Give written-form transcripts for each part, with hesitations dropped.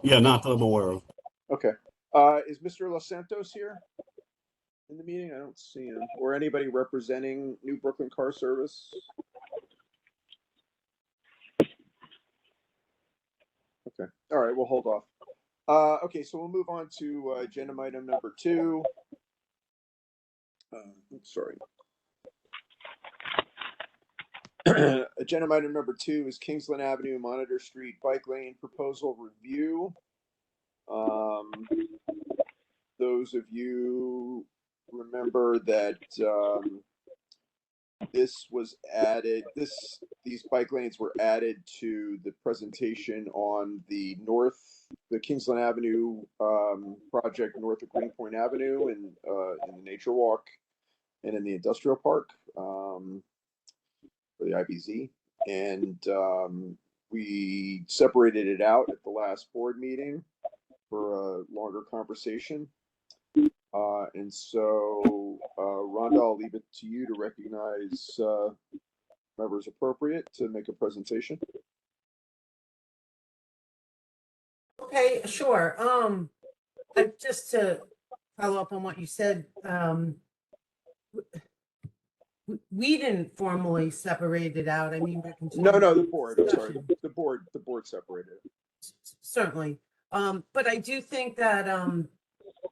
Yeah, not that I'm aware of. Okay. Is Mr. Los Santos here in the meeting? I don't see him. Or anybody representing New Brooklyn Car Service? Okay. All right, we'll hold off. Okay, so we'll move on to agenda item number 2. Sorry. Agenda item number 2 is Kingsland Avenue, Monitor Street, Bike Lane Proposal Review. Those of you remember that this was added, these bike lanes were added to the presentation on the Kingsland Avenue project north of Greenpoint Avenue in the Nature Walk and in the Industrial Park for the IBZ. And we separated it out at the last board meeting for a longer conversation. And so, Rhonda, I'll leave it to you to recognize whoever's appropriate to make a presentation. Okay, sure. Just to follow up on what you said, we didn't formally separate it out. I mean, no, the board. I'm sorry, the board separated it. Certainly, but I do think that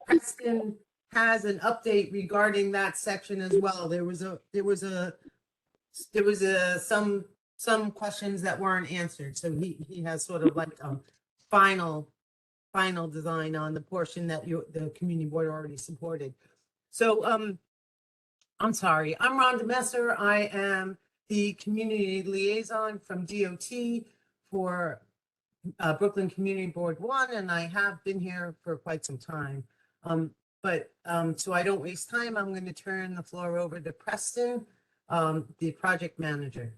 Preston has an update regarding that section as well. There was some questions that weren't answered, so he has sort of like a final design on the portion that the community board already supported. So I'm sorry, I'm Rhonda Messer. I am the community liaison from DOT for Brooklyn Community Board 1, and I have been here for quite some time. But so I don't waste time, I'm going to turn the floor over to Preston, the project manager.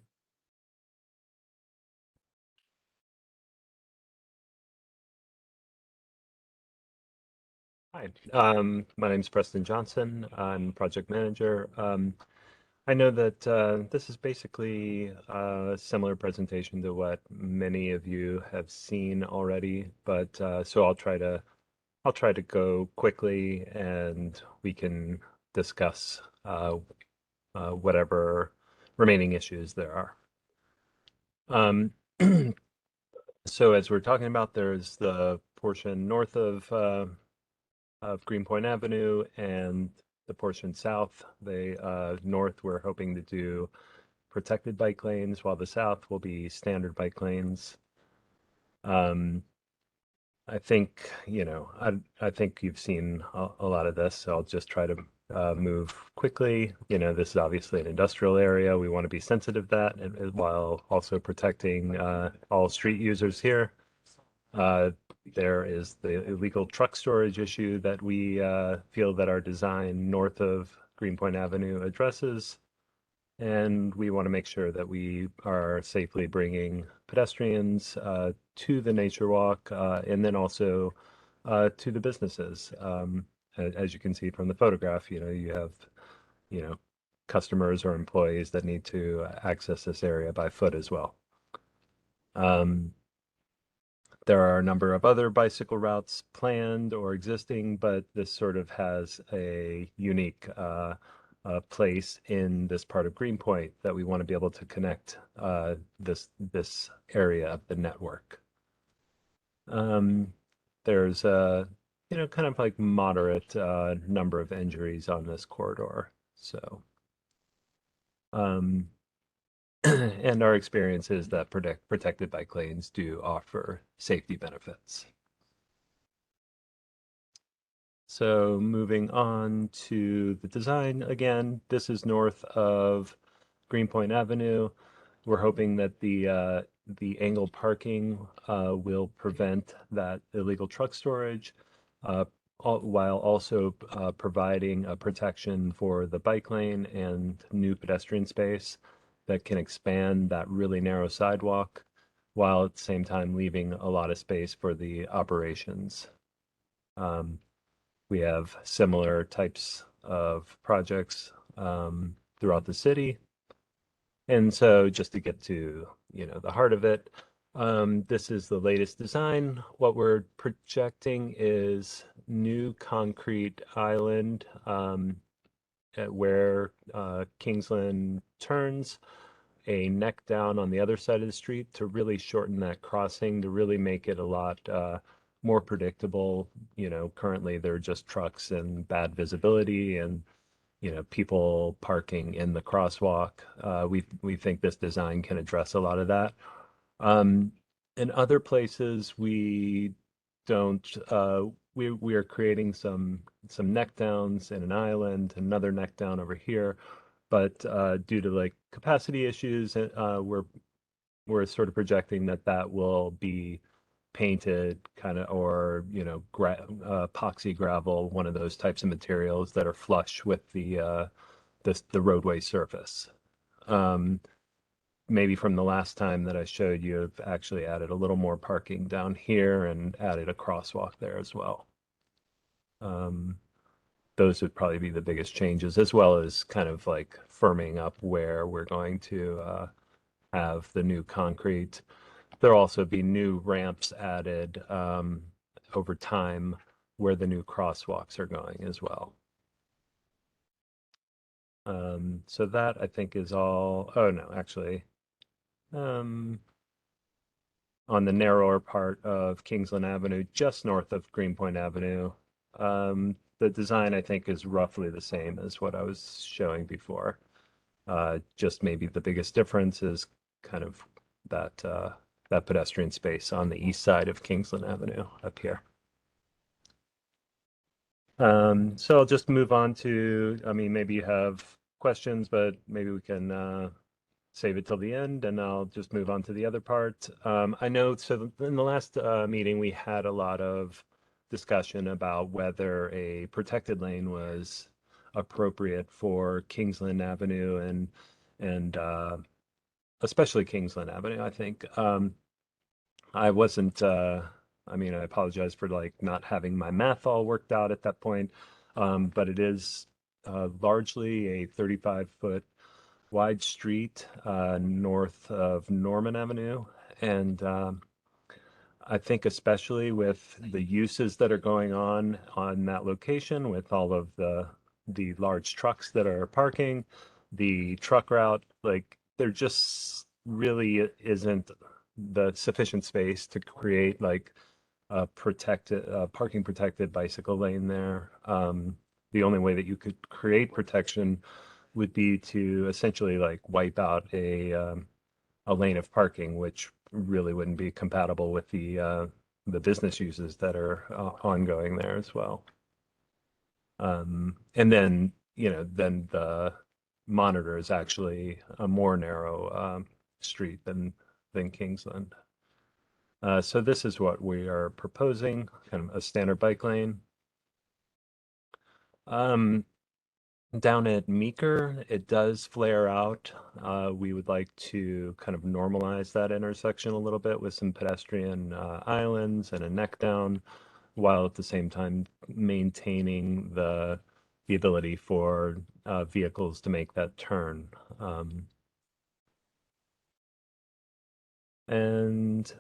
Hi, my name is Preston Johnson. I'm project manager. I know that this is basically a similar presentation to what many of you have seen already, but so I'll try to go quickly, and we can discuss whatever remaining issues there are. So as we're talking about, there's the portion north of Greenpoint Avenue and the portion south. North, we're hoping to do protected bike lanes, while the south will be standard bike lanes. I think, I think you've seen a lot of this, so I'll just try to move quickly. This is obviously an industrial area. We want to be sensitive to that, and while also protecting all street users here. There is the illegal truck storage issue that we feel that our design north of Greenpoint Avenue addresses. And we want to make sure that we are safely bringing pedestrians to the nature walk and then also to the businesses. As you can see from the photograph, you have, customers or employees that need to access this area by foot as well. There are a number of other bicycle routes planned or existing, but this sort of has a unique place in this part of Greenpoint that we want to be able to connect this area of the network. There's a kind of like moderate number of injuries on this corridor. So and our experience is that protected bike lanes do offer safety benefits. So moving on to the design, again, this is north of Greenpoint Avenue. We're hoping that the angle parking will prevent that illegal truck storage, while also providing a protection for the bike lane and new pedestrian space that can expand that really narrow sidewalk, while at the same time leaving a lot of space for the operations. We have similar types of projects throughout the city. And so just to get to, the heart of it, This is the latest design. What we're projecting is new concrete island at where Kingsland turns, a neck down on the other side of the street to really shorten that crossing, to really make it a lot more predictable. You know, currently there are just trucks and bad visibility and, you know, people parking in the crosswalk. We think this design can address a lot of that. Um, in other places, we don't. We are creating some neck downs in an island, another neck down over here, but due to like capacity issues, we're sort of projecting that that will be painted kind of, or you know, epoxy gravel, one of those types of materials that are flush with the roadway surface. Um, Maybe from the last time that I showed you, I've actually added a little more parking down here and added a crosswalk there as well. Um, those would probably be the biggest changes, as well as kind of like firming up where we're going to have the new concrete. There'll also be new ramps added over time where the new crosswalks are going as well. So that I think is all. Oh no, actually, um, on the narrower part of Kingsland Avenue, just north of Greenpoint Avenue. The design, I think, is roughly the same as what I was showing before. Just maybe the biggest difference is kind of that pedestrian space on the east side of Kingsland Avenue up here. So I'll just move on to, I mean, maybe you have questions, but maybe we can save it till the end, and I'll just move on to the other part. I know, so in the last meeting, we had a lot of discussion about whether a protected lane was appropriate for Kingsland Avenue and especially Kingsland Avenue, I think. I wasn't, I mean, I apologize for like not having my math all worked out at that point, but it is largely a 35-foot wide street north of Norman Avenue. And I think especially with the uses that are going on that location, with all of the large trucks that are parking, the truck route, like there just really isn't the sufficient space to create like a protected parking protected bicycle lane there. The only way that you could create protection would be to essentially like wipe out a lane of parking, which really wouldn't be compatible with the business uses that are ongoing there as well. And then, you know, then the Monitor is actually a more narrow street than Kingsland. So this is what we are proposing, kind of a standard bike lane. Down at Meeker, it does flare out. We would like to kind of normalize that intersection a little bit with some pedestrian islands and a neck down, while at the same time maintaining the ability for vehicles to make that turn. And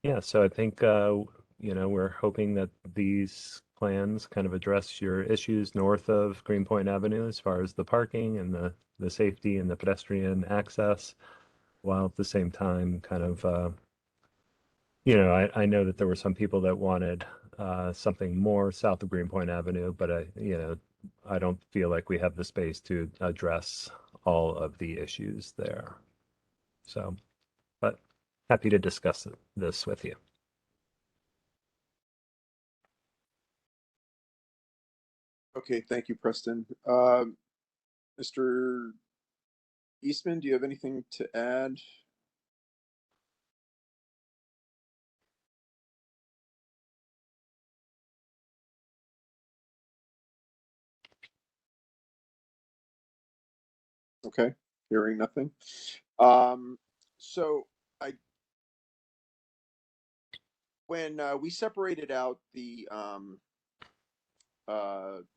yeah, so I think you know, we're hoping that these plans kind of address your issues north of Greenpoint Avenue as far as the parking and the safety and the pedestrian access, while at the same time kind of you know, I know that there were some people that wanted something more south of Greenpoint Avenue, but you know, I don't feel like we have the space to address all of the issues there. So, but happy to discuss this with you. Okay, thank you, Preston. Mr. Eastman, do you have anything to add? Okay, hearing nothing. So I, when we separated out the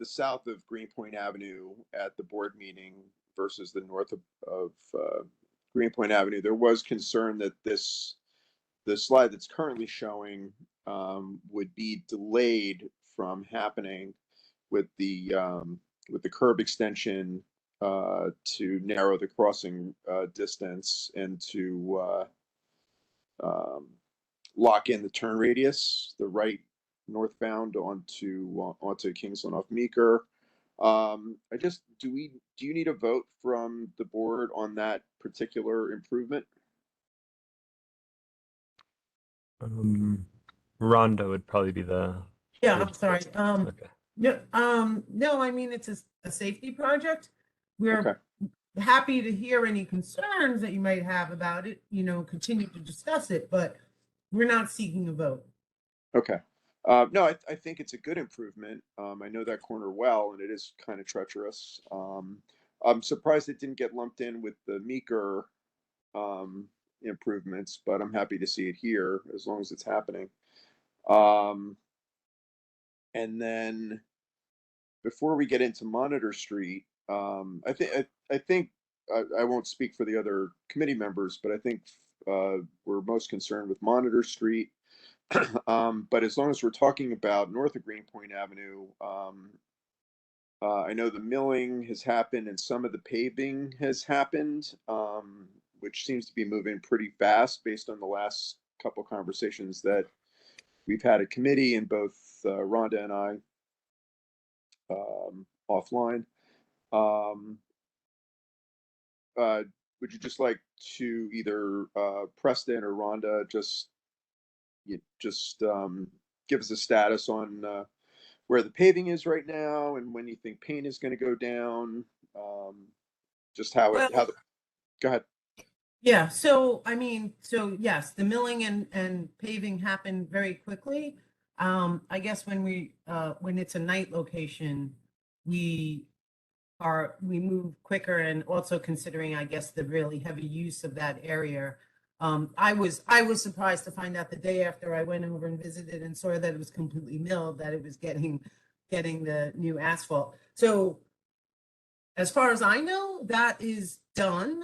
south of Greenpoint Avenue at the board meeting versus the north of Greenpoint Avenue, there was concern that this the slide that's currently showing would be delayed from happening with the curb extension to narrow the crossing distance and to lock in the turn radius, the right northbound onto Kingsland off Meeker. Do you need a vote from the board on that particular improvement? Rhonda would probably be the. Yeah, I'm sorry. Okay. No, I mean, it's a safety project. We're Okay. happy to hear any concerns that you might have about it, continue to discuss it, but we're not seeking a vote. Okay. No, I think it's a good improvement. I know that corner well, and it is kind of treacherous. I'm surprised it didn't get lumped in with the Meeker improvements, but I'm happy to see it here as long as it's happening. And then before we get into Monitor Street, I think I won't speak for the other committee members, but I think we're most concerned with Monitor Street. But as long as we're talking about north of Greenpoint Avenue, I know the milling has happened and some of the paving has happened, which seems to be moving pretty fast based on the last couple conversations that we've had at committee and both Rhonda and I offline. Would you just like to either Preston or Rhonda just give us a status on where the paving is right now and when you think paint is going to go down? Just how the go ahead. Yeah, so yes, the milling and paving happened very quickly. I guess when it's a night location, we move quicker, and also considering, I guess, the really heavy use of that area. I was surprised to find out the day after I went over and visited and saw that it was completely milled, that it was getting the new asphalt. So as far as I know, that is done.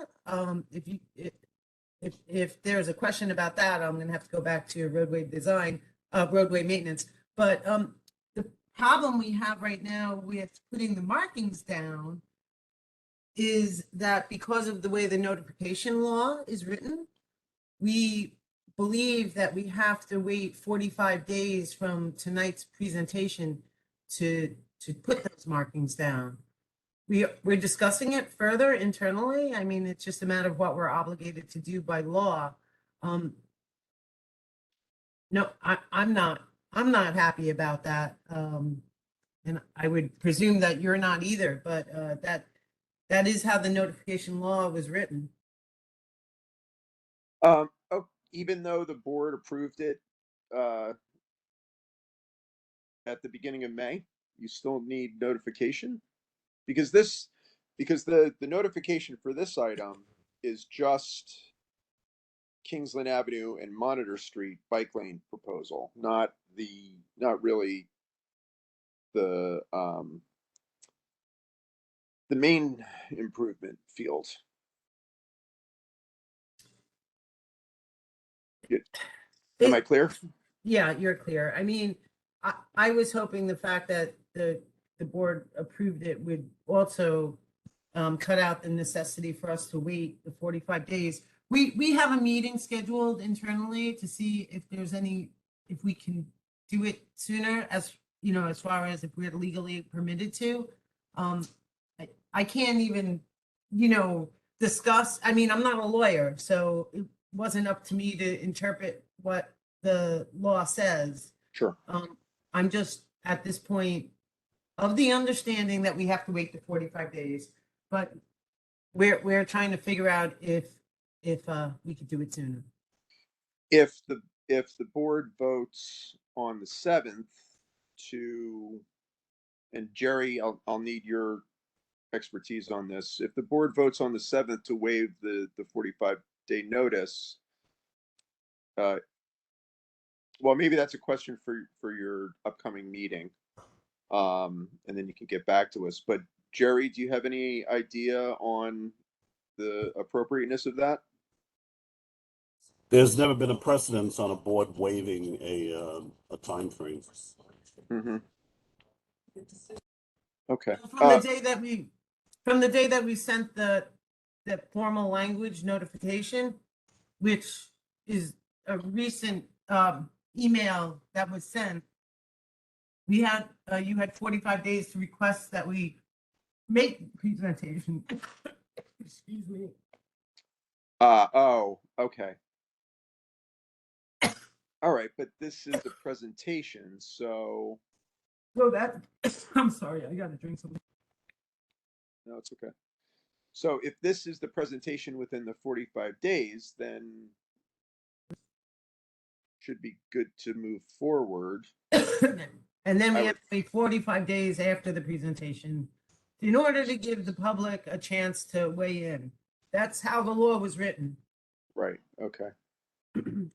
If there's a question about that, I'm going to have to go back to roadway design, roadway maintenance. But the problem we have right now with putting the markings down is that because of the way the notification law is written, we believe that we have to wait 45 days from tonight's presentation to put those markings down. We're discussing it further internally. I mean, it's just a matter of what we're obligated to do by law. No, I'm not happy about that. And I would presume that you're not either, but that is how the notification law was written. Even though the board approved it at the beginning of May, you still need notification? Because the notification for this item is just Kingsland Avenue and Monitor Street bike lane proposal, not really the main improvement field. Am I clear? Yeah, you're clear. I mean, I was hoping the fact that the board approved it would also cut out the necessity for us to wait the 45 days. We have a meeting scheduled internally to see if we can do it sooner, as far as if we're legally permitted to. I can't even, discuss. I mean, I'm not a lawyer, so it wasn't up to me to interpret what the law says. Sure. I'm just at this point of the understanding that we have to wait the 45 days, but we're trying to figure out if we could do it sooner. If the board votes on the 7th and Jerry, I'll need your expertise on this. If the board votes on the 7th to waive the 45-day notice, well, maybe that's a question for your upcoming meeting, and then you can get back to us. But Jerry, do you have any idea on the appropriateness of that? There's never been a precedence on a board waiving a time frame. Mm-hmm. Okay. From the day that we sent the formal language notification, which is a recent email that was sent, we had you had 45 days to request that we make presentation. Excuse me. Oh, okay. All right, but this is the presentation, so So that I'm sorry, I got to drink something. no, it's okay. So if this is the presentation within the 45 days, then should be good to move forward. And then we I have would- to wait 45 days after the presentation in order to give the public a chance to weigh in. That's how the law was written. Right, okay.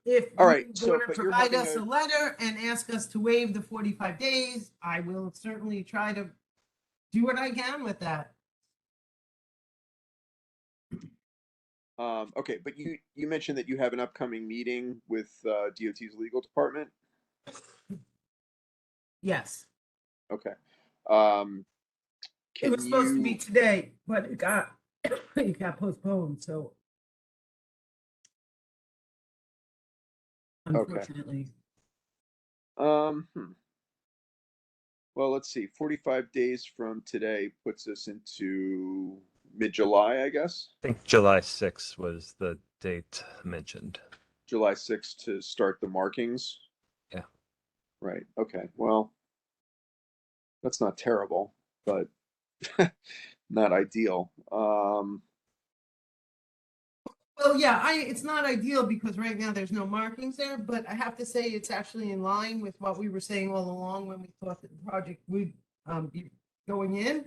If All right, you so, want to but you're provide having us a letter and ask us to waive the 45 days, I will certainly try to do what I can with that. Okay, but you mentioned that you have an upcoming meeting with DOT's legal department. Yes. Okay. It was supposed to be today, but it got it got postponed, so unfortunately. Well, let's see. 45 days from today puts us into mid-July, I guess. I think July 6th was the date mentioned. July 6th to start the markings. Yeah. Right. Okay. Well, that's not terrible, but not ideal. Well, yeah, it's not ideal because right now there's no markings there, but I have to say it's actually in line with what we were saying all along when we thought that the project would be going in.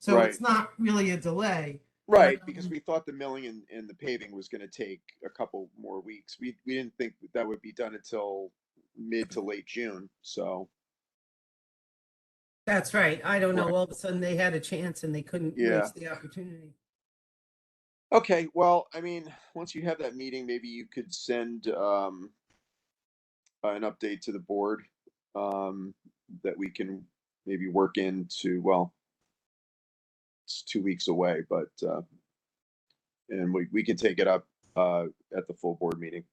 So Right. it's not really a delay. Right, But, because we thought the milling and the paving was going to take a couple more weeks. We didn't think that would be done until mid to late June. So that's right. I don't know. Right. All of a sudden they had a chance and they couldn't Yeah. waste the opportunity. Okay, well, I mean, once you have that meeting, maybe you could send an update to the board that we can maybe work into. Well, it's 2 weeks away, but and we can take it up at the full board meeting.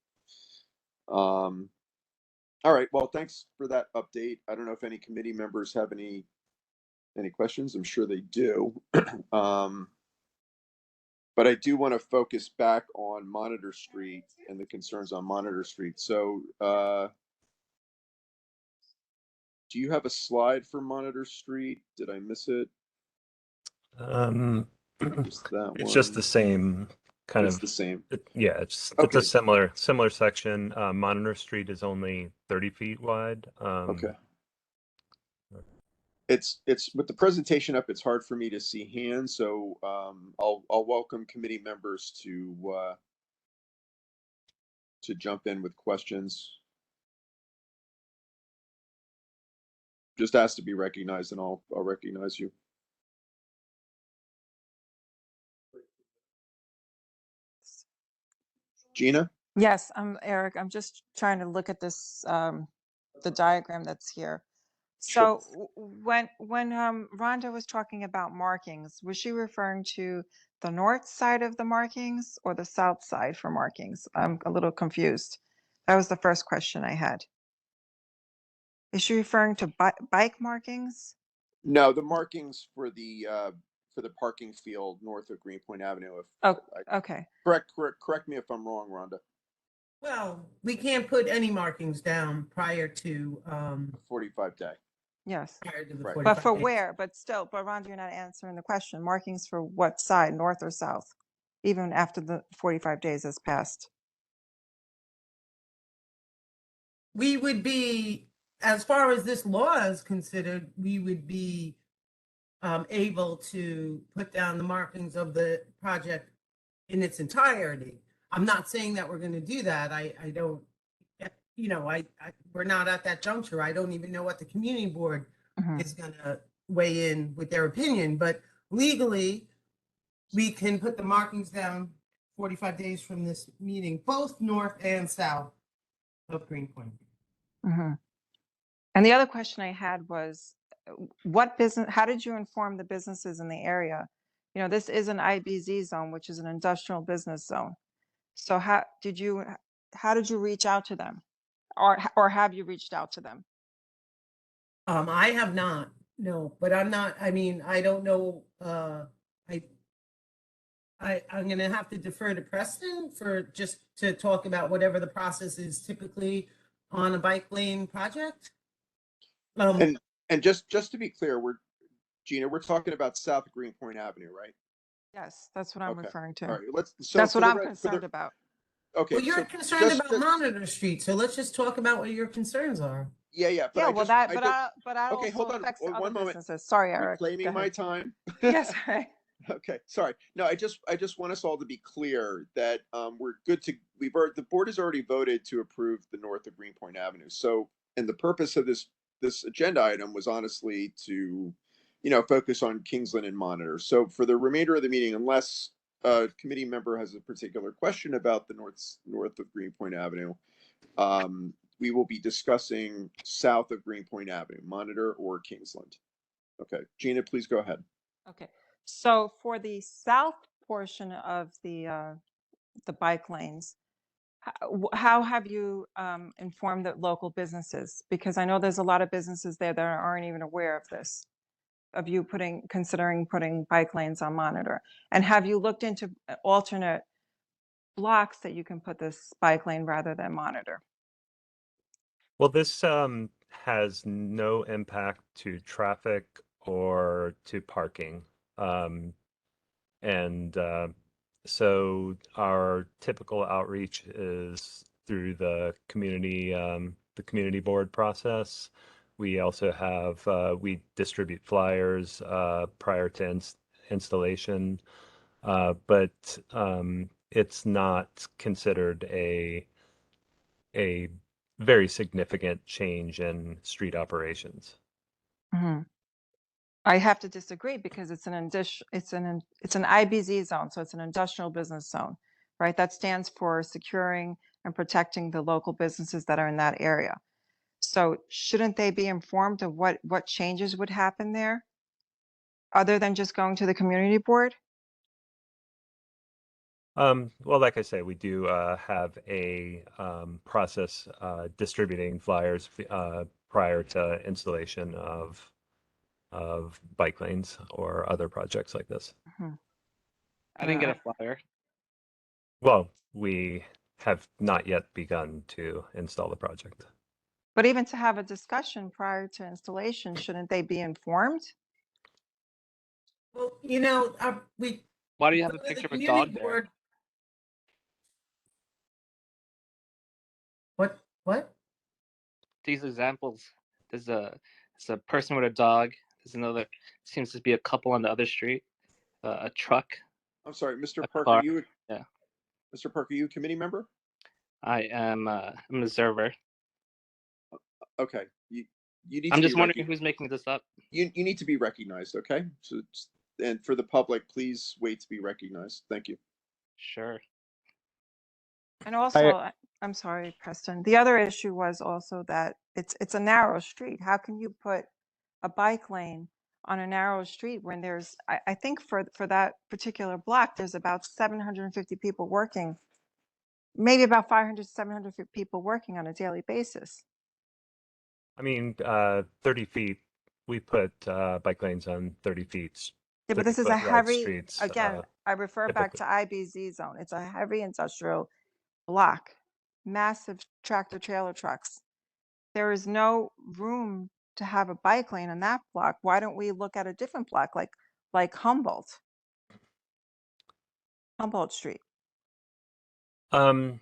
All right. Well, thanks for that update. I don't know if any committee members have any questions. I'm sure they do. But I do want to focus back on Monitor Street and the concerns on Monitor Street. So, do you have a slide for Monitor Street? Did I miss it? Just that It's one. just the same kind It's of. the same. Yeah, it's Okay. a similar section. Monitor Street is only 30 feet wide. Okay. It's with the presentation up, it's hard for me to see hands, so I'll welcome committee members to jump in with questions. Just ask to be recognized, and I'll recognize you. Gina? Yes, I'm Eric. I'm just trying to look at this, the diagram that's here. Sure. So when Rhonda was talking about markings, was she referring to the north side of the markings or the south side for markings? I'm a little confused. That was the first question I had. Is she referring to bike markings? No, the markings for the parking field north of Greenpoint Avenue. Oh, okay. Correct me if I'm wrong, Rhonda. Well, we can't put any markings down prior to 45 day. Yes. prior to the Right. 45 But for days. where? But still, but Rhonda, you're not answering the question. Markings for what side, north or south? Even after the 45 days has passed. We would be, as far as this law is considered, we would be able to put down the markings of the project in its entirety. I'm not saying that we're going to do that. I don't, we're not at that juncture. I don't even know what the community board Mhm. is going to weigh in with their opinion, but legally, we can put the markings down 45 days from this meeting, both north and south of Greenpoint. Mhm. And the other question I had was, how did you inform the businesses in the area? You know, this is an IBZ zone, which is an industrial business zone. So how did you reach out to them? Or have you reached out to them? I have not, no, but I'm not, I mean, I don't know, I'm gonna have to defer to Preston for just to talk about whatever the process is typically on a bike lane project. And just to be clear, Gina, we're talking about South of Greenpoint Avenue, right? Yes, that's what I'm Okay. referring All to. right. That's what I'm concerned about. Okay. Well, you're So concerned about Monitor Street, so let's just talk about what your concerns are. yeah. But Yeah, well, that okay, also hold on affects one other moment. businesses. Sorry, Eric. Go Reclaiming my ahead. time. Yes, right. Okay, sorry. No, I just want us all to be clear that we're good to. The board has already voted to approve the north of Greenpoint Avenue. So, and the purpose of this agenda item was honestly to, focus on Kingsland and Monitor. So, for the remainder of the meeting, unless a committee member has a particular question about the north of Greenpoint Avenue, we will be discussing south of Greenpoint Avenue, Monitor or Kingsland. Okay, Gina, please go ahead. Okay. So for the south portion of the bike lanes, how have you informed the local businesses? Because I know there's a lot of businesses there that aren't even aware of this, of you considering putting bike lanes on Monitor. And have you looked into alternate blocks that you can put this bike lane rather than Monitor? Well, this has no impact to traffic or to parking. And so our typical outreach is through the community board process. We also have we distribute flyers prior to installation, but it's not considered a very significant change in street operations. Mhm. I have to disagree because it's an IBZ zone, so it's an industrial business zone, right? That stands for securing and protecting the local businesses that are in that area. So shouldn't they be informed of what changes would happen there, other than just going to the community board? Well, like I say, we do have a process distributing flyers prior to installation of bike lanes or other projects like this. Mhm. I didn't get a flyer. Well, we have not yet begun to install the project. But even to have a discussion prior to installation, shouldn't they be informed? Well, we. Why do you have so a the picture of a community dog there? board- What? These examples, there's a person with a dog. There's another, seems to be a couple on the other street. A truck. I'm sorry, Mr. A Parker. car. Yeah. Mr. Parker, you a committee member? I am I'm an observer. Okay. You need I'm to just be wondering who's making this up. you need to be recognized, okay? So and for the public, please wait to be recognized. Thank you. Sure. And also, I'm sorry, Preston. The other issue was also that it's a narrow street. How can you put a bike lane on a narrow street when there's, I think for that particular block, there's about 750 people working, maybe about 500, 700 people working on a daily basis. I mean, 30 feet, we put bike lanes on 30 feet. Yeah, but this is a 30-foot wide heavy, streets, again, I refer back to IBZ zone. It's a heavy industrial block, massive tractor trailer trucks. There is no room to have a bike lane on that block. Why don't we look at a different block like Humboldt Street? I mean,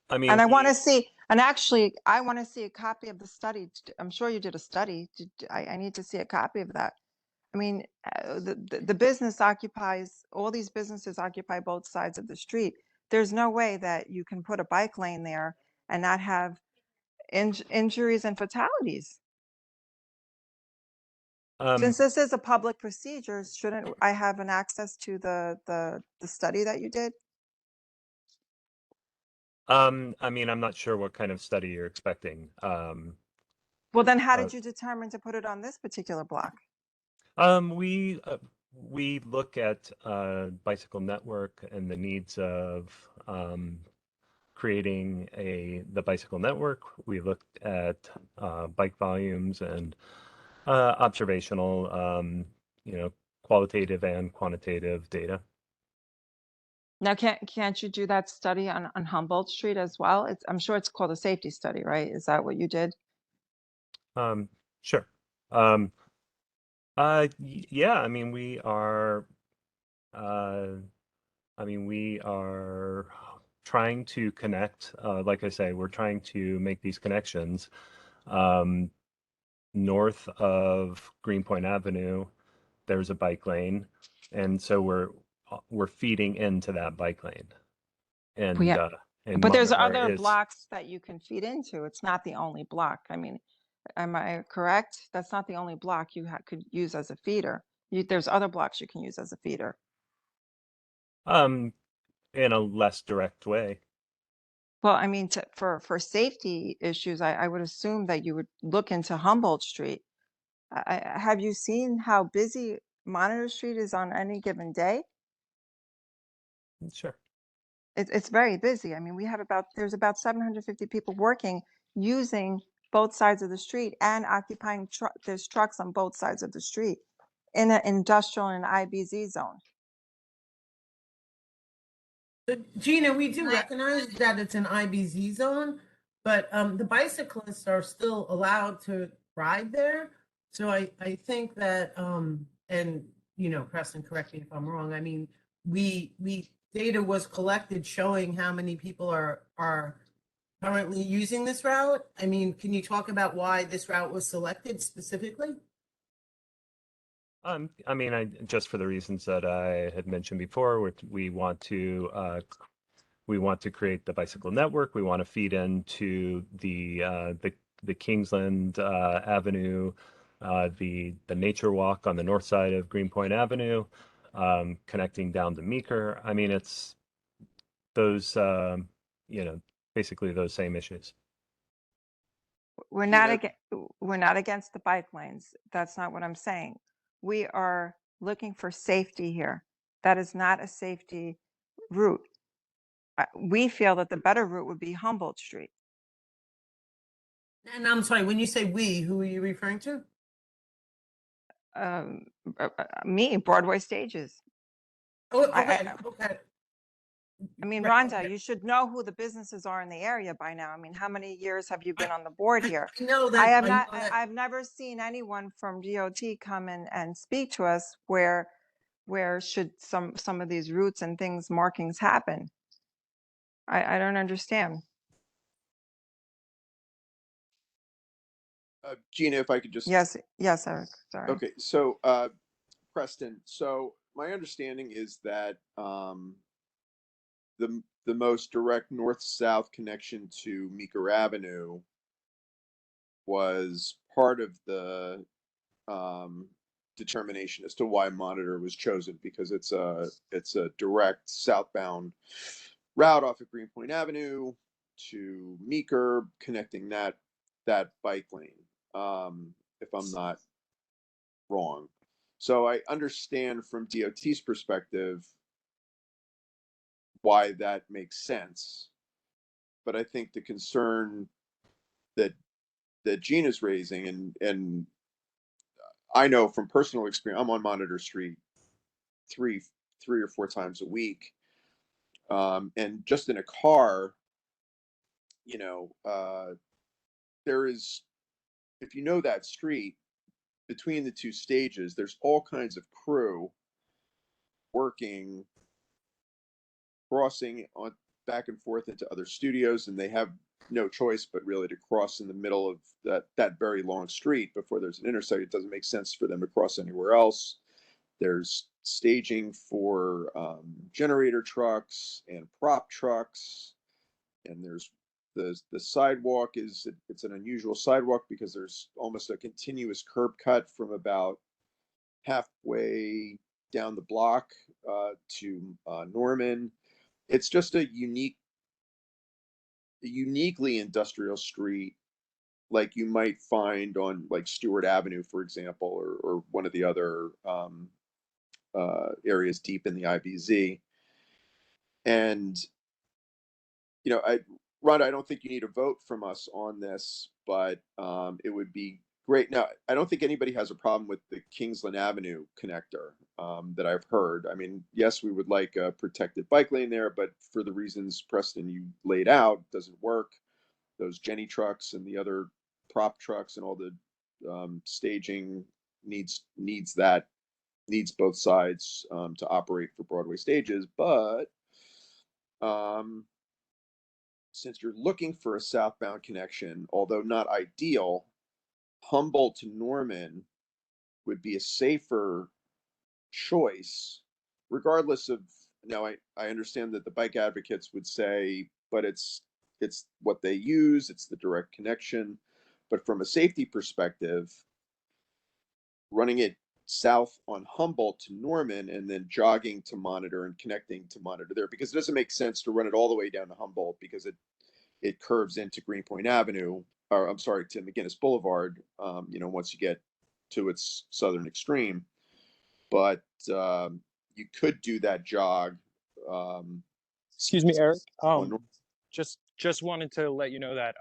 And I want to see, and actually, I want to see a copy of the study. I'm sure you did a study. I need to see a copy of that. I mean, the business occupies, all these businesses occupy both sides of the street. There's no way that you can put a bike lane there and not have injuries and fatalities. Since this is a public procedure, shouldn't I have an access to the study that you did? I mean, I'm not sure what kind of study you're expecting. Well, then how Uh, did you determine to put it on this particular block? we look at bicycle network and the needs of creating the bicycle network. We looked at bike volumes and observational, you know, qualitative and quantitative data. Now, can't you do that study on Humboldt Street as well? I'm sure it's called a safety study, right? Is that what you did? Sure. Um, yeah, I mean, uh, we are trying to connect, like I say, we're trying to make these connections. North of Greenpoint Avenue, there's a bike lane, and so we're feeding into that bike lane, Well, and yeah, uh, and but there's Monitor other is. blocks that you can feed into. It's not the only block. I mean, am I correct? That's not the only block you could use as a feeder. There's other blocks you can use as a feeder. um in a less direct way. Well, I mean, for safety issues, I would assume that you would look into Humboldt Street. Have you seen how busy Monitor Street is on any given day? Sure. It's very busy. I mean, there's about 750 people working using both sides of the street and occupying there's trucks on both sides of the street in an industrial and IBZ zone. Gina, we do recognize that it's an IBZ zone, but the bicyclists are still allowed to ride there. So I think that, and Preston, correct me if I'm wrong. I mean, we data was collected showing how many people are currently using this route. I mean, can you talk about why this route was selected specifically? I mean, just for the reasons that I had mentioned before, we want to create the bicycle network. We want to feed into the Kingsland Avenue, the nature walk on the north side of Greenpoint Avenue, connecting down to Meeker. I mean, it's those you know basically those same issues. We're not Gina, against we're not against the bike lanes. That's not what I'm saying. We are looking for safety here. That is not a safety route. We feel that the better route would be Humboldt Street. And I'm sorry, when you say we, who are you referring to? Um, Me, Broadway stages. Oh, I, okay, I, okay. I mean, Right, Rhonda, okay. you should know who the businesses are in the area by now. I mean, how many years have you been on the board here? I know that. I know that. I've never seen anyone from DOT come in and speak to us where should some of these routes and things markings happen. I don't understand. Gina, if I could just, Yes, Eric, sorry. okay, so Preston, so my understanding is that the most direct north-south connection to Meeker Avenue was part of the determination as to why Monitor was chosen, because it's a direct southbound route off of Greenpoint Avenue to Meeker, connecting that bike lane. If I'm not wrong, so I understand from DOT's perspective why that makes sense, but I think the concern that Gina's raising, and I know from personal experience, I'm on Monitor Street three or four times a week, and just in a car, there is, if you know that street, between the two stages, there's all kinds of crew working, crossing on back and forth into other studios, and they have no choice but really to cross in the middle of that very long street before there's an intersection. It doesn't make sense for them to cross anywhere else. There's staging for generator trucks and prop trucks, and there's the sidewalk it's an unusual sidewalk because there's almost a continuous curb cut from about halfway down the block to Norman. It's just a unique uniquely industrial street like you might find on like Stewart Avenue, for example, or one of the other areas deep in the IBZ. And Rhonda, I don't think you need a vote from us on this, but it would be great. Now, I don't think anybody has a problem with the Kingsland Avenue connector that I've heard. I mean, yes, we would like a protected bike lane there, but for the reasons, Preston, you laid out, doesn't work. Those Jenny trucks and the other prop trucks and all the staging needs both sides to operate for Broadway stages. But since you're looking for a southbound connection, although not ideal, Humboldt to Norman would be a safer choice, regardless of. Now, I understand that the bike advocates would say, but it's what they use, it's the direct connection. But from a safety perspective, running it south on Humboldt to Norman and then jogging to Monitor and connecting to Monitor there, because it doesn't make sense to run it all the way down to Humboldt because it curves into Greenpoint Avenue, or I'm sorry, to McGinnis Boulevard, once you get to its southern extreme. But you could do that jog. Excuse me, Eric. on Just wanted to let you know that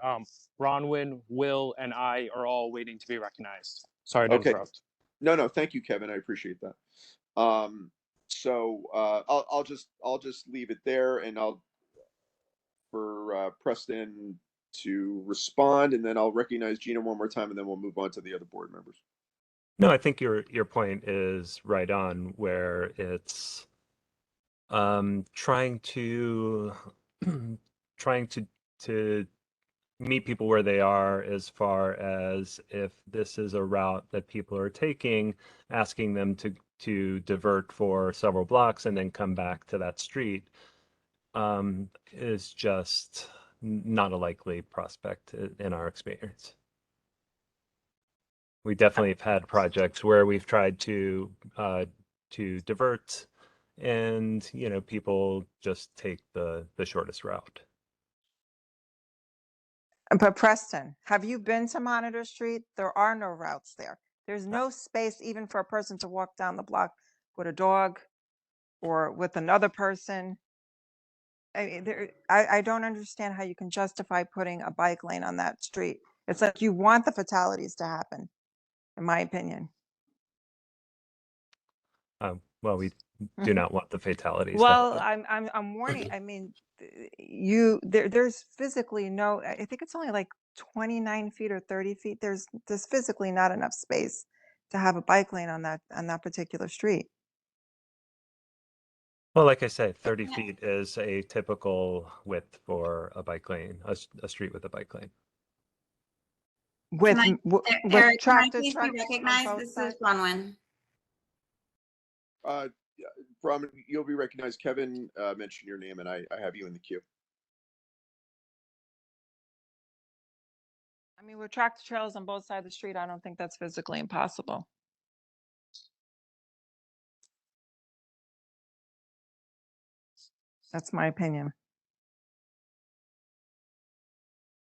Bronwyn, Will, and I are all waiting to be recognized. Sorry to interrupt. No, thank you, Kevin. I appreciate that. So I'll just leave it there, and I'll for Preston to respond, and then I'll recognize Gina one more time, and then we'll move on to the other board members. No, I think your point is right on, where it's trying to meet people where they are, as far as if this is a route that people are taking, asking them to divert for several blocks and then come back to that street is just not a likely prospect in our experience. We definitely have had projects where we've tried to divert, and people just take the shortest route. But Preston, have you been to Monitor Street? There are no routes there. There's no space even for a person to walk down the block with a dog or with another person. I don't understand how you can justify putting a bike lane on that street. It's like you want the fatalities to happen, in my opinion. Well, we do not want the fatalities. Well, I'm warning. I mean, there's physically no. I think it's only like 29 feet or 30 feet. There's physically not enough space to have a bike lane on that particular street. Well, like I said, 30 feet is a typical width for a bike lane, a street with a bike lane. With Eric, can I tractor please be trucks on recognized? both This sides? is Bronwyn. Bronwyn, you'll be recognized. Kevin mentioned your name, and I have you in the queue. I mean, with tractor trailers on both sides of the street, I don't think that's physically impossible. That's my opinion.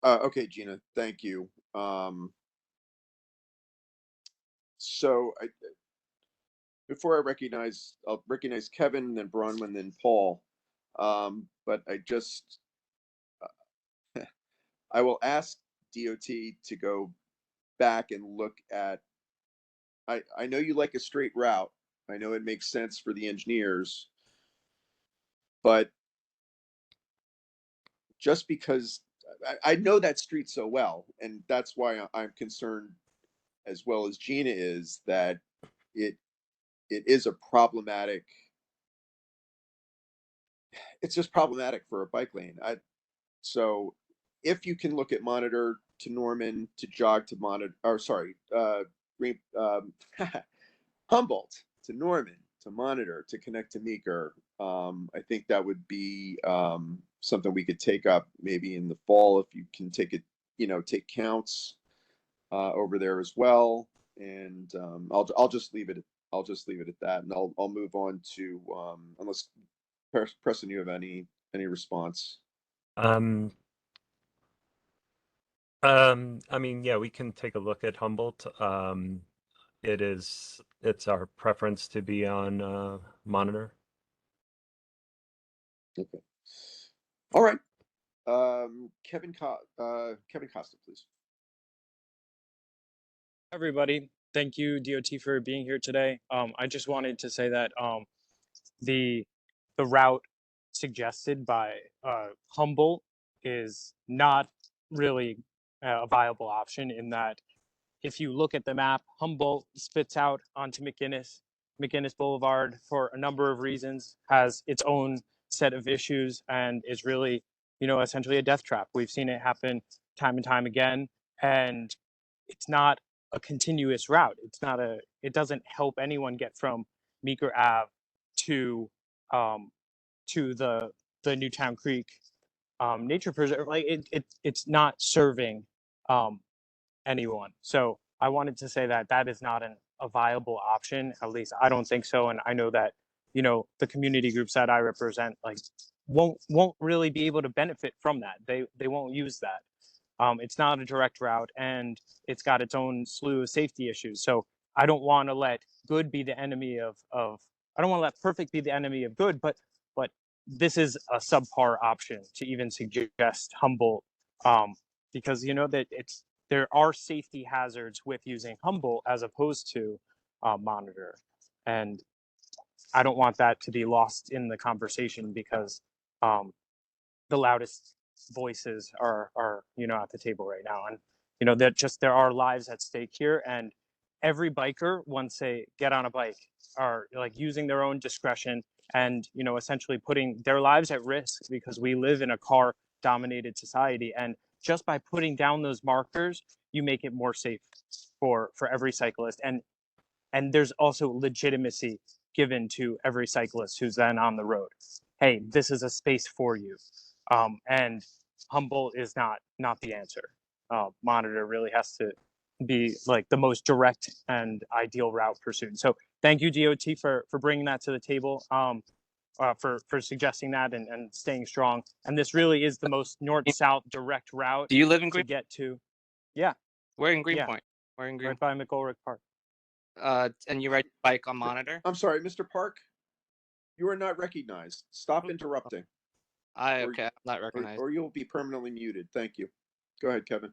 Okay, Gina, thank you. So before I'll recognize Kevin, then Bronwyn, then Paul. But I will ask DOT to go back and look at. I know you like a straight route. I know it makes sense for the engineers, but just because I know that street so well, and that's why I'm concerned, as well as Gina is, that it is a problematic. It's just problematic for a bike lane. So if you can look at Monitor to Norman to jog to Monitor, or sorry, Humboldt to Norman to Monitor to connect to Meeker, I think that would be something we could take up maybe in the fall if you can take it, take counts over there as well. And I'll just leave it. I'll just leave it at that, and I'll move on to unless Preston, you have any response. I mean, yeah, we can take a look at Humboldt. It's our preference to be on Monitor. Okay. All right. Kevin Costa, please. Everybody, thank you, DOT, for being here today. I just wanted to say that the route suggested by Humboldt is not really a viable option, in that if you look at the map, Humboldt spits out onto McGinnis. McGinnis Boulevard, for a number of reasons, has its own set of issues and is really, essentially a death trap. We've seen it happen time and time again, and it's not a continuous route. It doesn't help anyone get from Meeker Ave to um, the Newtown Creek nature preserve. Like it's not serving anyone. So I wanted to say that that is not a viable option. At least I don't think so. And I know that, the community groups that I represent, like, won't really be able to benefit from that. They won't use that. It's not a direct route, and it's got its own slew of safety issues. So I don't want to let good be the enemy of I don't want to let perfect be the enemy of good, but this is a subpar option to even suggest Humboldt, because that there are safety hazards with using Humboldt as opposed to Monitor, and I don't want that to be lost in the conversation, because the loudest voices are at the table right now, and that just there are lives at stake here, and every biker, once they get on a bike, are like using their own discretion and essentially putting their lives at risk, because we live in a car dominated society, and just by putting down those markers, you make it more safe for every cyclist, and there's also legitimacy given to every cyclist who's then on the road. Hey, this is a space for you, and Humboldt is not the answer. Monitor really has to be like the most direct and ideal route pursued. So thank you, DOT, for bringing that to the table, for suggesting that, and staying strong. And this really is the most north-south direct route Do you live in to Green? get to. Yeah, We're in yeah, Greenpoint. We're in right Greenpoint. by McGolrick Park. And you ride your bike on Monitor? I'm sorry, Mr. Park. You are not recognized. Stop interrupting, Okay, I'm not or, recognized. or you'll be permanently muted. Thank you. Go ahead, Kevin.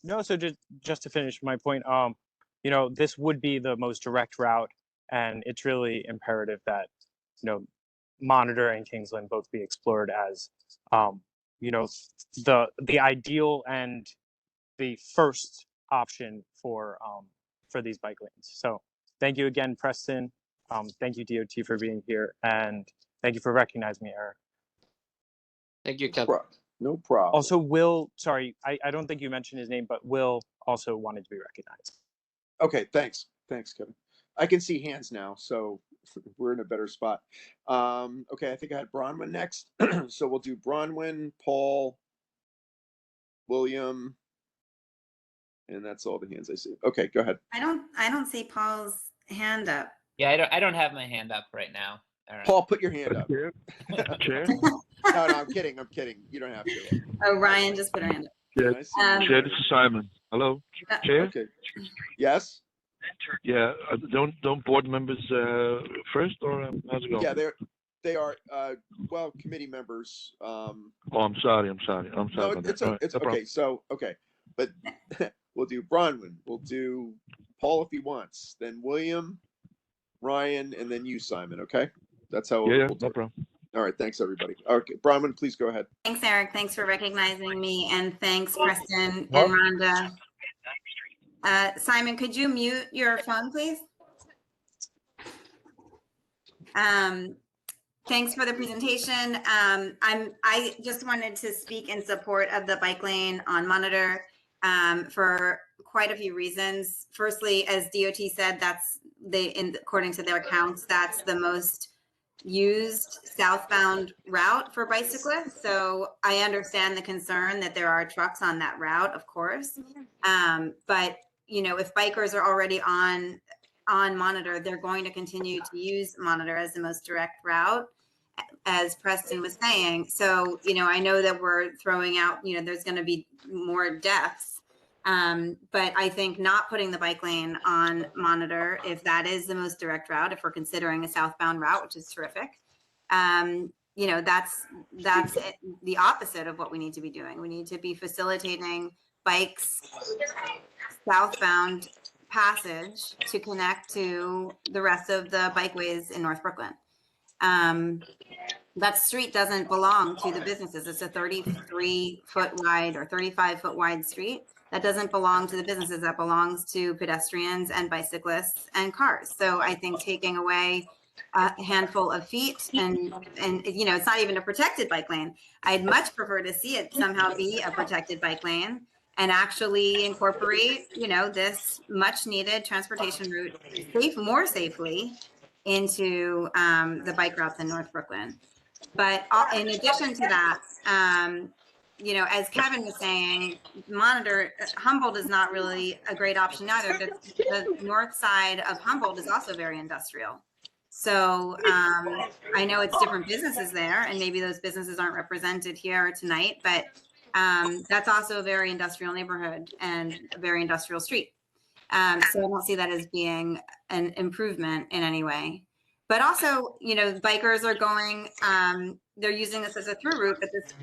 No, so just to finish my point, this would be the most direct route, and it's really imperative that Monitor and Kingsland both be explored as the ideal and the first option for these bike lanes. So thank you again, Preston. Thank you, DOT, for being here, and thank you for recognizing me, Eric. Thank you, Kevin. No problem. Also, Will, sorry, I don't think you mentioned his name, but Will also wanted to be recognized. Okay, thanks, Kevin. I can see hands now, so we're in a better spot. Okay, I think I had Bronwyn next, so we'll do Bronwyn, Paul, William, and that's all the hands I see. Okay, go ahead. I don't see Paul's hand up. Yeah, I don't have my hand up right now. All right. Paul, put your hand up. Chair? No, I'm kidding. You don't have to. Oh, Ryan just put her hand up. Chair, I see. Chair, this is Simon. Hello, Chair? Okay. Yes? Yeah, don't board members first, or how's it going? Yeah, they are, well, committee members. Oh, I'm sorry No, about it's, that. All right, it's no problem. okay. So, okay. But we'll do Bronwyn. We'll do Paul if he wants. Then William, Ryan, and then you, Simon. Okay? That's how Yeah, we'll do no it. problem. All right. Thanks, everybody. Okay. Bronwyn, please go ahead. Thanks, Eric. Thanks for recognizing me, and thanks, Preston and Rhonda. Simon, could you mute your phone, please? Thanks for the presentation. I just wanted to speak in support of the bike lane on Monitor for quite a few reasons. Firstly, as DOT said, according to their accounts, that's the most used southbound route for bicyclists. So I understand the concern that there are trucks on that route, of course. But if bikers are already on Monitor, they're going to continue to use Monitor as the most direct route. as Preston was saying. So, I know that we're throwing out, there's going to be more deaths. But I think not putting the bike lane on Monitor, if that is the most direct route, if we're considering a southbound route, which is terrific, that's the opposite of what we need to be doing. We need to be facilitating bikes southbound passage to connect to the rest of the bikeways in North Brooklyn. That street doesn't belong to the businesses. It's a 33-foot wide or 35-foot wide street. That doesn't belong to the businesses. That belongs to pedestrians and bicyclists and cars. So I think taking away a handful of feet and it's not even a protected bike lane. I'd much prefer to see it somehow be a protected bike lane and actually incorporate, this much needed transportation route more safely into the bike routes in North Brooklyn. But in addition to that, as Kevin was saying, Humboldt is not really a great option either. The north side of Humboldt is also very industrial. So I know it's different businesses there, and maybe those businesses aren't represented here tonight, but that's also a very industrial neighborhood and a very industrial street. So I don't see that as being an improvement in any way. But also, bikers are going, they're using this as a through route, but this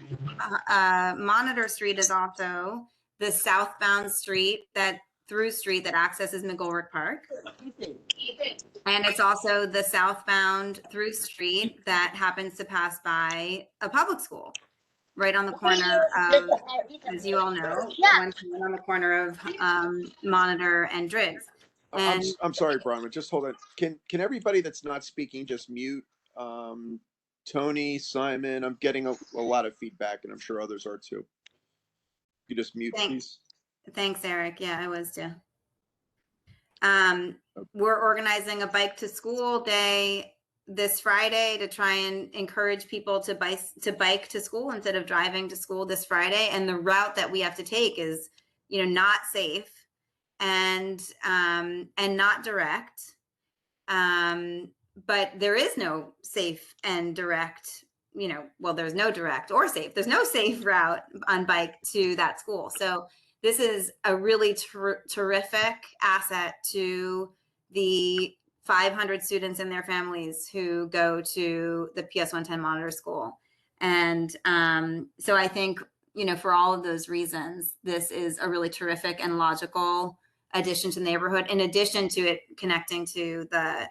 Monitor Street is also the southbound street that accesses McGolrick Park. And it's also the southbound through street that happens to pass by a public school right on the corner of, as you all know, on the corner of Monitor and Driggs. And I'm sorry, Brian, just hold on. Can everybody that's not speaking just mute? Tony, Simon, I'm getting a lot of feedback, and I'm sure others are too. You just mute, please. Thanks, Eric. Yeah, I was too. We're organizing a bike to school day this Friday to try and encourage people to bike to school instead of driving to school this Friday. And the route that we have to take is, not safe and not direct. But there is no safe and direct, there's no direct or safe. There's no safe route on bike to that school. So this is a really terrific asset to the 500 students and their families who go to the PS 110 Monitor School. And so I think, for all of those reasons, this is a really terrific and logical addition to the neighborhood, in addition to it connecting to the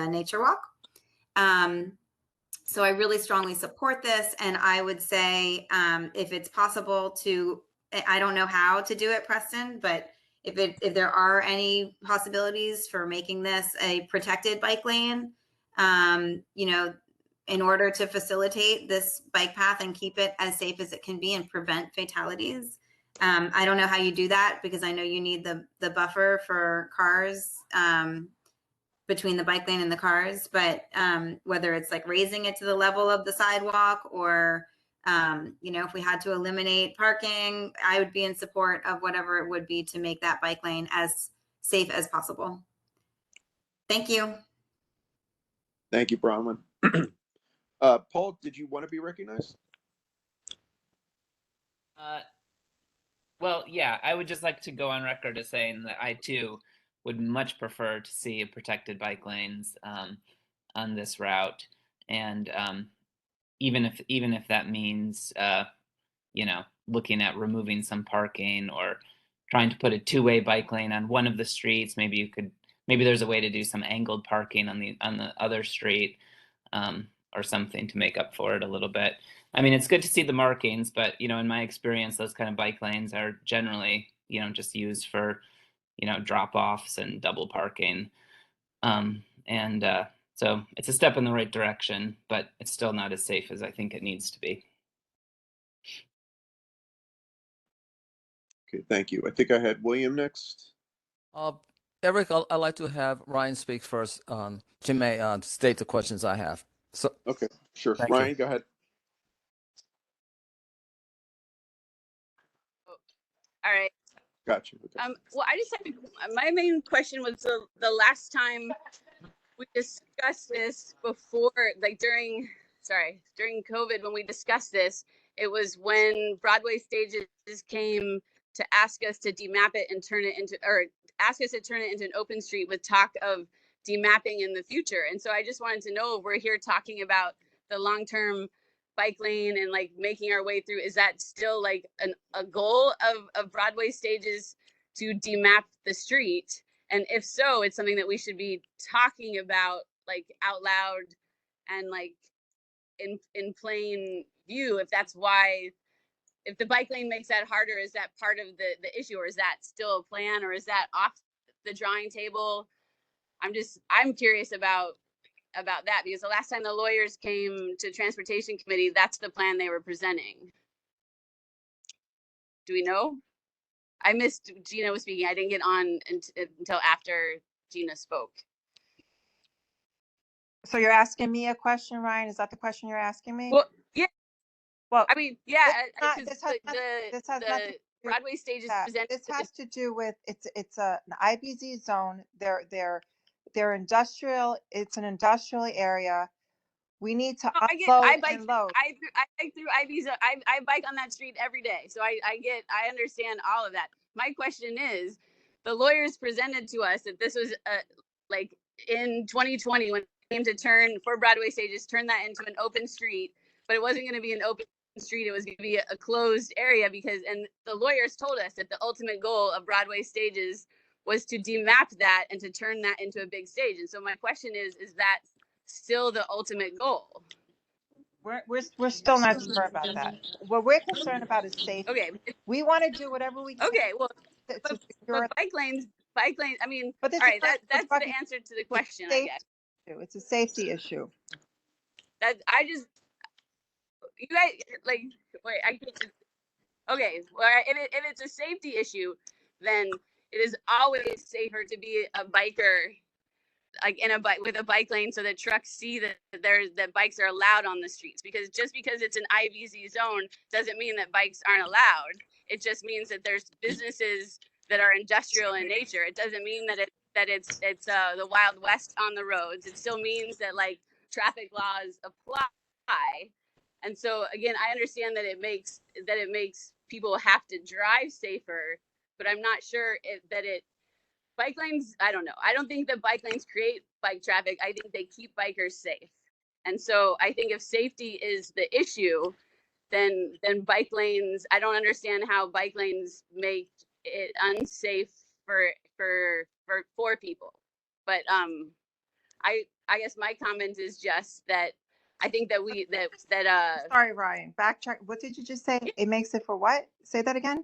nature walk. So I really strongly support this. And I would say if it's possible to, I don't know how to do it, Preston, but if there are any possibilities for making this a protected bike lane, in order to facilitate this bike path and keep it as safe as it can be and prevent fatalities. I don't know how you do that, because I know you need the buffer for cars between the bike lane and the cars, but whether it's like raising it to the level of the sidewalk or if we had to eliminate parking, I would be in support of whatever it would be to make that bike lane as safe as possible. Thank you. Thank you, Bronwyn. Paul, did you want to be recognized? Well, yeah, I would just like to go on record as saying that I too would much prefer to see protected bike lanes on this route, and even if that means looking at removing some parking or trying to put a two-way bike lane on one of the streets. Maybe there's a way to do some angled parking on the other street, or something to make up for it a little bit. I mean, it's good to see the markings, but in my experience, those kind of bike lanes are generally just used for drop-offs and double parking, so it's a step in the right direction, but it's still not as safe as I think it needs to be. Okay, thank you. I think I had William next. Eric, I'd like to have Ryan speak first. Jim may state the questions I have. So okay, sure. Thank Ryan, you. go ahead. All right. Gotcha. Okay. Well, I just had my main question was the last time we discussed this before, like during during COVID when we discussed this, it was when Broadway Stages came to ask us to demap it and turn it into, or ask us to turn it into an open street with talk of demapping in the future. And so I just wanted to know if we're here talking about the long-term bike lane and like making our way through, is that still like a goal of Broadway Stages to demap the street? And if so, it's something that we should be talking about like out loud and like in plain view, if that's why, if the bike lane makes that harder, is that part of the issue, or is that still a plan, or is that off the drawing table? I'm curious about that, because the last time the lawyers came to transportation committee, that's the plan they were presenting. Do we know? I missed Gina was speaking. I didn't get on until after Gina spoke. So you're asking me a question, Ryan? Is that the question you're asking me? Well, yeah. Well, I mean, yeah, this has nothing to do Broadway Stages that. presented. This has to do with it's an IBZ zone. They're industrial. It's an industrial area. We need to unload and load. I bike through IBZ. I bike on that street every day, so I understand all of that. My question is, the lawyers presented to us that this was like in 2020 when it came to turn for Broadway Stages, turn that into an open street, but it wasn't going to be an open street. It was going to be a closed area because, and the lawyers told us that the ultimate goal of Broadway Stages was to demap that and to turn that into a big stage. And so my question is that still the ultimate goal? We're still not sure about that. What we're concerned about is safety. Okay. We want to do whatever we can. Okay, well, to but bike lanes. I mean, but all right, that's the answer to the question, I guess. It's a safety issue. That I just, you guys, like, wait, I can't. Okay, well, if it's a safety issue, then it is always safer to be a biker, like in a bike with a bike lane, so that trucks see that bikes are allowed on the streets. Because just because it's an IVZ zone doesn't mean that bikes aren't allowed. It just means that there's businesses that are industrial in nature. It doesn't mean that it's the Wild West on the roads. It still means that like traffic laws apply. And so again, I understand that it makes people have to drive safer, but I'm not sure bike lanes, I don't know. I don't think that bike lanes create bike traffic. I think they keep bikers safe. And so I think if safety is the issue, then bike lanes, I don't understand how bike lanes make it unsafe for people. But I guess my comment is just that I think that sorry, Ryan, backtrack. What did you just say? It makes it for what? Say that again.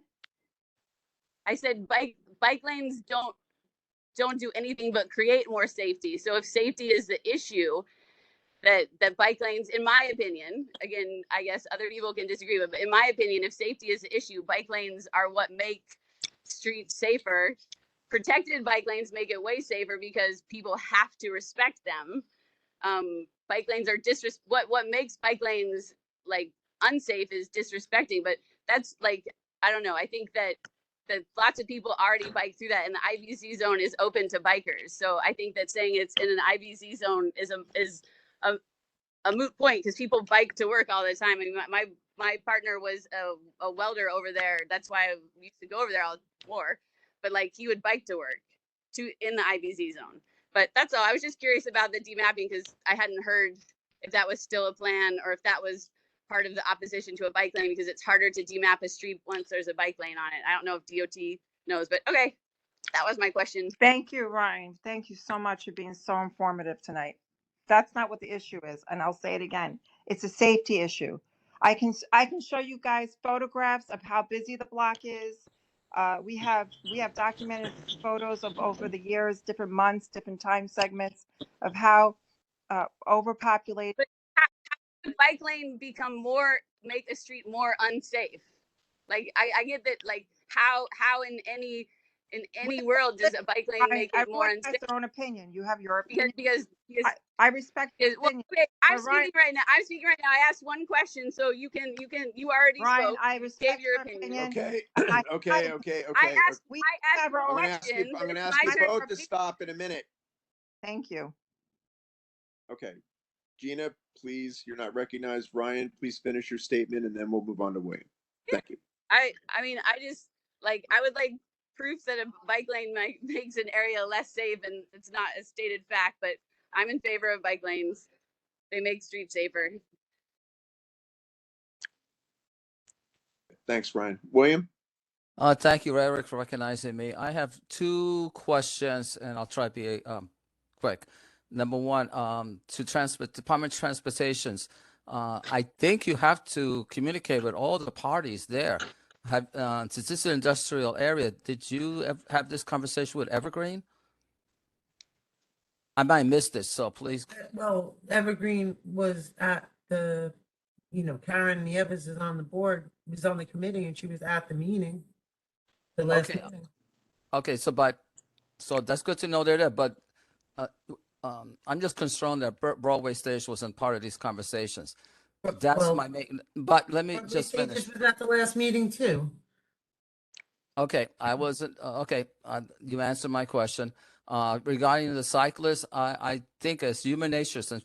I said bike lanes don't do anything but create more safety. So if safety is the issue, that bike lanes, in my opinion, again, I guess other people can disagree with, but in my opinion, if safety is the issue, bike lanes are what make streets safer. Protected bike lanes make it way safer because people have to respect them. Bike lanes are what makes bike lanes like unsafe is disrespecting, but that's like, I don't know. I think that lots of people already bike through that, and the IBZ zone is open to bikers. So I think that saying it's in an IBZ zone is a moot point because people bike to work all the time. I mean, my partner was a welder over there. That's why I used to go over there all more. But like he would bike to work in the IBZ zone. But that's all. I was just curious about the demapping because I hadn't heard if that was still a plan or if that was part of the opposition to a bike lane, because it's harder to demap a street once there's a bike lane on it. I don't know if DOT knows, but okay. That was my question. Thank you, Ryan. Thank you so much for being so informative tonight. That's not what the issue is. And I'll say it again. It's a safety issue. I can show you guys photographs of how busy the block is. We have documented photos of over the years, different months, different time segments of how overpopulated. But how the bike lane make a street more unsafe? Like I get that. Like how in any world does a bike lane make it more unsafe? Everyone has their own opinion. You have your opinion. Because I respect your opinion. Okay, I'm speaking right now. I asked one question, so you already Ryan, spoke. I respect gave your opinion. Okay. I asked I'm one gonna ask question. you, I'm gonna ask you both to stop in a minute. Thank you. Okay. Gina, please, you're not recognized. Ryan, please finish your statement and then we'll move on to William. Thank you. I mean, I just I would like proof that a bike lane makes an area less safe, and it's not a stated fact, but I'm in favor of bike lanes. They make streets safer. Thanks, Ryan. William? Thank you, Eric, for recognizing me. I have two questions, and I'll try to be quick. Number one, to Department of Transportations, I think you have to communicate with all the parties there. Since this is an industrial area, did you have this conversation with Evergreen? I might miss this, so please. Well, Evergreen was at the, Karen Nieves is on the board, was on the committee, and she was at the meeting. The last Okay. meeting. Okay, so that's good to know they're there, but I'm just concerned that Broadway Station wasn't part of these conversations. That's Well, my main. But let me just They finish. was at the last meeting too. Okay, I wasn't. Okay, you answered my question. Regarding the cyclists, I think as human nature, since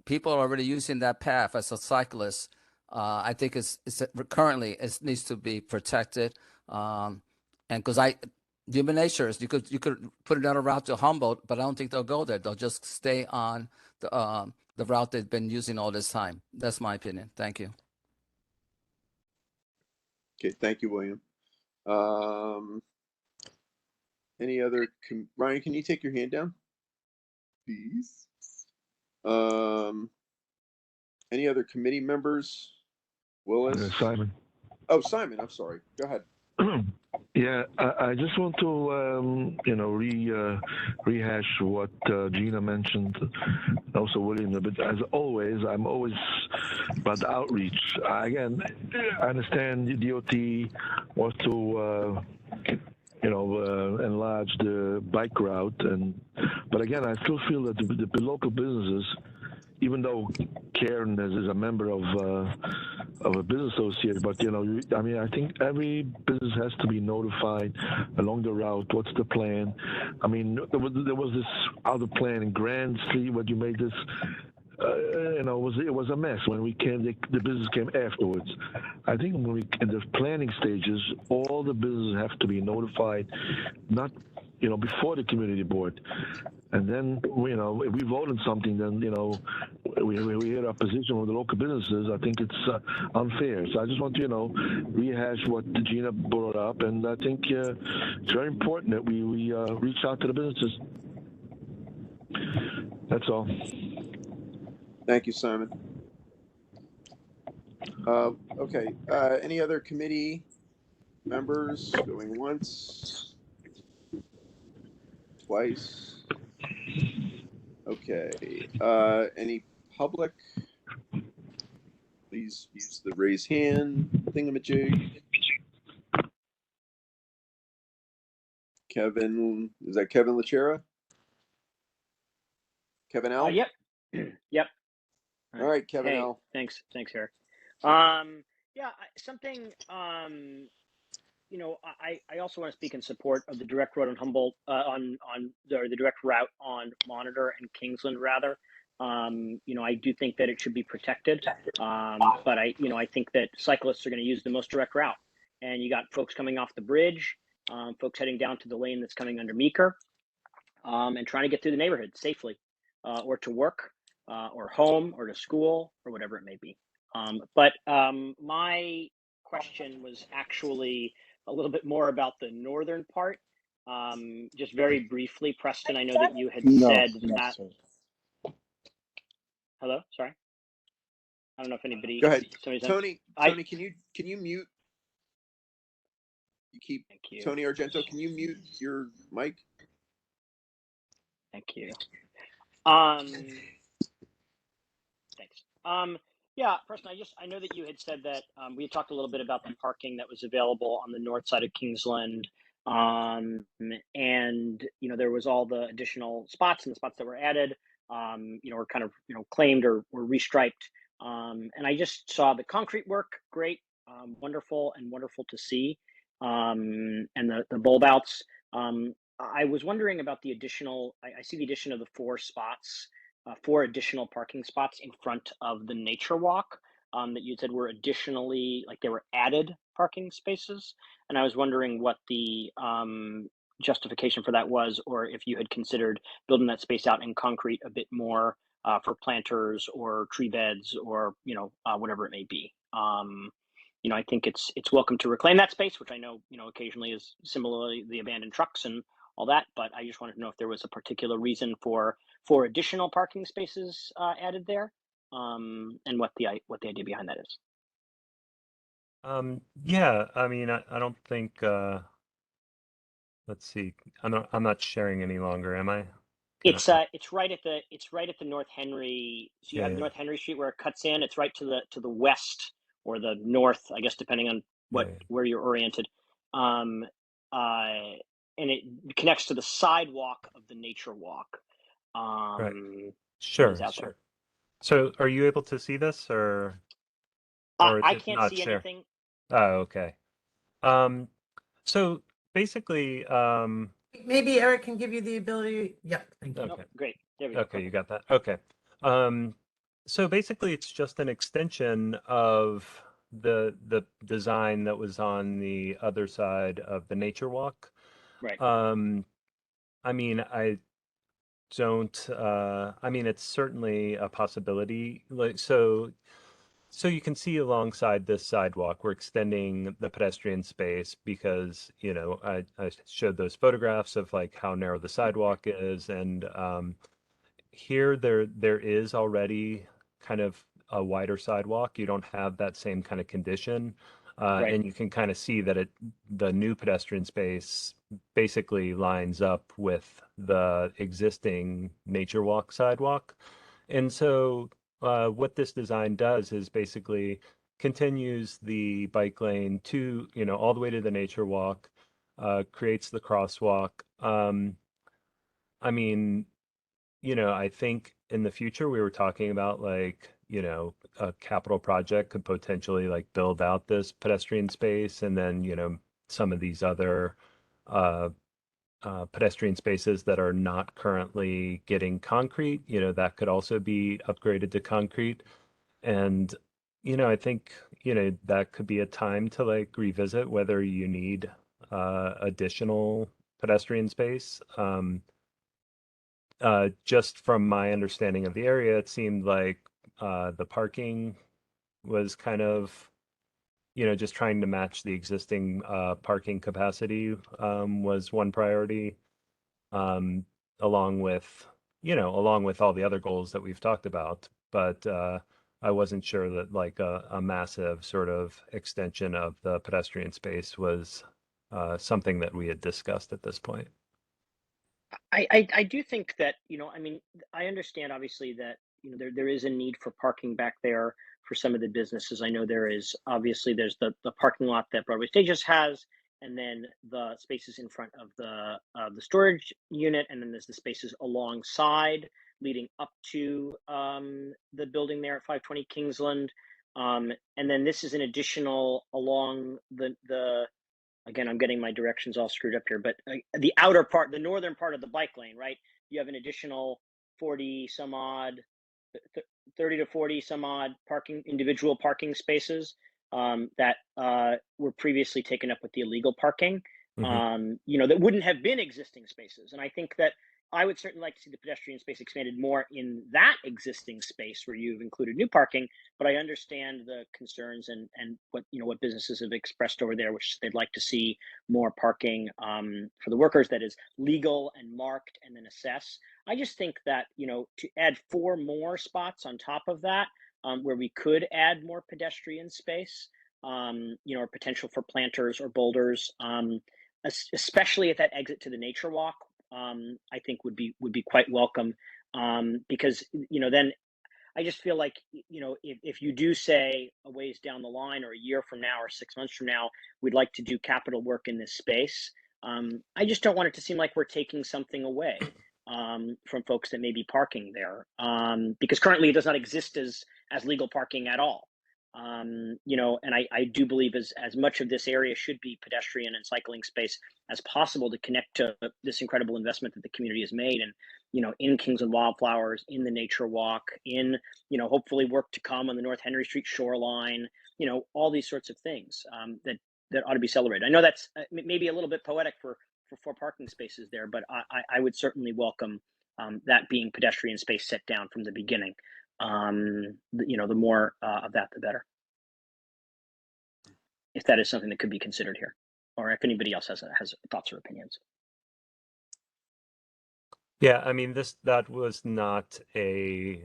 people are already using that path as a cyclist, I think it's currently it needs to be protected. And because human nature is you could put another route to Humboldt, but I don't think they'll go there. They'll just stay on the route they've been using all this time. That's my opinion. Thank you. Okay, thank you, William. Any other, Ryan, can you take your hand down? Please. Any other committee members? Willis? Simon. Oh, Simon, I'm sorry. Go ahead. Yeah, I just want to, rehash what Gina mentioned, also William. But as always, I'm always about the outreach. Again, I understand the DOT wants to, enlarge the bike route, but again, I still feel that the local businesses, even though Karen is a member of a business association, but I think every business has to be notified along the route. What's the plan? I mean, there was this other plan in Grand Street. What you made this, it was a mess when we came. The business came afterwards. I think when we in the planning stages, all the businesses have to be notified, not before the community board. And then, if we vote on something, then, we hear opposition from the local businesses. I think it's unfair. So I just want to, rehash what Gina brought up. And I think it's very important that we reach out to the businesses. That's all. Thank you, Simon. Okay. Any other committee members going once? Twice? Okay. Any public? Please use the raise hand thingamajig. Kevin, is that Kevin Lachera? Kevin L? Yep. Yep. All right, Kevin Hey, L. thanks, Eric. Yeah, something. I also want to speak in support of the direct road on Humboldt, the direct route on Monitor and Kingsland, rather. I do think that it should be protected, but I think that cyclists are going to use the most direct route. And you got folks coming off the bridge, folks heading down to the lane that's coming under Meeker, and trying to get through the neighborhood safely, or to work, or home, or to school, or whatever it may be. But my question was actually a little bit more about the northern part. Just very briefly, Preston, I know that you had said that. Hello, sorry. I don't know if anybody. Go ahead, Tony. Tony, can you mute? Thank you. Tony Argento, can you mute your mic? Thank you. Thanks. Yeah, Preston, I know that you had said that we had talked a little bit about the parking that was available on the north side of Kingsland, and there was all the additional spots, and the spots that were added, were kind of claimed or were restriped, and I just saw the concrete work, great, wonderful to see, and the bulb outs. I was wondering about the additional. I see the addition of the 4 spots 4 additional parking spots in front of the nature walk that you said were additionally, like they were added parking spaces. And I was wondering what the justification for that was, or if you had considered building that space out in concrete a bit more for planters or tree beds or, whatever it may be. I think it's welcome to reclaim that space, which I know, occasionally is similarly the abandoned trucks and all that. But I just wanted to know if there was a particular reason for additional parking spaces added there, and what the idea behind that is. Yeah, I mean, I don't think, let's see, I'm not sharing any longer, am I? Can I? It's right at the North Henry. So you Yeah, have yeah, North Henry Street where it cuts in. It's right to the west or the north, I guess, depending on yeah, where you're oriented. Um, and it connects to the sidewalk of the nature walk. right. That is Sure, out there. sure. So are you able to see this or is I it can't not see share? anything. Oh, okay. Um, so basically, Maybe Eric can give you the ability. Yep, thank you. No, okay. great. There we go. Okay, you Perfect. got that. Okay. Um, so basically it's just an extension of the design that was on the other side of the nature walk. Right. I mean, I mean, it's certainly a possibility. Like, so you can see alongside this sidewalk, we're extending the pedestrian space because, I showed those photographs of like how narrow the sidewalk is, and here there is already kind of a wider sidewalk. You don't have that same kind of condition. Right. And you can kind of see that the new pedestrian space basically lines up with the existing nature walk sidewalk. And so what this design does is basically continues the bike lane to, all the way to the nature walk, creates the crosswalk. I mean, I think in the future we were talking about like, a capital project could potentially like build out this pedestrian space and then, some of these other uh, pedestrian spaces that are not currently getting concrete, that could also be upgraded to concrete. And, I think, that could be a time to like revisit whether you need additional pedestrian space. Just from my understanding of the area, it seemed like the parking was kind of, just trying to match the existing parking capacity was one priority, um, along with, along with all the other goals that we've talked about. But I wasn't sure that like a massive sort of extension of the pedestrian space was something that we had discussed at this point. I do think that, I mean, I understand obviously that, there is a need for parking back there for some of the businesses. I know there's the parking lot that Broadway Stages has, and then the spaces in front of the storage unit, and then there's the spaces alongside leading up to the building there at 520 Kingsland. And then this is an additional along the again, I'm getting my directions all screwed up here, but the outer part, the northern part of the bike lane, right? You have an additional 40 some odd, 30 to 40 some odd individual parking spaces that were previously taken up with the illegal parking, that wouldn't have been existing spaces. And I think that I would certainly like to see the pedestrian space expanded more in that existing space where you've included new parking. But I understand the concerns and what businesses have expressed over there, which they'd like to see more parking for the workers that is legal and marked and then assess. I just think that to add 4 more spots on top of that, where we could add more pedestrian space, or potential for planters or boulders, especially at that exit to the nature walk, I think would be quite welcome, because then I just feel like if you do say a ways down the line or a year from now or 6 months from now, we'd like to do capital work in this space. I just don't want it to seem like we're taking something away from folks that may be parking there, because currently it does not exist as legal parking at all. You know, and I do believe as much of this area should be pedestrian and cycling space as possible to connect to this incredible investment that the community has made. And, you know, in Kingsland Wildflowers, in the Nature Walk, in, you know, hopefully work to come on the North Henry Street shoreline, you know, all these sorts of things that ought to be celebrated. I know that's maybe a little bit poetic for 4 parking spaces there, but I would certainly welcome that being pedestrian space set down from the beginning. You know, the more of that, the better. If that is something that could be considered here, or if anybody else has thoughts or opinions. Yeah, I mean, that was not a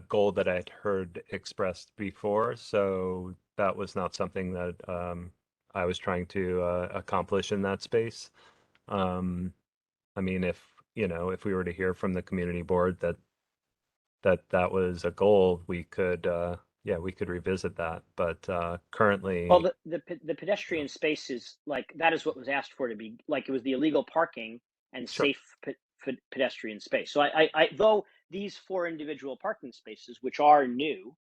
goal that I'd heard expressed before, so that was not something that I was trying to accomplish in that space. I mean, if you know, if we were to hear from the community board that was a goal, we could yeah, we could revisit that. But currently, Well, the pedestrian space is like, that is what was asked for, to be like, it was the illegal parking and sure. safe pedestrian space. So I though these 4 individual parking spaces, which are new,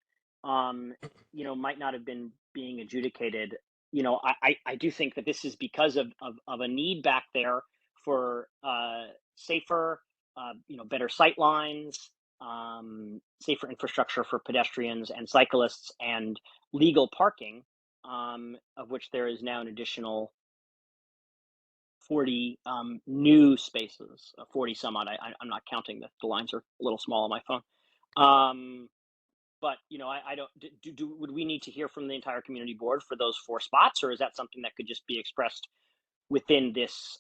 you know, might not have been being adjudicated. You know, I do think that this is because of a need back there for safer, you know, better sight lines, safer infrastructure for pedestrians and cyclists, and legal parking, of which there is now an additional 40 new spaces, 40 some odd. I'm not counting, the lines are a little small on my phone. But you know, I don't would we need to hear from the entire community board for those 4 spots, or is that something that could just be expressed within this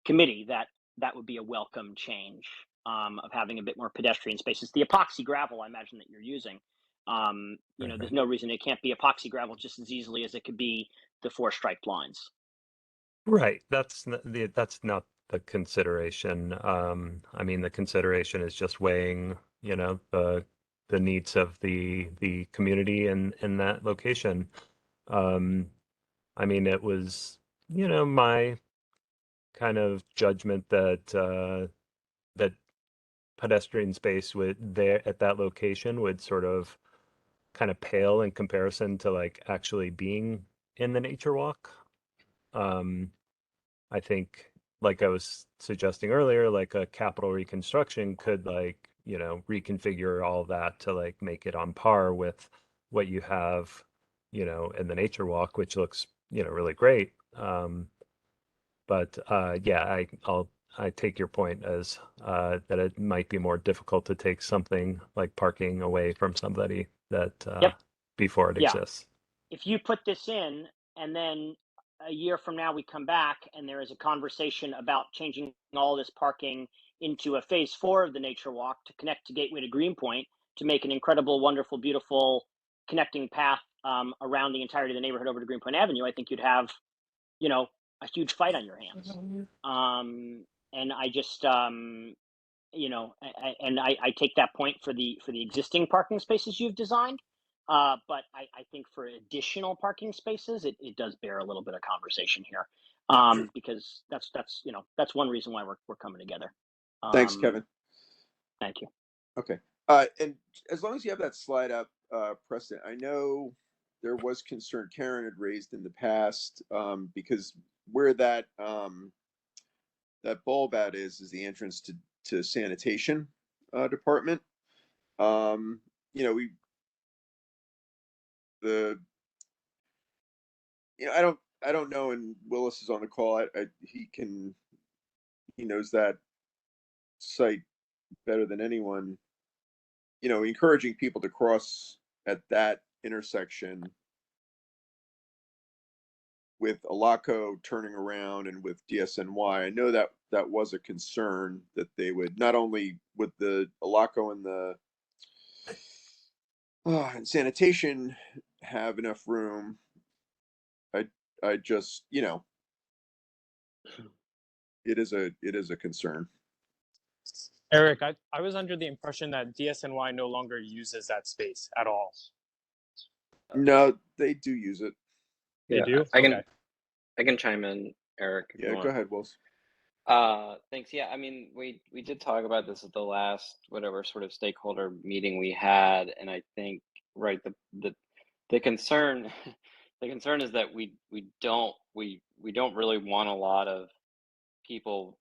committee, that would be a welcome change, of having a bit more pedestrian spaces? The epoxy gravel, I imagine, that you're using, you know, there's no reason it can't be epoxy gravel just as easily as it could be the 4 striped lines. Right. That's not the consideration. I mean, the consideration is just weighing, you know, the needs of the community in that location. I mean, it was, you know, my kind of judgment that that pedestrian space would there at that location would sort of kind of pale in comparison to like actually being in the nature walk. I think, like I was suggesting earlier, like a capital reconstruction could, like, you know, reconfigure all that to like make it on par with what you have, you know, in the nature walk, which looks, you know, really great. But yeah, I take your point as that it might be more difficult to take something like parking away from somebody that Yep. before it Yeah. exists. If you put this in, and then a year from now we come back and there is a conversation about changing all this parking into a phase 4 of the nature walk to connect to Gateway to Greenpoint, to make an incredible, wonderful, beautiful connecting path around the entirety of the neighborhood over to Greenpoint Avenue, I think you'd have, you know, a huge fight on your hands. And I just, you know, I take that point for the existing parking spaces you've designed. But I think for additional parking spaces, it does bear a little bit of conversation here, because that's you know, that's one reason why we're coming together. Thanks, Kevin. Thank you. Okay. And as long as you have that slide up, Preston, I know there was concern Karen had raised in the past, because where that that bulb out is the entrance to sanitation department. You know, I don't know, and Willis is on the call. He knows that site better than anyone. You know, encouraging people to cross at that intersection with Alaco turning around and with DSNY. I know that was a concern, that they would, not only with the Alaco and the and sanitation, have enough room. I just, you know, it is a concern. Eric, I was under the impression that DSNY no longer uses that space at all. No, they do use it. They do? I can chime in, Eric. Yeah, go ahead, Wills. Thanks. Yeah, I mean, we did talk about this at the last whatever sort of stakeholder meeting we had, and I think, right, the concern the concern is that we don't really want a lot of people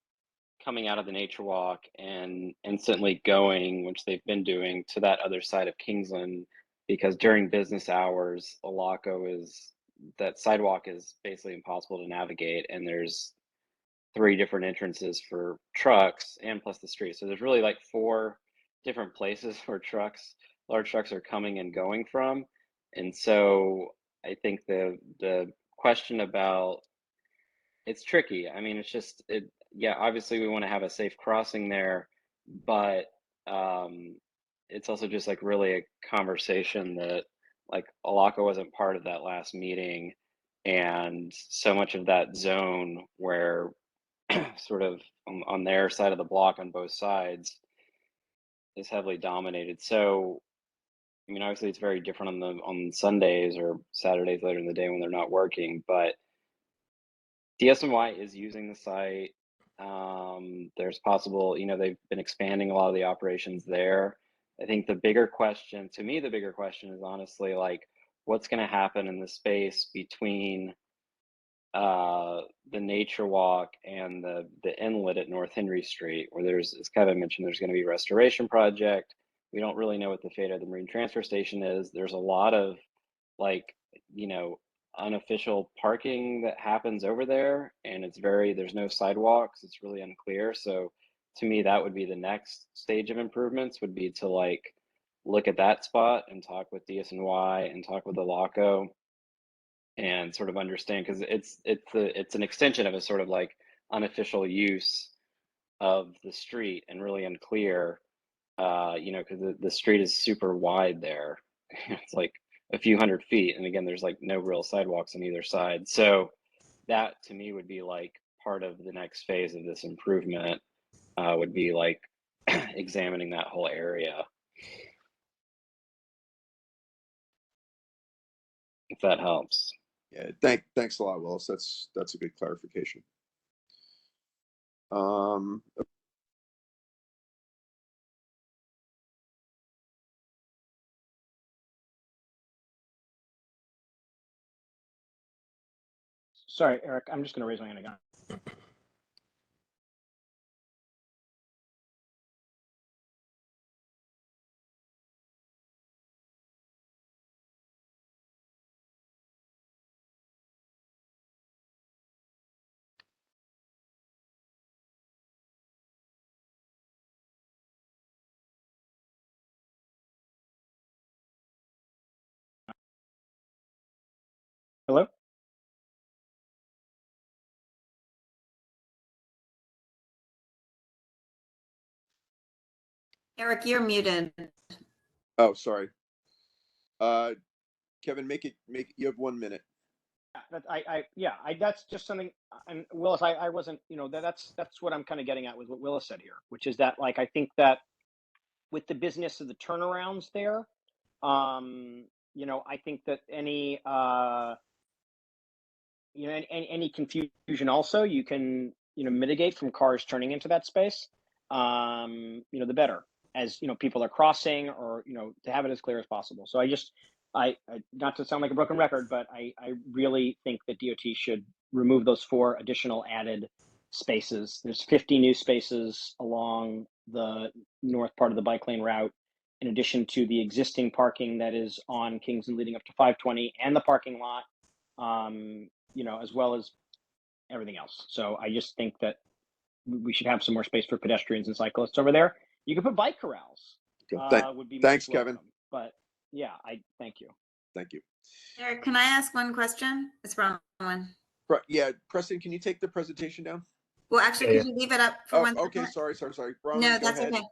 coming out of the nature walk and instantly going, which they've been doing, to that other side of Kingsland, because during business hours, that sidewalk is basically impossible to navigate, and there's 3 different entrances for trucks and plus the street. So there's really like 4 different places where large trucks are coming and going from. And so I think the question about, it's tricky. I mean, yeah, obviously we want to have a safe crossing there, but it's also just like really a conversation that, like, Alaca wasn't part of that last meeting, and so much of that zone where sort of on their side of the block on both sides is heavily dominated. So I mean, obviously it's very different on Sundays or Saturdays later in the day when they're not working, but DSNY is using the site. There's possible, they've been expanding a lot of the operations there. I think the bigger question is honestly like, what's going to happen in the space between the nature walk and the inlet at North Henry Street, where there's, as Kevin mentioned, there's going to be a restoration project. We don't really know what the fate of the marine transfer station is. There's a lot of unofficial parking that happens over there, and there's no sidewalks. It's really unclear. So to me, that would be the next stage of improvements, would be to like look at that spot and talk with DSNY and talk with the LACO and sort of understand, because it's an extension of a sort of like unofficial use of the street and really unclear, because the street is super wide there. It's like a few hundred feet, and again, there's like no real sidewalks on either side. So that to me would be like part of the next phase of this improvement, would be like examining that whole area, if that helps. Yeah, thanks a lot, Willis. That's a good clarification. Sorry, Eric, I'm just going to raise my hand again. Hello? Eric, you're muted. Oh, sorry. Kevin, you have 1 minute. That's just something. And Willis, I wasn't, that's what I'm kind of getting at with what Willis said here, which is that, like, I think that with the business of the turnarounds there, I think that any confusion also you can, mitigate from cars turning into that space, the better, as, people are crossing, or, to have it as clear as possible. So I not to sound like a broken record, but I really think that DOT should remove those 4 additional added spaces. There's 50 new spaces along the north part of the bike lane route, in addition to the existing parking that is on Kingsland leading up to 520 and the parking lot, as well as everything else. So I just think that we should have some more space for pedestrians and cyclists over there. You could put bike corrals. Would be Thanks, most Kevin. welcome. But yeah, thank you. Thank you. Eric, can I ask one question? It's the wrong one. Yeah, Preston, can you take the presentation down? Well, actually, Yeah, could you leave it up for one Okay, second? sorry. Bronwyn, No, go that's ahead. okay.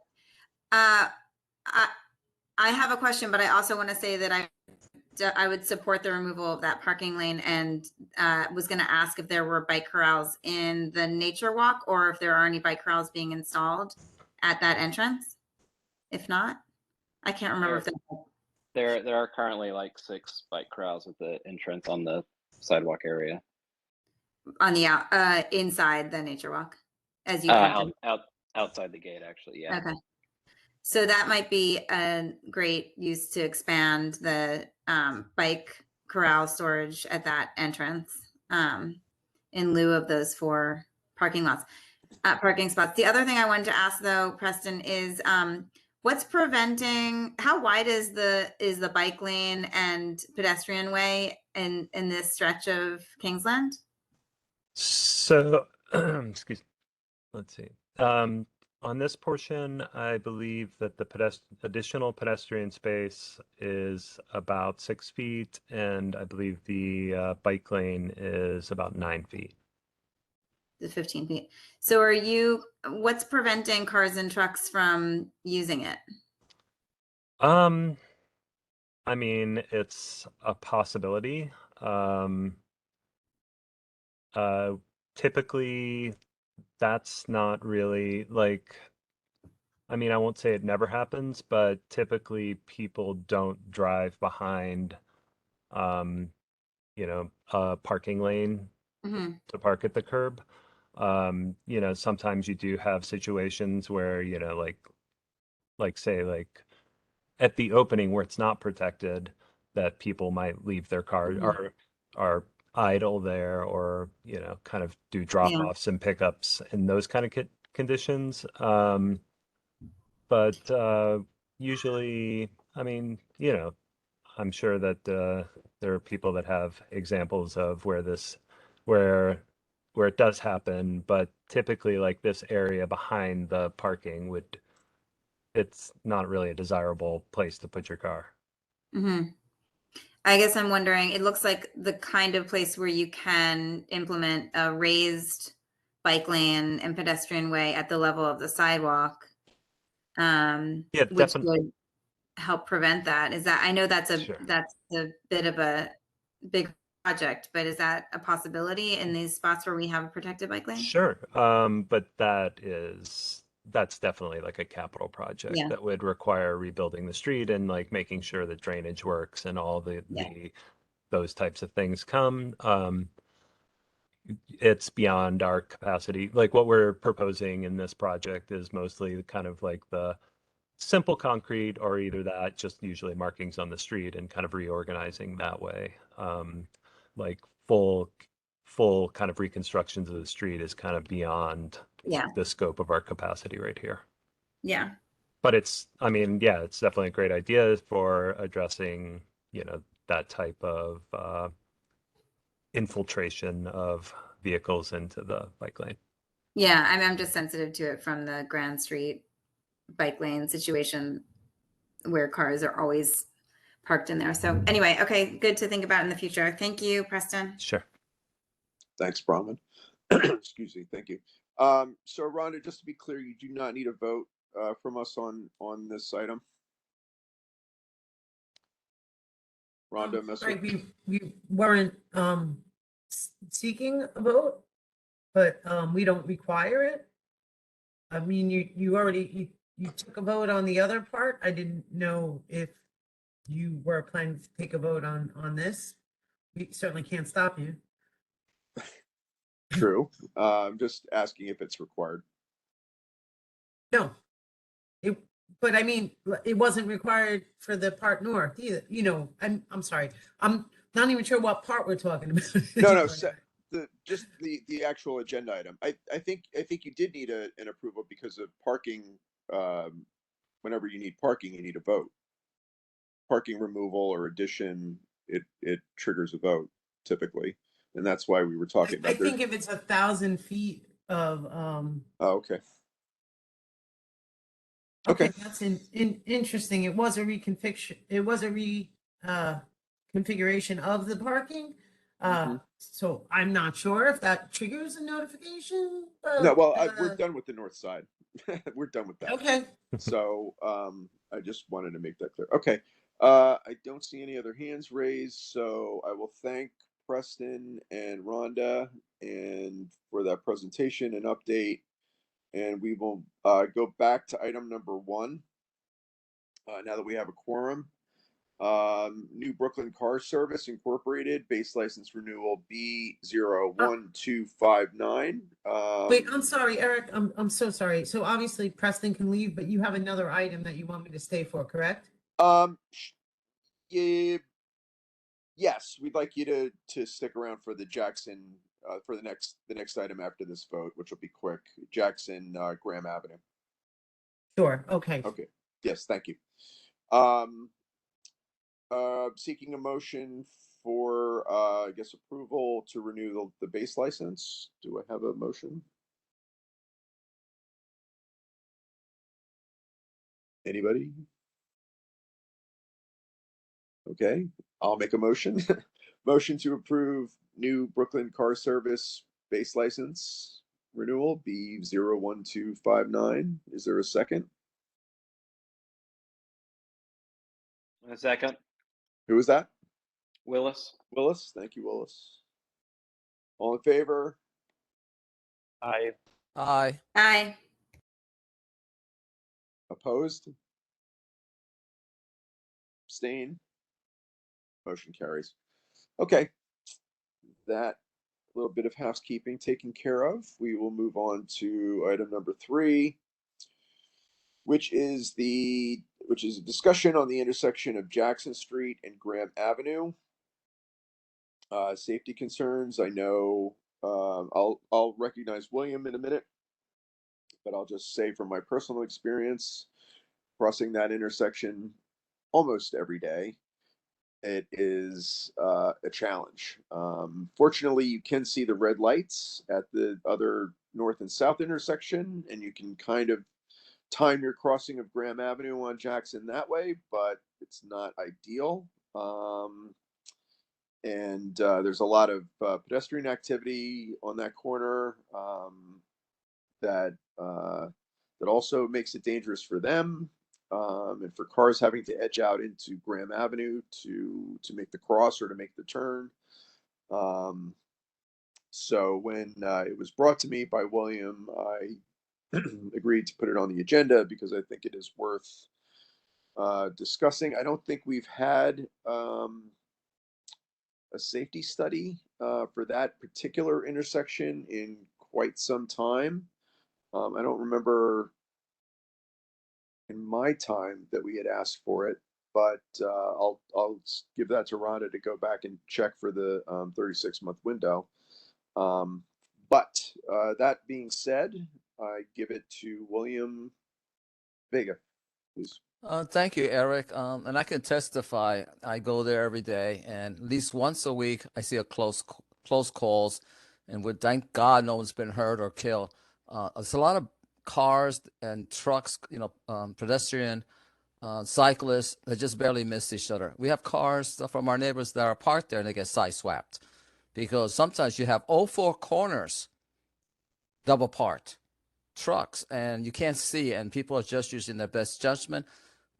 I have a question, but I also want to say that I would support the removal of that parking lane, and was going to ask if there were bike corrals in the nature walk, or if there are any bike corrals being installed at that entrance. If not, I can't remember if There are currently like 6 bike corrals at the entrance on the sidewalk area. on the inside the nature walk as you come Outside the gate, actually, yeah. Okay. So that might be a great use to expand the bike corral storage at that entrance in lieu of those 4 parking spots. The other thing I wanted to ask though, Preston, is what's preventing, how wide is the bike lane and pedestrian way in this stretch of Kingsland? So, excuse me, let's see. On this portion, I believe that the additional pedestrian space is about 6 feet, and I believe the bike lane is about 9 feet. The 15 feet. So what's preventing cars and trucks from using it? I mean, it's a possibility. Typically, that's not really like, I mean, I won't say it never happens, but typically people don't drive behind, um, a parking lane Hmm. to park at the curb. Sometimes you do have situations where, say, like at the opening where it's not protected, that people might leave their car Mhm. or are idle there, or kind of do Yeah. drop-offs and pickups in those kind of conditions. But usually, I mean, I'm sure that there are people that have examples of where where it does happen, but typically like this area behind the parking it's not really a desirable place to put your car. Hmm. I guess I'm wondering, it looks like the kind of place where you can implement a raised bike lane and pedestrian way at the level of the sidewalk, Yeah, which definitely. would help prevent that. I know that's a Sure. bit of a big project, but is that a possibility in these spots where we have a protected bike lane? Sure. But that's definitely like a capital project Yeah. that would require rebuilding the street and like making sure that drainage works and all Yeah. those types of things come. It's beyond our capacity. Like what we're proposing in this project is mostly kind of like the simple concrete, or either that, just usually markings on the street and kind of reorganizing that way. Like full kind of reconstructions of the street is kind of beyond Yeah. the scope of our capacity right here. Yeah. But I mean, yeah, it's definitely a great idea for addressing, that type of infiltration of vehicles into the bike lane. Yeah. I'm just sensitive to it from the Grand Street bike lane situation where cars are always parked in there. So anyway, okay, good to think about in the future. Thank you, Preston. Sure. Thanks, Bronwyn. Excuse me. Thank you. So Rhonda, just to be clear, you do not need a vote from us on this item. Rhonda, Right, we weren't seeking a vote, but we don't require it. I mean, you already you took a vote on the other part. I didn't know if you were planning to take a vote on this. We certainly can't stop you. True. I'm just asking if it's required. No, but I mean, it wasn't required for the part north either. I'm sorry. I'm not even sure what part we're talking about. No, just the actual agenda item. I think you did need an approval because of parking. Whenever you need parking, you need a vote. Parking removal or addition, it triggers a vote typically, and that's why we were talking I about. think if it's 1,000 feet of Oh, okay. okay, that's interesting. It was a reconfiguration. It was a configuration of the parking. So I'm not sure if that triggers a notification. No, well, we're done with the north side. We're done with that. Okay. So I just wanted to make that clear. Okay. I don't see any other hands raised, so I will thank Preston and Rhonda and for that presentation and update. And we will go back to item number 1. Now that we have a quorum, New Brooklyn Car Service Incorporated, base license renewal B01259. Wait, I'm sorry, Eric. I'm so sorry. So obviously Preston can leave, but you have another item that you want me to stay for, correct? Yeah, yes, we'd like you to stick around for the Jackson for the next item after this vote, which will be quick. Jackson Graham Avenue. Sure. Okay. Okay. Yes, thank you. Seeking a motion for I guess approval to renew the base license. Do I have a motion? Anybody? Okay, I'll make a motion. Motion to approve new Brooklyn Car Service base license renewal B01259. Is there a second? A second. Who was that? Willis. Willis. Thank you, Willis. All in favor? Aye. Aye. Aye. Opposed? Abstain? Motion carries. Okay. That little bit of housekeeping taken care of. We will move on to item number 3, which is a discussion on the intersection of Jackson Street and Graham Avenue. Safety concerns. I know I'll recognize William in a minute, but I'll just say from my personal experience, crossing that intersection almost every day, it is a challenge. Fortunately, you can see the red lights at the other north and south intersection, and you can kind of time your crossing of Graham Avenue on Jackson that way, but it's not ideal. And there's a lot of pedestrian activity on that corner that also makes it dangerous for them, and for cars having to edge out into Graham Avenue to make the cross or to make the turn. So when it was brought to me by William, I agreed to put it on the agenda because I think it is worth discussing. I don't think we've had a safety study for that particular intersection in quite some time. I don't remember in my time that we had asked for it, but I'll give that to Rhonda to go back and check for the 36-month window. But that being said, I give it to William Vega, please. Thank you, Eric. And I can testify. I go there every day, and at least once a week, I see a close calls, and would thank God no one's been hurt or killed. There's a lot of cars and trucks, pedestrian, cyclists that just barely miss each other. We have cars from our neighbors that are parked there and they get sideswept because sometimes you have all 4 corners double parked trucks and you can't see, and people are just using their best judgment.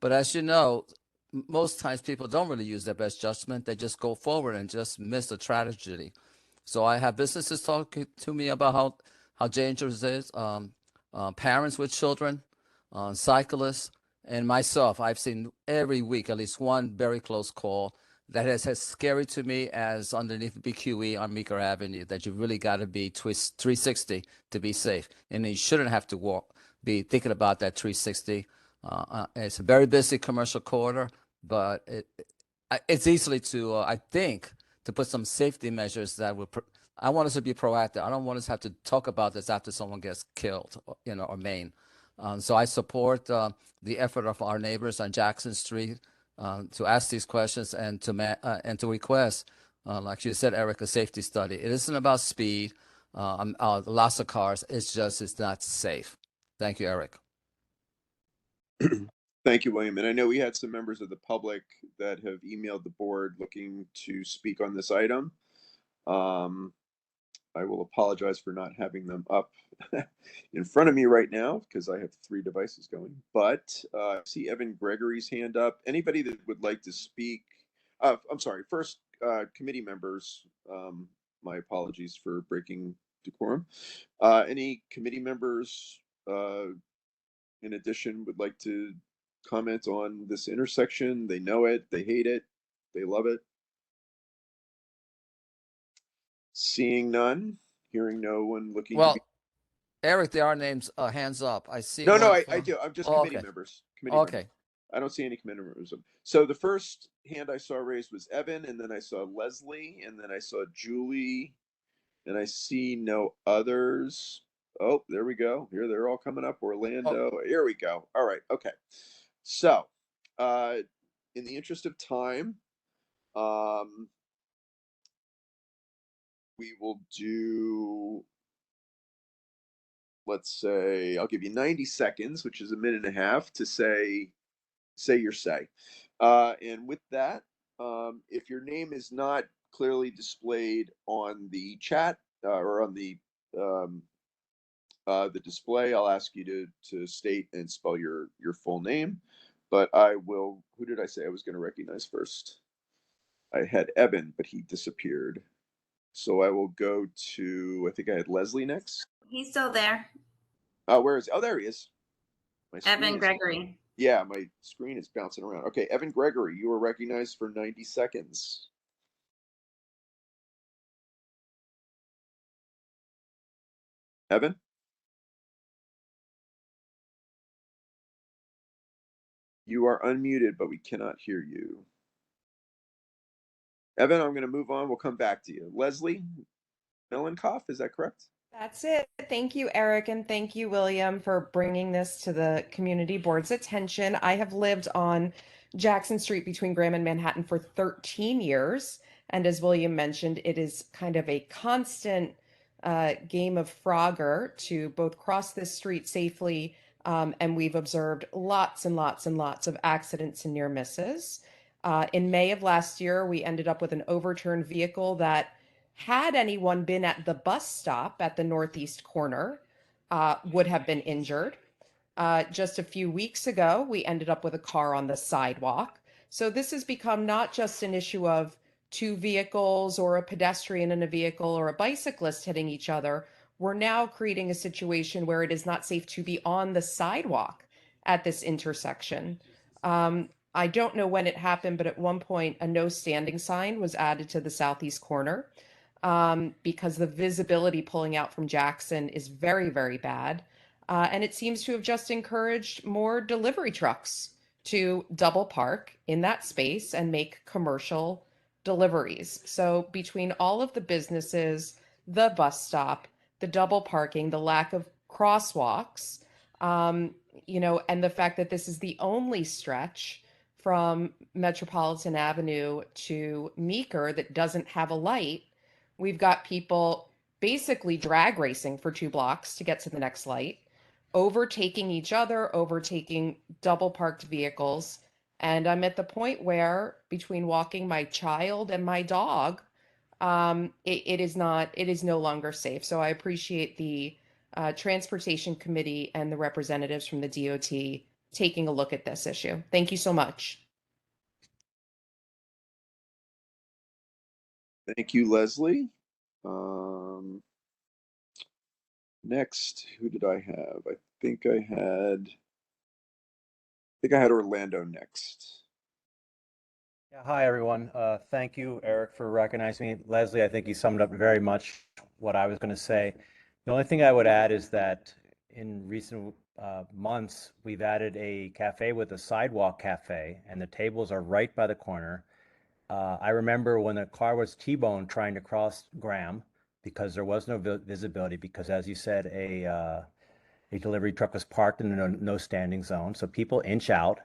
But as you know, most times people don't really use their best judgment. They just go forward and just miss a tragedy. So I have businesses talking to me about how dangerous it is. Parents with children, cyclists, and myself. I've seen every week at least one very close call that is as scary to me as underneath BQE on Meeker Avenue, that you really got to be 360 to be safe. And you shouldn't have to be thinking about that 360. It's a very busy commercial corridor, but it's easily to, I think, to put some safety measures that would. I want us to be proactive. I don't want us to have to talk about this after someone gets killed, or maimed. So I support the effort of our neighbors on Jackson Street to ask these questions and to request, like you said, Eric, a safety study. It isn't about speed, lots of cars. It's not safe. Thank you, Eric. Thank you, William. And I know we had some members of the public that have emailed the board looking to speak on this item. I will apologize for not having them up in front of me right now because I have 3 devices going. But I see Evan Gregory's hand up. Anybody that would like to speak? I'm sorry. First, committee members. My apologies for breaking decorum. Any committee members, in addition, would like to comment on this intersection? They know it, they hate it, they love it. Seeing none, hearing no one looking to be. Well, Eric, there are names, hands up. I see No, one I from. do. I'm just Oh, committee okay. members. Committee members. Okay. I don't see any committee members. So the first hand I saw raised was Evan, and then I saw Leslie, and then I saw Julie, and I see no others. Oh, there we go. Here they're all coming up. Orlando. Here we go. All right. Okay. So, in the interest of time, we will do, let's say, I'll give you 90 seconds, which is a minute and a half, to say your say. And with that, if your name is not clearly displayed on the chat or on the display, I'll ask you to state and spell your full name. But I will. Who did I say I was going to recognize first? I had Evan, but he disappeared. So I will go to. I think I had Leslie next. He's still there. Where is? Oh, there he is. Evan Gregory. Yeah, my screen is bouncing around. Okay, Evan Gregory, you were recognized for 90 seconds. Evan? You are unmuted, but we cannot hear you. Evan, I'm going to move on. We'll come back to you. Leslie Melankoff, is that correct? That's it. Thank you, Eric, and thank you, William, for bringing this to the community board's attention. I have lived on Jackson Street between Graham and Manhattan for 13 years. And as William mentioned, it is kind of a constant game of Frogger to both cross this street safely, and we've observed lots and lots and lots of accidents and near misses. In May of last year, we ended up with an overturned vehicle that, had anyone been at the bus stop at the northeast corner, would have been injured. Just a few weeks ago, we ended up with a car on the sidewalk. So this has become not just an issue of two vehicles or a pedestrian in a vehicle or a bicyclist hitting each other. We're now creating a situation where it is not safe to be on the sidewalk at this intersection. I don't know when it happened, but at one point, a no standing sign was added to the southeast corner. Because the visibility pulling out from Jackson is very, very bad. And it seems to have just encouraged more delivery trucks to double park in that space and make commercial deliveries. So between all of the businesses, the bus stop, the double parking, the lack of crosswalks, and the fact that this is the only stretch from Metropolitan Avenue to Meeker that doesn't have a light, we've got people basically drag racing for 2 blocks to get to the next light, overtaking each other, overtaking double parked vehicles. And I'm at the point where between walking my child and my dog, it is no longer safe. So I appreciate the Transportation Committee and the representatives from the DOT taking a look at this issue. Thank you so much. Thank you, Leslie. Next, who did I have? I think I had Orlando next. Yeah, hi, everyone. Thank you, Eric, for recognizing me. Leslie, I think you summed up very much what I was going to say. The only thing I would add is that in recent months, we've added a cafe with a sidewalk cafe, and the tables are right by the corner. I remember when a car was T-boned trying to cross Graham because there was no visibility, because as you said, a delivery truck was parked in a no standing zone. So people inch out,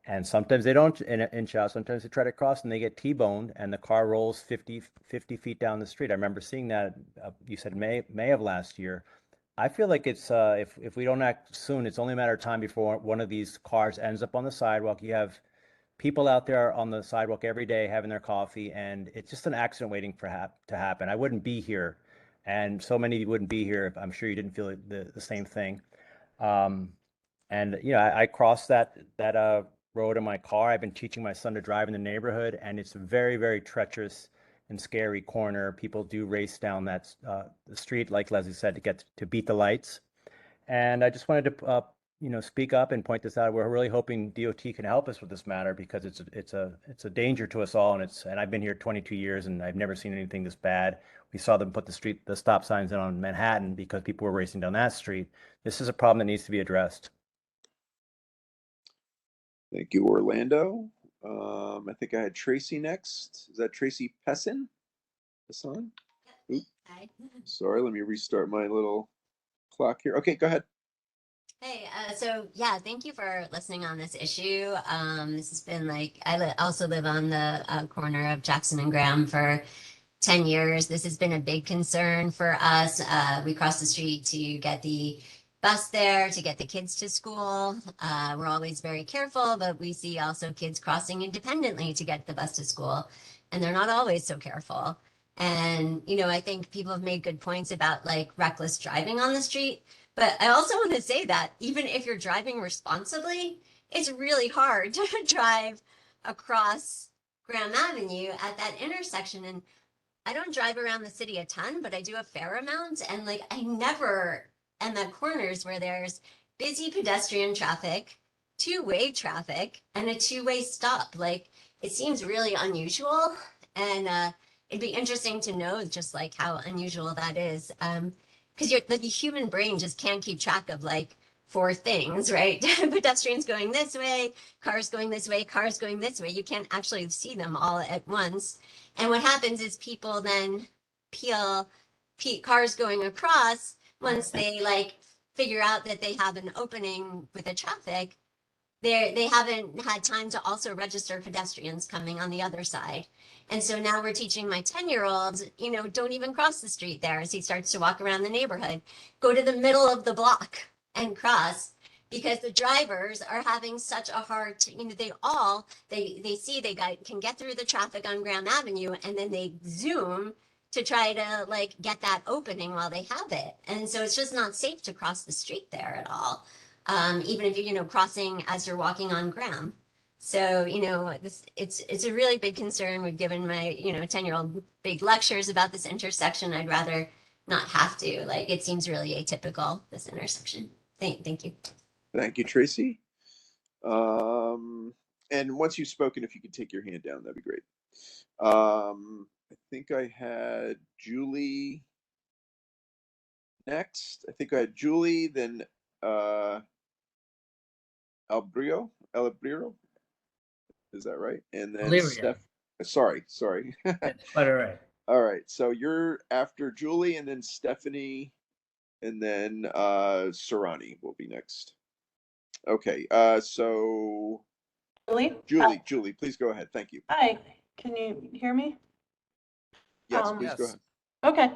and sometimes they don't inch out. Sometimes they try to cross and they get T-boned and the car rolls 50 feet down the street. I remember seeing that, you said May of last year. I feel like it's, if we don't act soon, it's only a matter of time before one of these cars ends up on the sidewalk. You have people out there on the sidewalk every day having their coffee, and it's just an accident waiting to happen. I wouldn't be here, and so many of you wouldn't be here if I'm sure you didn't feel the same thing. And I crossed that road in my car. I've been teaching my son to drive in the neighborhood, and it's a very, very treacherous and scary corner. People do race down that the street, like Leslie said, to beat the lights. And I just wanted to speak up and point this out. We're really hoping DOT can help us with this matter because it's a danger to us all, and I've been here 22 years and I've never seen anything this bad. We saw them put the stop signs in on Manhattan because people were racing down that street. This is a problem that needs to be addressed. Thank you, Orlando. I think I had Tracy next. Is that Tracy Pesson? Pesson? Oop. Hi. Sorry, let me restart my little clock here. Okay, go ahead. Hey, so yeah, thank you for listening on this issue. This has been like, also live on the corner of Jackson and Graham for 10 years. This has been a big concern for us. We cross the street to get the bus there, to get the kids to school. We're always very careful, but we see also kids crossing independently to get the bus to school, and they're not always so careful. And, I think people have made good points about like reckless driving on the street. But I also want to say that even if you're driving responsibly, it's really hard to drive across Graham Avenue at that intersection. And I don't drive around the city a ton, but I do a fair amount. And like, I never am at corners where there's busy pedestrian traffic, two-way traffic, and a two-way stop. Like, it seems really unusual. And it'd be interesting to know just like how unusual that is. Because the human brain just can't keep track of like four things, right? Pedestrians going this way, cars going this way, cars going this way. You can't actually see them all at once. And what happens is people then cars going across, once they like figure out that they have an opening with the traffic, they haven't had time to also register pedestrians coming on the other side. And so now we're teaching my 10-year-old, don't even cross the street there as he starts to walk around the neighborhood. Go to the middle of the block and cross, because the drivers are having such a hard, they see can get through the traffic on Graham Avenue, and then they zoom to try to like get that opening while they have it. And so it's just not safe to cross the street there at all. Even if you're, crossing as you're walking on Graham. So, it's a really big concern. We've given my, 10-year-old big lectures about this intersection. I'd rather not have to. Like, it seems really atypical, this intersection. Thank you. Thank you, Tracy. And once you've spoken, if you could take your hand down, that'd be great. I think I had Julie next. Then Alabrio. Is that right? And then Olivia. Steph. Sorry. Quite all right. All right. So you're after Julie, and then Stephanie, and then Sarani will be next. Okay. So Julie, please go ahead. Thank you. Hi, can you hear me? Yes, please go ahead. Okay,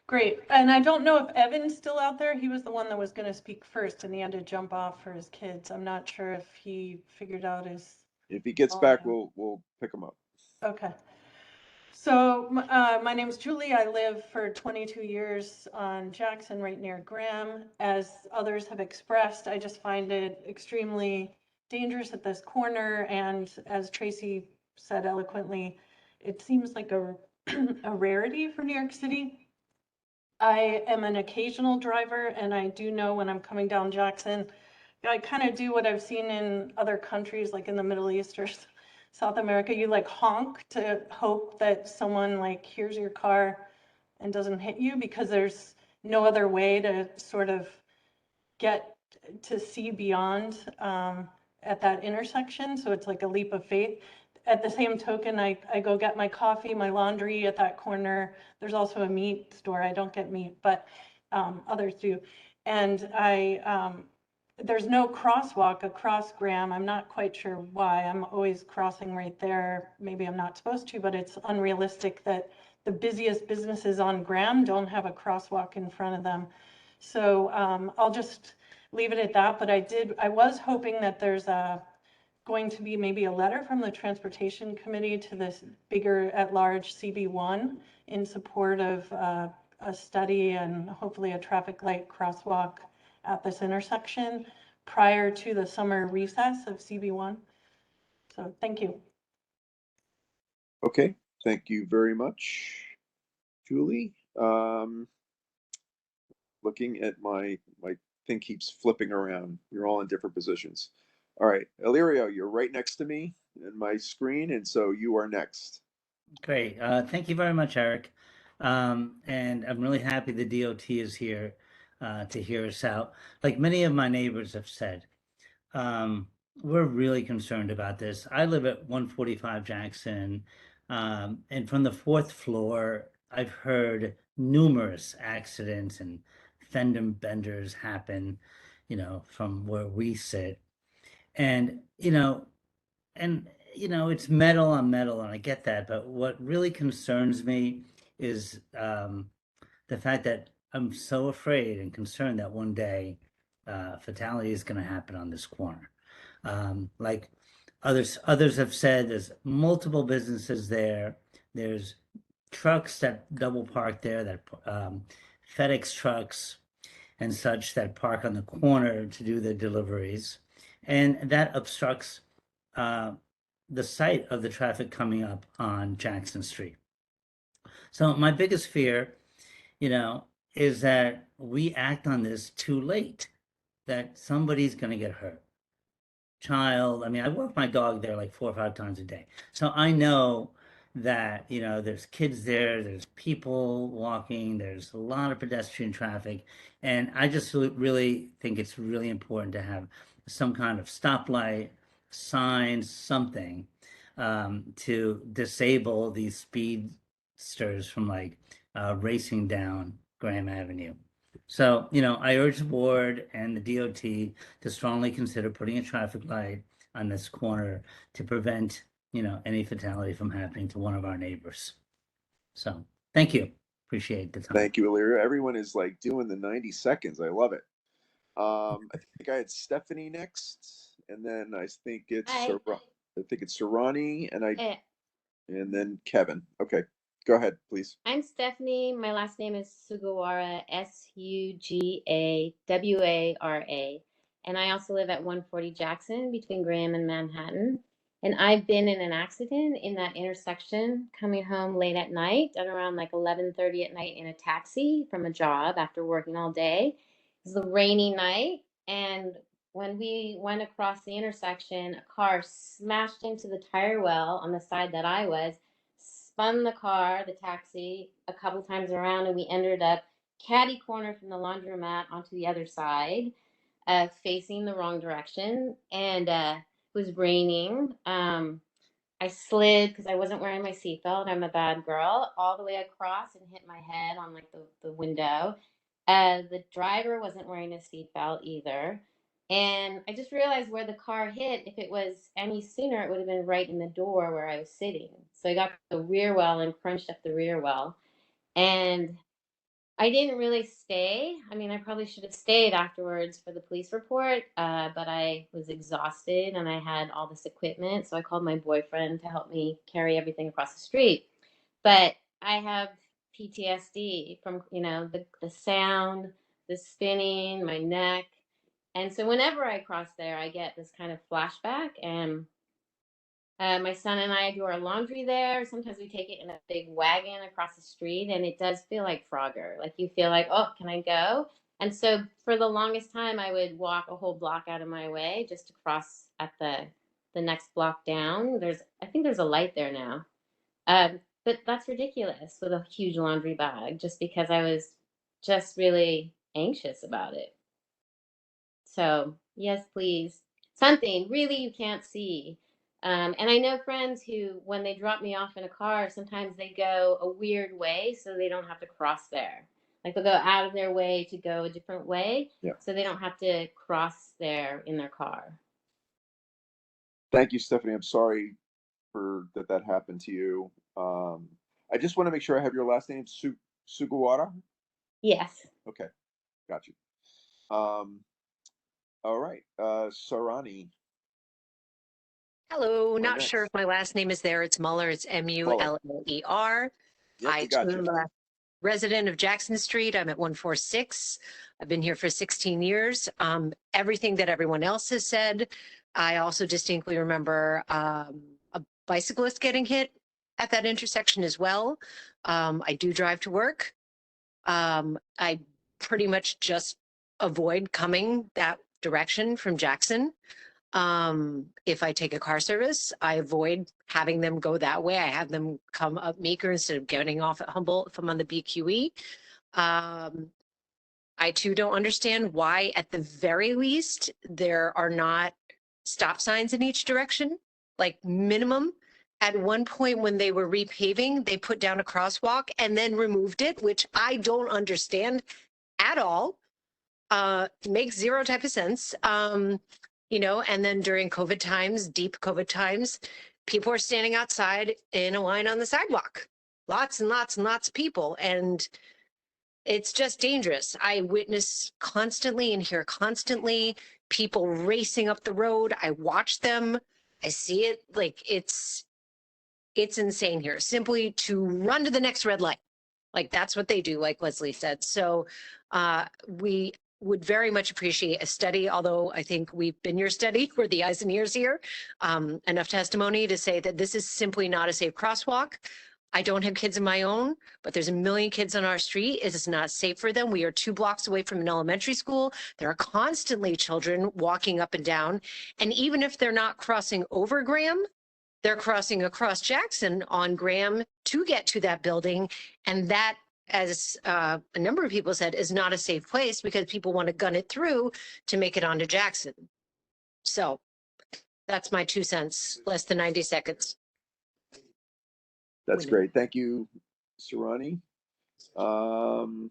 great. And I don't know if Evan's still out there. He was the one that was going to speak first, and he had to jump off for his kids. I'm not sure if he figured out his. If he gets back, we'll pick him up. Okay. So my name's Julie. I live for 22 years on Jackson, right near Graham. As others have expressed, I just find it extremely dangerous at this corner. And as Tracy said eloquently, it seems like a rarity for New York City. I am an occasional driver, and I do know when I'm coming down Jackson, I kind of do what I've seen in other countries, like in the Middle East or South America. You like honk to hope that someone like hears your car and doesn't hit you, because there's no other way to sort of get to see beyond at that intersection. So it's like a leap of faith. At the same token, I go get my coffee, my laundry at that corner. There's also a meat store. I don't get meat, but others do. And there's no crosswalk across Graham. I'm not quite sure why. I'm always crossing right there. Maybe I'm not supposed to, but it's unrealistic that the busiest businesses on Graham don't have a crosswalk in front of them. So I'll just leave it at that. But I was hoping that there's going to be maybe a letter from the Transportation Committee to this bigger at-large CB1 in support of a study and hopefully a traffic light crosswalk at this intersection prior to the summer recess of CB1. So thank you. Okay, thank you very much, Julie. Looking at my thing keeps flipping around. You're all in different positions. All right, Illyrio, you're right next to me in my screen, and so you are next. Great. Thank you very much, Eric. And I'm really happy the DOT is here to hear us out. Like many of my neighbors have said, we're really concerned about this. I live at 145 Jackson, and from the fourth floor, I've heard numerous accidents and fender benders happen, from where we sit. And, it's metal on metal, and I get that, but what really concerns me is the fact that I'm so afraid and concerned that one day fatality is going to happen on this corner. Like others have said, there's multiple businesses there. There's trucks that double park there, that FedEx trucks and such that park on the corner to do the deliveries, and that obstructs the sight of the traffic coming up on Jackson Street. So my biggest fear, is that we act on this too late, that somebody's going to get hurt. Child, I mean, I walk my dog there like 4 or 5 times a day. So I know that, there's kids there, there's people walking, there's a lot of pedestrian traffic. And I just really think it's really important to have some kind of stoplight, signs, something to disable these speedsters from racing down Graham Avenue. So, I urge the board and the DOT to strongly consider putting a traffic light on this corner to prevent, any fatality from happening to one of our neighbors. So, thank you. Appreciate the time. Thank you, Illyrio. Everyone is like doing the 90 seconds. I love it. I think I had Stephanie next, and then I think it's Sarani, and then Kevin. Okay, go ahead, please. I'm Stephanie. My last name is Sugawara, Sugawara. And I also live at 140 Jackson between Graham and Manhattan. And I've been in an accident in that intersection coming home late at night at around like 11:30 at night in a taxi from a job after working all day. It was a rainy night. And when we went across the intersection, a car smashed into the tire well on the side that I was, spun the taxi, a couple times around, and we ended up catty corner from the laundromat onto the other side, facing the wrong direction. And it was raining. I slid because I wasn't wearing my seatbelt. I'm a bad girl. All the way across and hit my head on like the window. The driver wasn't wearing a seatbelt either. And I just realized where the car hit. If it was any sooner, it would have been right in the door where I was sitting. So I got the rear well and crunched up the rear well. And I didn't really stay. I mean, I probably should have stayed afterwards for the police report, but I was exhausted and I had all this equipment. So I called my boyfriend to help me carry everything across the street. But I have PTSD from, the sound, the spinning, my neck. And so whenever I cross there, I get this kind of flashback. And my son and I do our laundry there. Sometimes we take it in a big wagon across the street, and it does feel like Frogger. Like you feel like, oh, can I go? And so for the longest time, I would walk a whole block out of my way just to cross at the next block down. I think there's a light there now. But that's ridiculous with a huge laundry bag, just because I was just really anxious about it. So yes, please. Something really you can't see. And I know friends who, when they drop me off in a car, sometimes they go a weird way so they don't have to cross there. Like they'll go out of their way to go a different way, so they don't have to cross there in their car. Thank you, Stephanie. I'm sorry for that happened to you. I just want to make sure I have your last name, Sugawara? Yes. Okay, got you. All right, Sarani. Hello, not sure if my last name is there. It's Muller. It's Muller. Yep, I we got too you. am a resident of Jackson Street. I'm at 146. I've been here for 16 years. Everything that everyone else has said, I also distinctly remember a bicyclist getting hit at that intersection as well. I do drive to work. I pretty much just avoid coming that direction from Jackson. If I take a car service, I avoid having them go that way. I have them come up Meeker instead of getting off at Humboldt if I'm on the BQE. I too don't understand why, at the very least, there are not stop signs in each direction, like minimum. At one point when they were repaving, they put down a crosswalk and then removed it, which I don't understand at all. Makes zero type of sense. You know, and then during COVID times, deep COVID times, people are standing outside in a line on the sidewalk. Lots and lots and lots of people. And it's just dangerous. I witness constantly and hear constantly people racing up the road. I watch them. I see it. Like it's insane here. Simply to run to the next red light. Like that's what they do, like Leslie said. So we would very much appreciate a study, although I think we've been your study, we're the eyes and ears here. Enough testimony to say that this is simply not a safe crosswalk. I don't have kids of my own, but there's a million kids on our street. It is not safe for them. We are 2 blocks away from an elementary school. There are constantly children walking up and down. And even if they're not crossing over Graham, they're crossing across Jackson on Graham to get to that building. And that, as a number of people said, is not a safe place because people want to gun it through to make it onto Jackson. So that's my 2 cents, less than 90 seconds. That's great. Thank you, Sarani. Okay,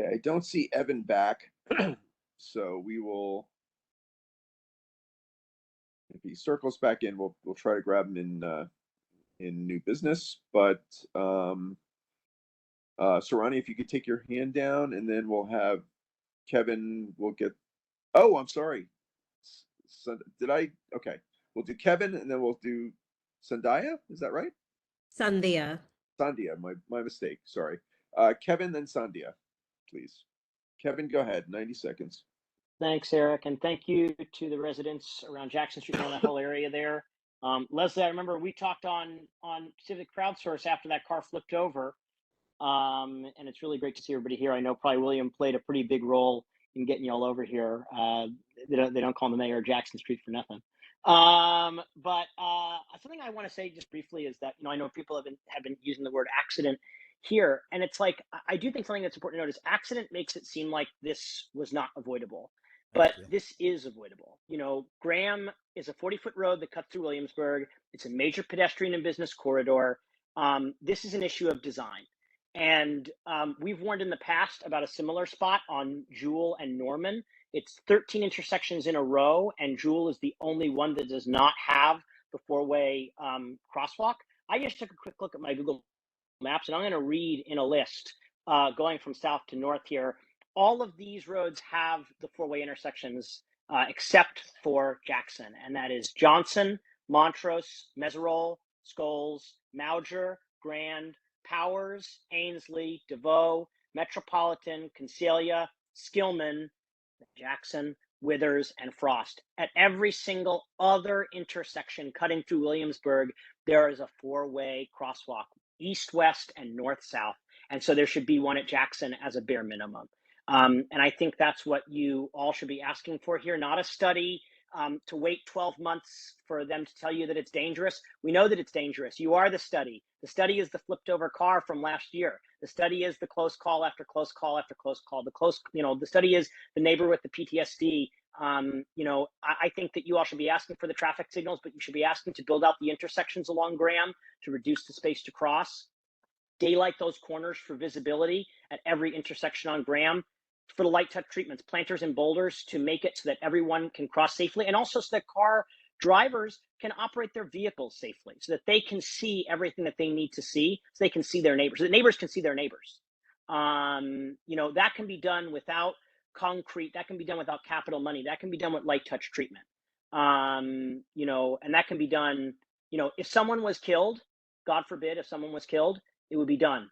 I don't see Evan back, so we will. If he circles back in, we'll try to grab him in new business. But Sarani, if you could take your hand down, and then we'll have Kevin. We'll get. Oh, I'm sorry. Did I? Okay, we'll do Kevin, and then we'll do Sandhya. Is that right? Sandhya. Sandhya, my mistake. Sorry. Kevin, then Sandhya, please. Kevin, go ahead. 90 seconds. Thanks, Eric, and thank you to the residents around Jackson Street and that whole area there. Leslie, I remember we talked on Civic Crowdsource after that car flipped over, and it's really great to see everybody here. I know probably William played a pretty big role in getting you all over here. They don't call him the mayor of Jackson Street for nothing. But something I want to say just briefly is that, you know, I know people have been using the word accident here, and it's like, I do think something that's important to note is accident makes it seem like this was not avoidable. But this is avoidable. You know, Graham is a 40-foot road that cuts through Williamsburg. It's a major pedestrian and business corridor. This is an issue of design. And we've warned in the past about a similar spot on Jewel and Norman. It's 13 intersections in a row, and Jewel is the only one that does not have the 4-way crosswalk. I just took a quick look at my Google Maps, and I'm going to read in a list going from south to north here. All of these roads have the 4-way intersections except for Jackson, and that is Johnson, Montrose, Meserole, Scholes, Mauger, Grand, Powers, Ainsley, DeVoe, Metropolitan, Concealia, Skillman, Jackson, Withers, and Frost. At every single other intersection cutting through Williamsburg, there is a 4-way crosswalk, east, west, and north, south. And so there should be one at Jackson as a bare minimum. And I think that's what you all should be asking for here, not a study to wait 12 months for them to tell you that it's dangerous. We know that it's dangerous. You are the study. The study is the flipped over car from last year. The study is the close call after close call after close call. The study is the neighbor with the PTSD. I think that you all should be asking for the traffic signals, but you should be asking to build out the intersections along Graham to reduce the space to cross. Daylight those corners for visibility at every intersection on Graham. For the light touch treatments, planters and boulders to make it so that everyone can cross safely, and also so that car drivers can operate their vehicles safely, so that they can see everything that they need to see, so they can see their neighbors, so that neighbors can see their neighbors. That can be done without concrete, that can be done without capital money, that can be done with light touch treatment. And that can be done, if someone was killed, God forbid, if someone was killed, it would be done.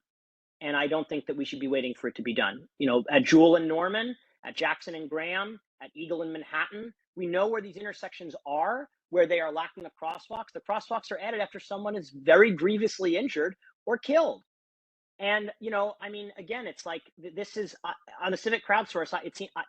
And I don't think that we should be waiting for it to be done. At Jewel and Norman, at Jackson and Graham, at Eagle and Manhattan, we know where these intersections are, where they are lacking the crosswalks. The crosswalks are added after someone is very grievously injured or killed. And, you know, I mean, again, it's like this is on the civic crowdsource.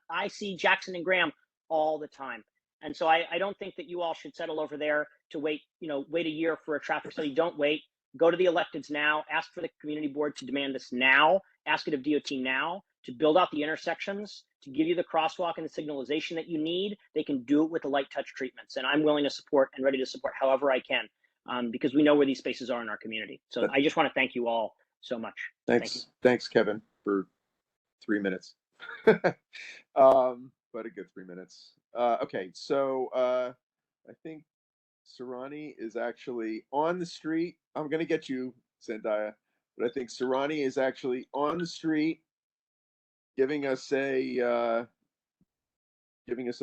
I see Jackson and Graham all the time. And so I don't think that you all should settle over there to wait, you know, wait a year for a traffic study. Don't wait. Go to the electeds now. Ask for the community board to demand this now. Ask it of DOT now to build out the intersections, to give you the crosswalk and the signalization that you need. They can do it with the light touch treatments. And I'm willing to support and ready to support however I can, because we know where these spaces are in our community. So I just want to thank you all so much. Thanks. Thanks, Kevin, for 3 minutes. But a good 3 minutes. Okay, so I think Sarani is actually on the street. I'm gonna get you, Zendaya, but I think Sarani is actually on the street, giving us a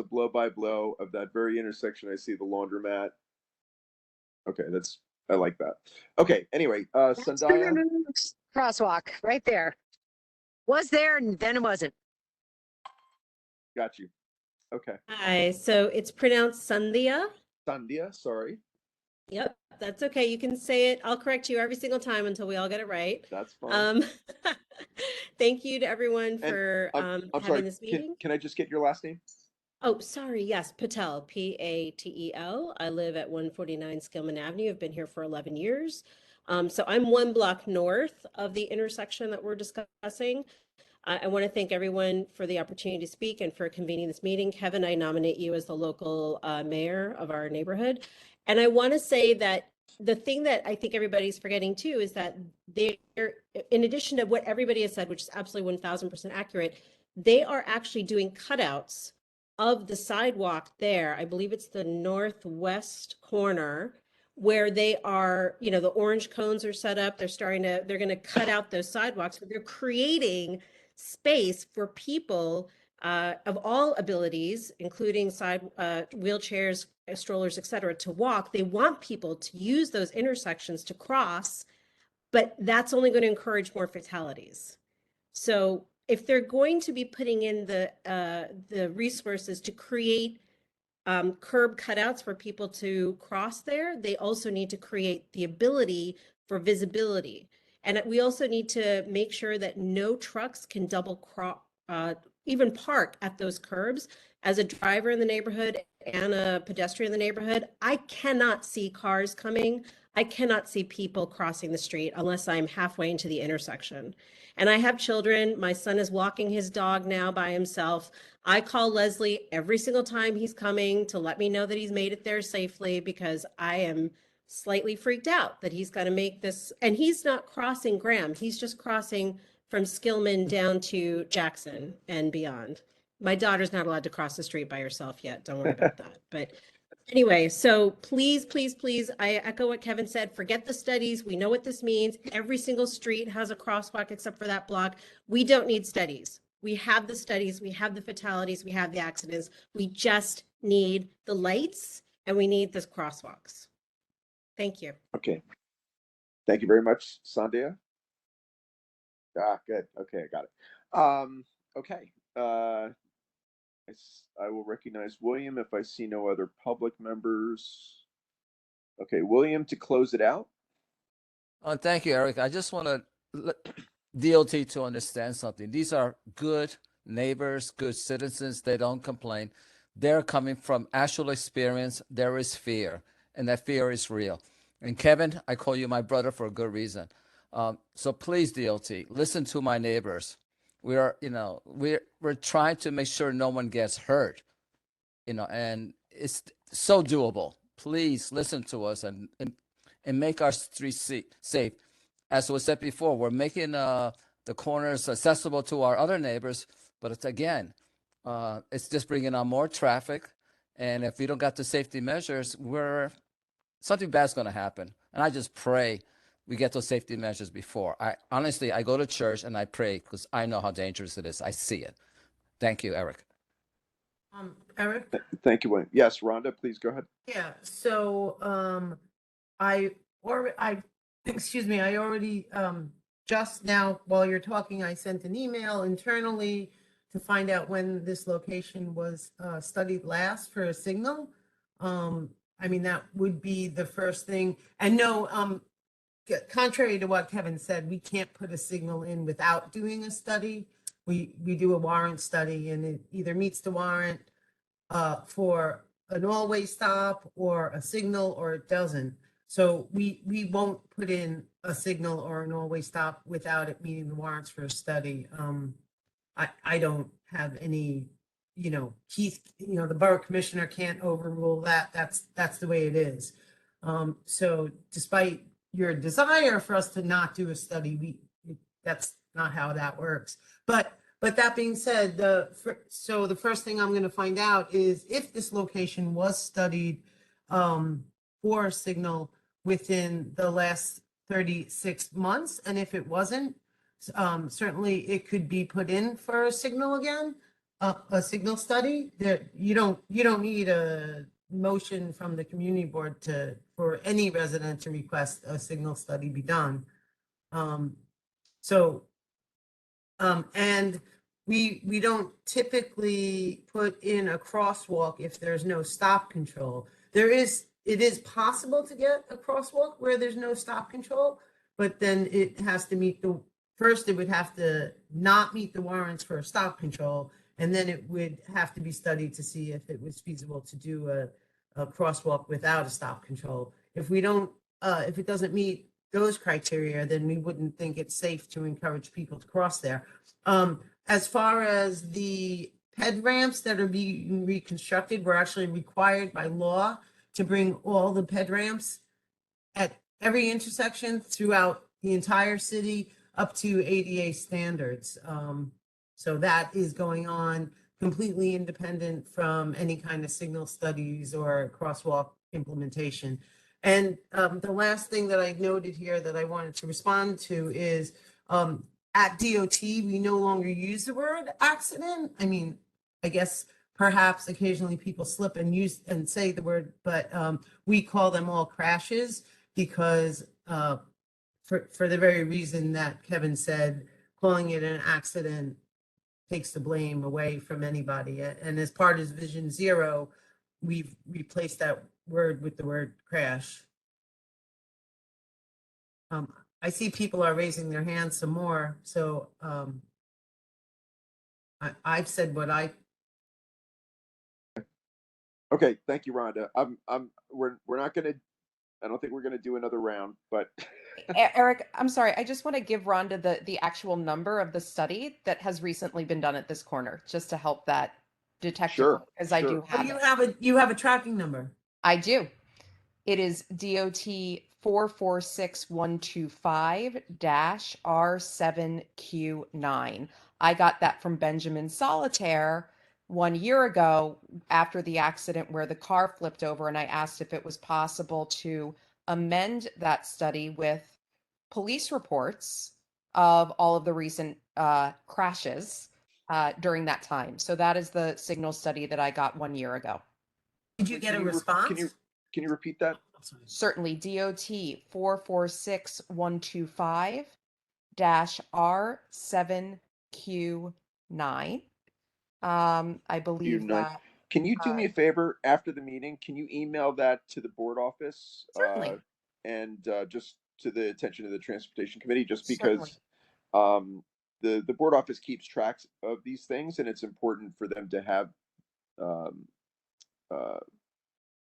blow by blow of that very intersection. I see the laundromat. Okay, I like that. Okay, anyway, Zendaya. Crosswalk right there. Was there and then it wasn't. Got you. Okay. Hi, so it's pronounced Sandhya. Sandhya, sorry. Yep, that's okay. You can say it. I'll correct you every single time until we all get it right. That's fine. Thank you to everyone for I'm having sorry, this meeting. Can I just get your last name? Oh, sorry. Yes, Patel, Patel. I live at 149 Skillman Avenue. I've been here for 11 years. So I'm 1 block north of the intersection that we're discussing. I want to thank everyone for the opportunity to speak and for convening this meeting. Kevin, I nominate you as the local mayor of our neighborhood. And I want to say that the thing that I think everybody's forgetting too is that they're, in addition to what everybody has said, which is absolutely 1000% accurate, they are actually doing cutouts of the sidewalk there. I believe it's the northwest corner where they are, you know, the orange cones are set up. They're going to cut out those sidewalks, but they're creating space for people of all abilities, including wheelchairs, strollers, et cetera, to walk. They want people to use those intersections to cross, but that's only going to encourage more fatalities. So if they're going to be putting in the resources to create curb cutouts for people to cross there, they also need to create the ability for visibility. And we also need to make sure that no trucks can even park at those curbs. As a driver in the neighborhood and a pedestrian in the neighborhood, I cannot see cars coming. I cannot see people crossing the street unless I'm halfway into the intersection. And I have children. My son is walking his dog now by himself. I call Leslie every single time he's coming to let me know that he's made it there safely, because I am slightly freaked out that he's got to make this. And he's not crossing Graham. He's just crossing from Skillman down to Jackson and beyond. My daughter's not allowed to cross the street by herself yet. Don't worry about that. But anyway, so please, please, please, I echo what Kevin said. Forget the studies. We know what this means. Every single street has a crosswalk except for that block. We don't need studies. We have the studies. We have the fatalities. We have the accidents. We just need the lights and we need the crosswalks. Thank you. Okay. Thank you very much, Sandhya. Good. Okay, I got it. Okay. I will recognize William if I see no other public members. Okay, William, to close it out. Thank you, Eric. I just want to DOT to understand something. These are good neighbors, good citizens. They don't complain. They're coming from actual experience. There is fear, and that fear is real. And Kevin, I call you my brother for a good reason. So please, DOT, listen to my neighbors. We're trying to make sure no one gets hurt, and it's so doable. Please listen to us and make our streets safe. As was said before, we're making the corners accessible to our other neighbors, but it's just bringing on more traffic. And if we don't got the safety measures, something bad's going to happen. And I just pray we get those safety measures before. I go to church and I pray because I know how dangerous it is. I see it. Thank you, Eric. Eric? Thank you, William. Yes, Rhonda, please go ahead. Yeah, so I already just now while you're talking, I sent an email internally to find out when this location was studied last for a signal. I mean, that would be the first thing. And no, contrary to what Kevin said, we can't put a signal in without doing a study. We do a warrant study, and it either meets the warrant for an all-way stop or a signal, or it doesn't. So we won't put in a signal or an all-way stop without it meeting the warrants for a study. I don't have any, Keith, the borough commissioner can't overrule that. That's the way it is. So despite your desire for us to not do a study, that's not how that works. But that being said, so the first thing I'm going to find out is if this location was studied for a signal within the last 36 months, and if it wasn't, certainly it could be put in for a signal again, a signal study. That you don't need a motion from the community board for any resident to request a signal study be done. And we don't typically put in a crosswalk if there's no stop control. It is possible to get a crosswalk where there's no stop control, but then it has to meet first it would have to not meet the warrants for a stop control, and then it would have to be studied to see if it was feasible to do a crosswalk without a stop control. If it doesn't meet those criteria, then we wouldn't think it's safe to encourage people to cross there. As far as the ped ramps that are being reconstructed, we're actually required by law to bring all the ped ramps at every intersection throughout the entire city up to ADA standards. So that is going on completely independent from any kind of signal studies or crosswalk implementation. And the last thing that I noted here that I wanted to respond to is at DOT, we no longer use the word accident. I mean, I guess perhaps occasionally people slip and say the word, but we call them all crashes because for the very reason that Kevin said, calling it an accident takes the blame away from anybody. And as part of Vision Zero, we've replaced that word with the word crash. I see people are raising their hands some more, so I've said what I. Okay, thank you, Rhonda. We're not gonna. I don't think we're gonna do another round, but. Eric, I'm sorry. I just want to give Rhonda the actual number of the study that has recently been done at this corner, just to help that detective, Sure, as I do Oh, have it. you have a tracking number. I do. It is DOT 446125-R7Q9. I got that from Benjamin Solitaire 1 year ago after the accident where the car flipped over, and I asked if it was possible to amend that study with police reports of all of the recent crashes during that time. So that is the signal study that I got 1 year ago. Did you get a response? Can you repeat that? Certainly. DOT 446125-R7Q9. I believe that. Can you do me a favor after the meeting? Can you email that to the board office? Certainly. And just to the attention of the transportation committee, just because the board office keeps track of these things, and it's important for them to have.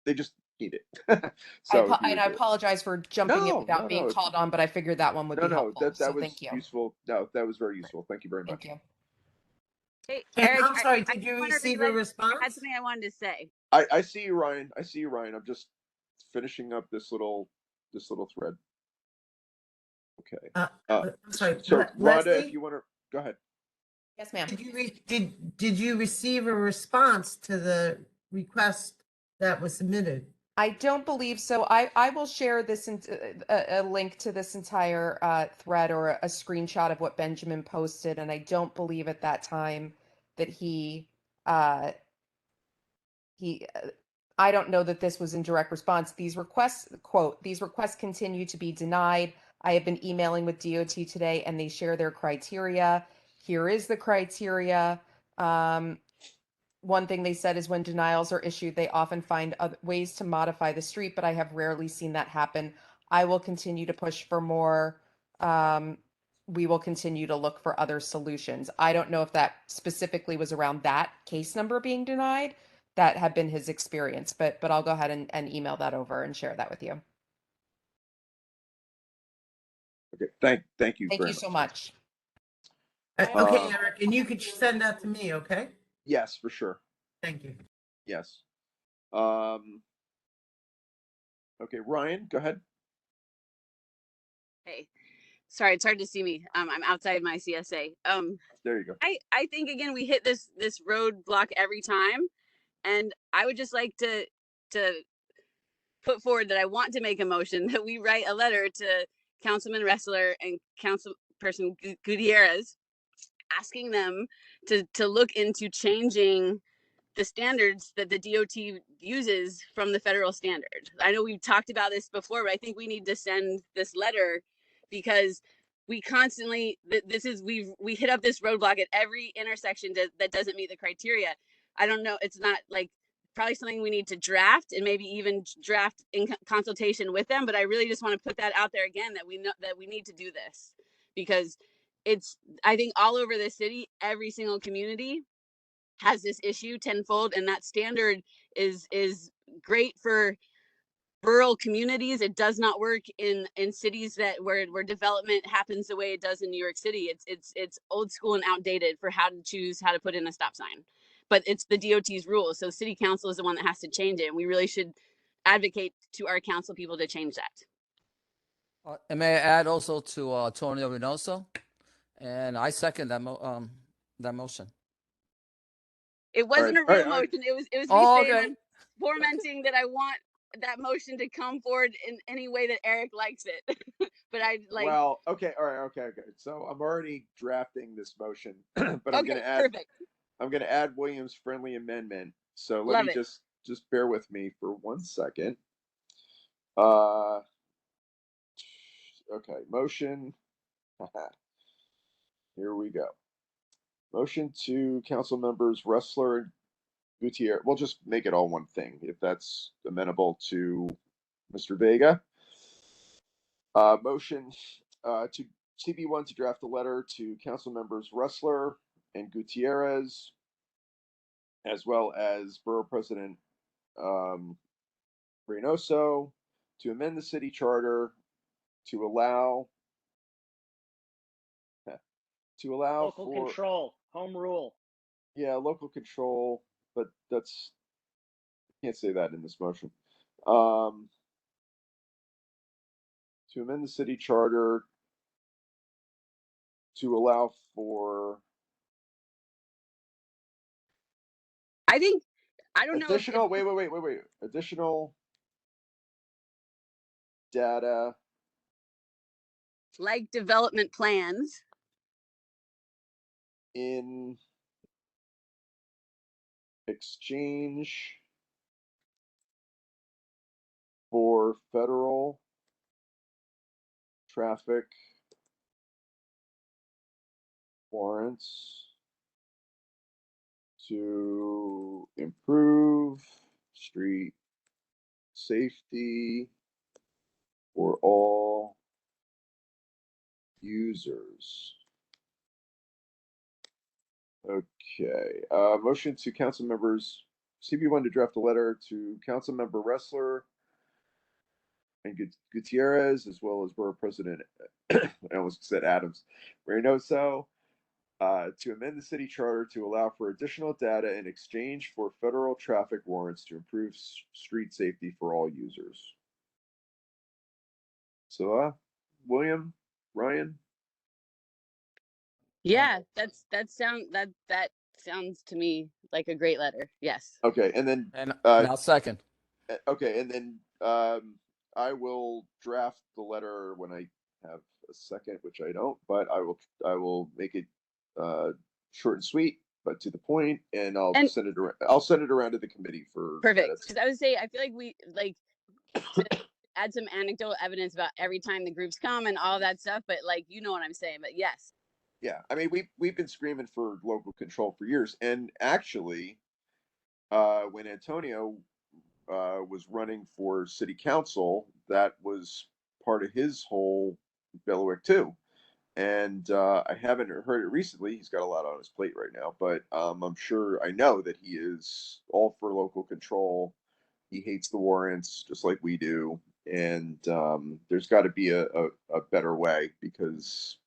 They just need it. So I apologize for jumping in without being no, called on, but I figured that one would be helpful. that So was thank you. useful. No, that was very useful. Thank you very much. Thank you. Hey, And Eric, I'm sorry, I did you wanted to receive let- a response? I had something I wanted to say. I see you, Ryan. I see you, Ryan. I'm just finishing up this little thread. Okay. I'm sorry. So Rhonda, Leslie? if you want to go ahead. Yes, ma'am. Did you receive a response to the request that was submitted? I don't believe so. I will share this a link to this entire thread or a screenshot of what Benjamin posted, and I don't believe at that time that he I don't know that this was in direct response. These requests, quote, these requests continue to be denied. I have been emailing with DOT today and they share their criteria. Here is the criteria. One thing they said is when denials are issued, they often find other ways to modify the street, but I have rarely seen that happen. I will continue to push for more. We will continue to look for other solutions. I don't know if that specifically was around that case number being denied. That had been his experience, but I'll go ahead and email that over and share that with you. Okay, thank you Thank very you so much. much. Okay, Eric, and you could send that to me, okay? Yes, for sure. Thank you. Yes. Okay, Ryan, go ahead. Hey, sorry, it's hard to see me. I'm outside my CSA. There you go. I think again we hit this roadblock every time, and I would just like to put forward that I want to make a motion that we write a letter to Councilman Ressler and Councilperson Gutierrez, asking them to look into changing the standards that the DOT uses from the federal standard. I know we've talked about this before, but I think we need to send this letter because we constantly we hit up this roadblock at every intersection that doesn't meet the criteria. I don't know. It's not like probably something we need to draft and maybe even draft in consultation with them. But I really just want to put that out there again, that we know that we need to do this because it's, I think all over the city, every single community has this issue tenfold, and that standard is great for rural communities. It does not work in cities that where development happens the way it does in New York City. It's old school and outdated for how to choose how to put in a stop sign, but it's the DOT's rules. So city council is the one that has to change it, and we really should advocate to our council people to change that. And may I add also to Antonio Reynoso? And I second that motion. It wasn't a real motion. It was me saying, I'm fomenting that I want that motion to come forward in any way that Eric likes it. But I like. Well, okay, all right, okay. So I'm already drafting this motion, but I'm going to add. Perfect. I'm going to add Williams' friendly amendment. So let Love me it. just bear with me for 1 second. Okay, motion. Here we go. Motion to council members Ressler and Gutierrez. We'll just make it all one thing if that's amenable to Mr. Vega. Motion to CB1 to draft a letter to council members Ressler and Gutierrez, as well as Borough President Reynoso, to amend the city charter to allow Local for control, home rule. Yeah, local control, but that's can't say that in this motion. To amend the city charter to allow for I think I don't know. Additional wait. Additional data like development plans in exchange for federal traffic warrants to improve street safety for all users. Okay. Motion to council members CB1 to draft a letter to council member Ressler and Gutierrez, as well as Borough President, I almost said Adams, Reynoso, to amend the city charter to allow for additional data in exchange for federal traffic warrants to improve street safety for all users. So, William, Ryan. Yeah, that sounds to me like a great letter. Yes. Okay, and then now second. Okay, and then I will draft the letter when I have a second, which I don't, but I will make it short and sweet, but to the point, and send it around. I'll send it around to the committee for Perfect. edits. Because I would say I feel like we like to add some anecdotal evidence about every time the groups come and all that stuff, but like you know what I'm saying. But yes. Yeah, I mean we've been screaming for local control for years, and actually, when Antonio was running for city council, that was part of his whole bailiwick too. And I haven't heard it recently. He's got a lot on his plate right now, but I know that he is all for local control. He hates the warrants just like we do. And there's got to be a better way, because,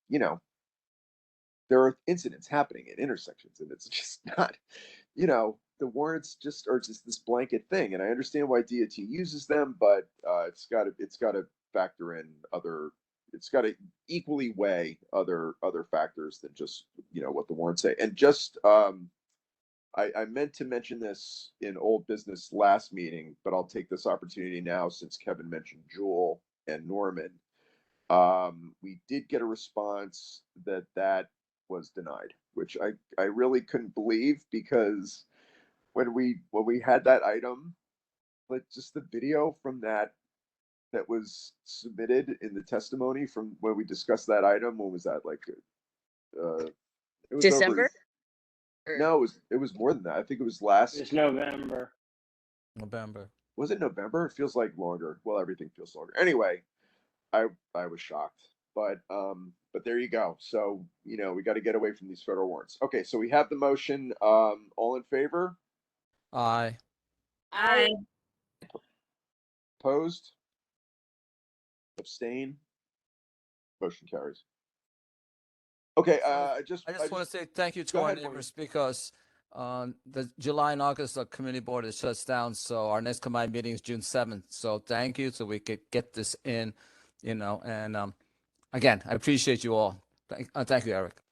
you know, there are incidents happening at intersections, and it's just not, the warrants just are just this blanket thing. And I understand why DOT uses them, but it's got to factor in other. It's got to equally weigh other factors than just what the warrants say. And just I meant to mention this in old business last meeting, but I'll take this opportunity now since Kevin mentioned Jewel and Norman. We did get a response that was denied, which I really couldn't believe, because when we had that item, like just the video from that was submitted in the testimony from when we discussed that item. When was that? Like, it was December? No, it was more than that. I think it was last. It's November. November. Was it November? It feels like longer. Well, everything feels longer. Anyway, I was shocked, but there you go. So we got to get away from these federal warrants. Okay, so we have the motion. All in favor? Aye. Aye. Opposed? Abstain? Motion carries. Okay, I just want to say thank you to Go our ahead, Maureen. neighbors, because the July and August the community board is shuts down, so our next combined meeting is June 7th. So thank you, so we could get this in, and again, I appreciate you all. Thank you, Eric.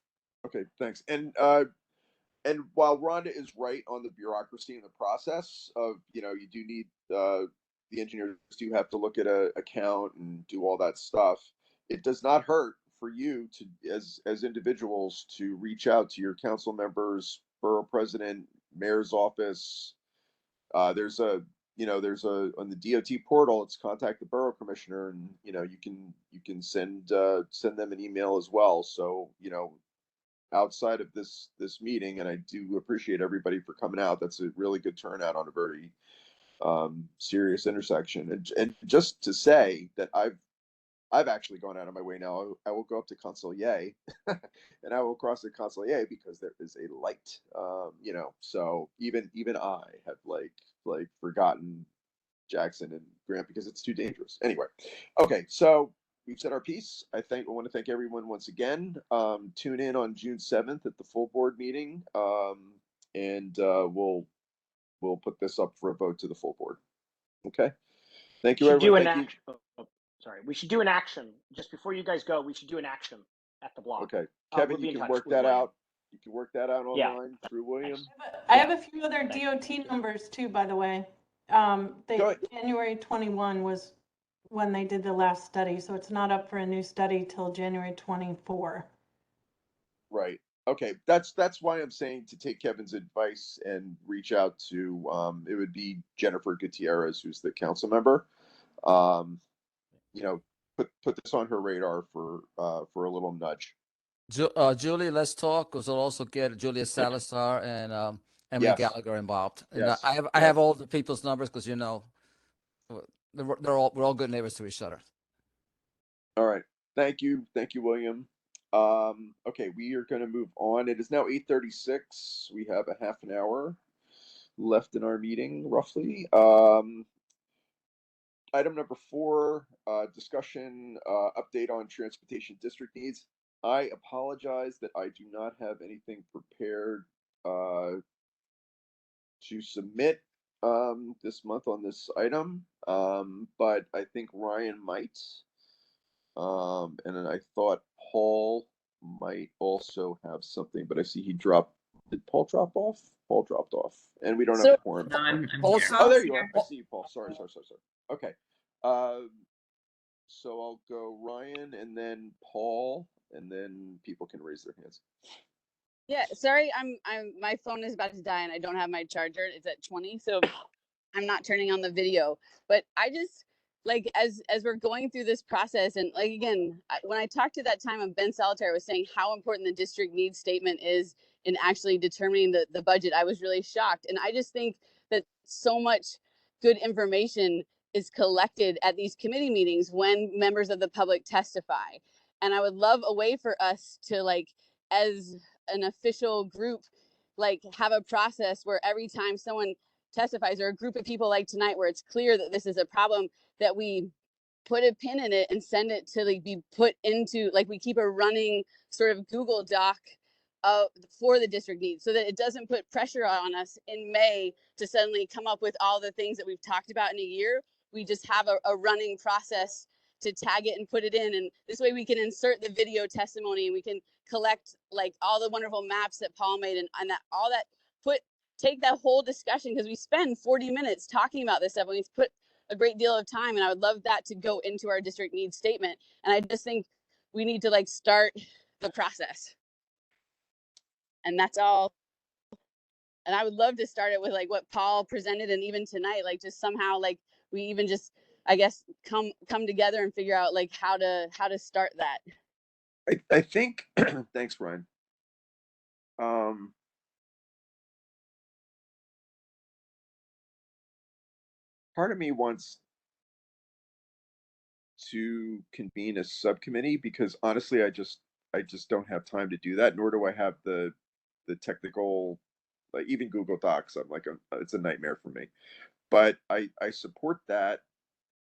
Okay, thanks. And while Rhonda is right on the bureaucracy and the process of, you do need the engineers do have to look at a account and do all that stuff. It does not hurt for you to, as individuals, to reach out to your council members, borough president, mayor's office. There's on the DOT portal, it's contact the borough commissioner, and you can send them an email as well. So outside of this meeting, and I do appreciate everybody for coming out. That's a really good turnout on a very serious intersection. And just to say that I've actually gone out of my way now. I will go up to Consollier and I will cross the Consollier because there is a light. So even I have like forgotten Jackson and Grant because it's too dangerous. Anyway, okay, so we've said our piece. I want to thank everyone once again. Tune in on June 7th at the full board meeting, and we'll put this up for a vote to the full board. Okay, thank you, everyone. Thank you. Sorry, we should do an action just before you guys go. We should do an action at the block. Okay, Kevin, you can work that out. You can work that out online through William. I have a few other DOT numbers too, by the way. January 21 was when they did the last study, so it's not up for a new study till January 24. Right. Okay. That's why I'm saying to take Kevin's advice and reach out to it would be Jennifer Gutierrez, who's the council member. Put this on her radar for a little nudge. Julie, let's talk, because we'll also get Julia Salazar and Emily Gallagher involved. And Yes. I have all the people's numbers, because we're all good neighbors to each other. All right. Thank you, William. Okay, we are going to move on. It is now 8:36. We have a half an hour left in our meeting, roughly. Item number 4, discussion update on transportation district needs. I apologize that I do not have anything prepared to submit this month on this item, but I think Ryan might. And then I thought Paul might also have something, but I see he dropped. Did Paul drop off? Paul dropped off, and we don't have a quorum. No, I'm Oh, here. there you are. I see you, Paul. Sorry. Okay. So I'll go Ryan and then Paul, and then people can raise their hands. Yeah, sorry, my phone is about to die and I don't have my charger. It's at 20, so I'm not turning on the video. But I just as we're going through this process, and again, when I talked to that time of Ben Solitaire was saying how important the district needs statement is in actually determining the budget, I was really shocked. And I just think that so much good information is collected at these committee meetings when members of the public testify. And I would love a way for us to, like, as an official group, like, have a process where every time someone testifies, or a group of people like tonight, where it's clear that this is a problem, that we put a pin in it and send it to, like, be put into, like, we keep a running sort of Google Doc for the district needs, so that it doesn't put pressure on us in May to suddenly come up with all the things that we've talked about in a year. We just have a running process to tag it and put it in, and this way we can insert the video testimony, and we can collect, like, all the wonderful maps that Paul made, and that all that, take that whole discussion, because we spend 40 minutes talking about this stuff, and we put a great deal of time, and I would love that to go into our district needs statement. And I just think we need to, like, start the process, and that's all. And I would love to start it with, like, what Paul presented, and even tonight, like, just somehow, like, we even just, I guess, come together and figure out, like, how to start that. I think, thanks, Ryan. Part of me wants to convene a subcommittee, because honestly, I just don't have time to do that, nor do I have the technical, like, even Google Docs. I'm like, it's a nightmare for me. But I support that.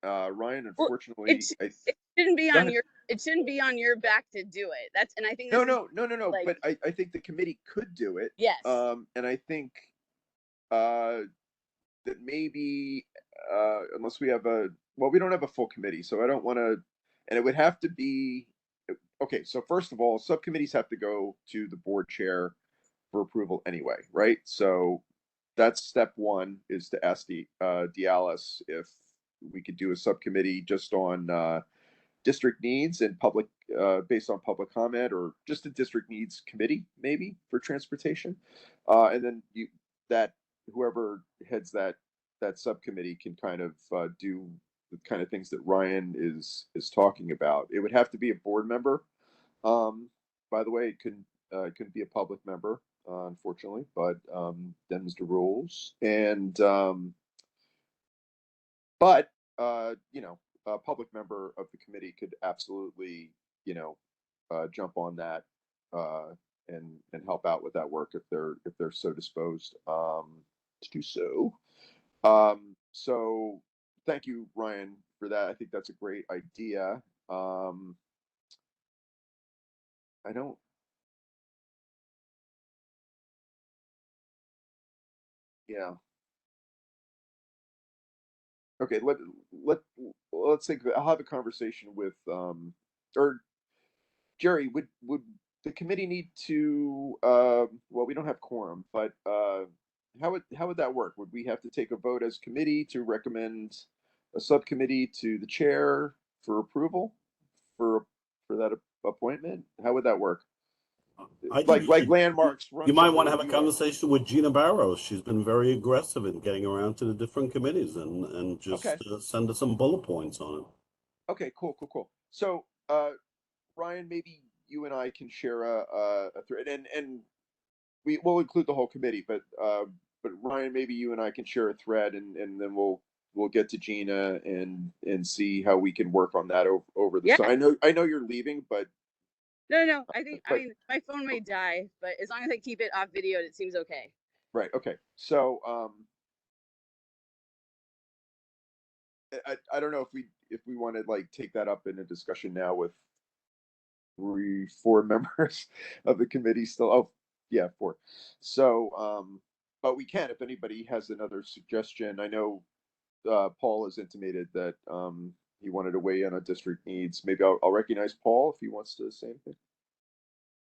Ryan, unfortunately, it shouldn't be Go on ahead. it shouldn't be on your back to do it. That's, and I think No. like, But I think the committee could do it. Yes. And I think that maybe unless we have we don't have a full committee, so I don't want to, and it would have to be, okay, so first of all, subcommittees have to go to the board chair for approval anyway, right? So that's step one, is to ask Dialis if we could do a subcommittee just on district needs and public, based on public comment, or just a district needs committee maybe for transportation, and then whoever heads that subcommittee can kind of do the kind of things that Ryan is talking about. It would have to be a board member. By the way, it couldn't be a public member, unfortunately, but them's the rules. And but a public member of the committee could absolutely, jump on that and help out with that work if they're so disposed to do so. So thank you, Ryan, for that. I think that's a great idea. I don't. Yeah. Okay. Let's think. I'll have a conversation with or Jerry. Would the committee need to? Well, we don't have quorum, but how would that work? Would we have to take a vote as committee to recommend a subcommittee to the chair for approval for that appointment? How would that work? I think Like landmarks. you might want to have a conversation with Gina Barrows. She's been very aggressive in getting around to the different committees and just send us some bullet points on it. Okay, cool. So, Ryan, maybe you and I can share a thread, and we will include the whole committee. But Ryan, maybe you and I can share a thread, and then we'll get to Gina and see how we can work on that over the. Yeah. So I know you're leaving, but. No. I mean, my phone may die, but as long as I keep it off video, it seems okay. Right. Okay. So, I don't know if we want to, like, take that up in a discussion now with 4 members of the committee still. Oh, yeah, 4. So, but we can, if anybody has another suggestion. I know Paul has intimated that he wanted to weigh in on district needs. Maybe I'll recognize Paul if he wants to say anything.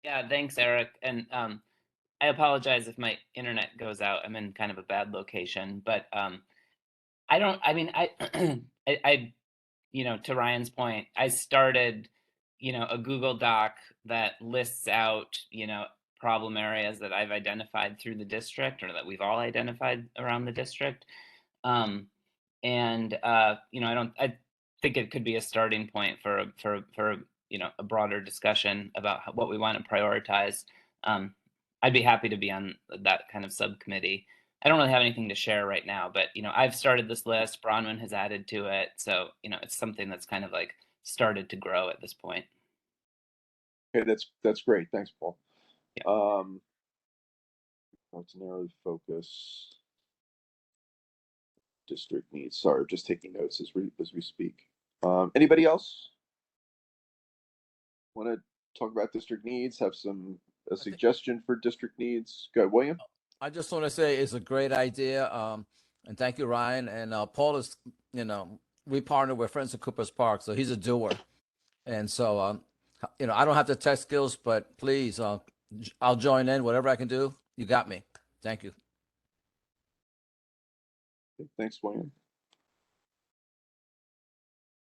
Yeah, thanks, Eric. And I apologize if my internet goes out. I'm in kind of a bad location, but to Ryan's point, I started, a Google Doc that lists out, problem areas that I've identified through the district, or that we've all identified around the district. I think it could be a starting point for a broader discussion about what we want to prioritize. I'd be happy to be on that kind of subcommittee. I don't really have anything to share right now, but I've started this list. Bronwyn has added to it, so it's something that's kind of like started to grow at this point. Okay, that's great. Thanks, Paul. Let's narrow the focus. District needs. Sorry, just taking notes as we speak. Anybody else want to talk about district needs? Have a suggestion for district needs? Go ahead, William. I just want to say it's a great idea. And thank you, Ryan. And Paul is, we partner with Friends of Cooper's Park, so he's a doer. And so, I don't have the tech skills, but please, I'll join in. Whatever I can do, you got me. Thank you. Thanks, William.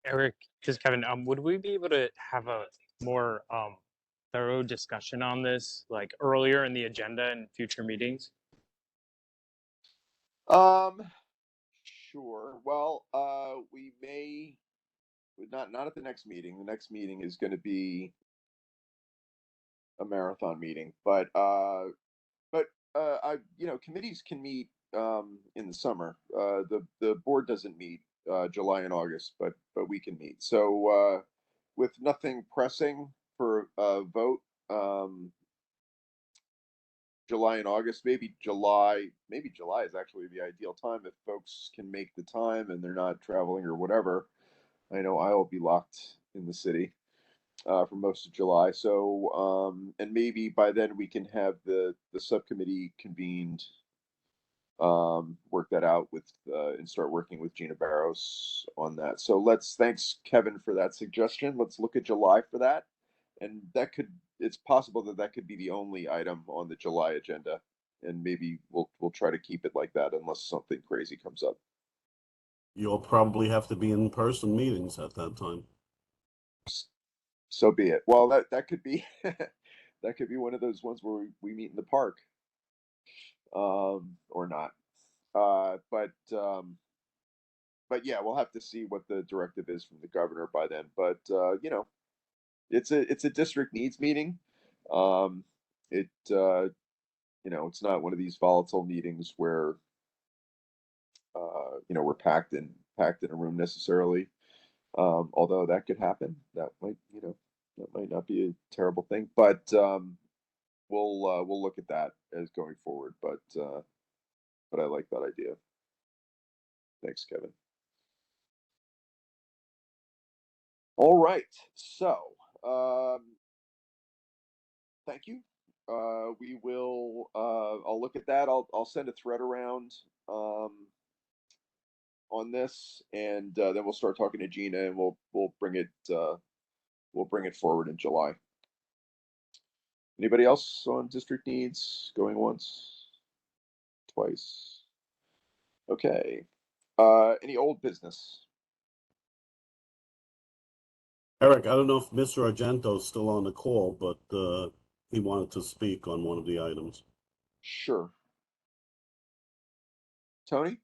Eric, because Kevin, would we be able to have a more thorough discussion on this, like earlier in the agenda and future meetings? Sure. Well, we may not at the next meeting. The next meeting is going to be a marathon meeting, but committees can meet in the summer. The board doesn't meet July and August, but we can meet. So with nothing pressing for a vote, July and August, maybe July is actually the ideal time if folks can make the time and they're not traveling or whatever. I know I'll be locked in the city for most of July. So, and maybe by then we can have the subcommittee convened, work that out with, and start working with Gina Barros on that. So thanks Kevin for that suggestion. Let's look at July for that. And it's possible that could be the only item on the July agenda. And maybe we'll try to keep it like that unless something crazy comes up. You'll probably have to be in person meetings at that time. So be it. Well, that could be that could be one of those ones where we meet in the park, or not. But yeah, we'll have to see what the directive is from the governor by then. But it's a district needs meeting. It's not one of these volatile meetings where we're packed in a room necessarily. Although that could happen. That might not be a terrible thing, but we'll look at that as going forward. But I like that idea. Thanks, Kevin. All right, so thank you. We will. I'll look at that. I'll send a thread around on this, and then we'll start talking to Gina, and we'll bring it forward in July. Anybody else on district needs? Going once, twice. Okay. Any old business? Eric, I don't know if Mr. Argento's still on the call, but he wanted to speak on one of the items. Sure. Tony?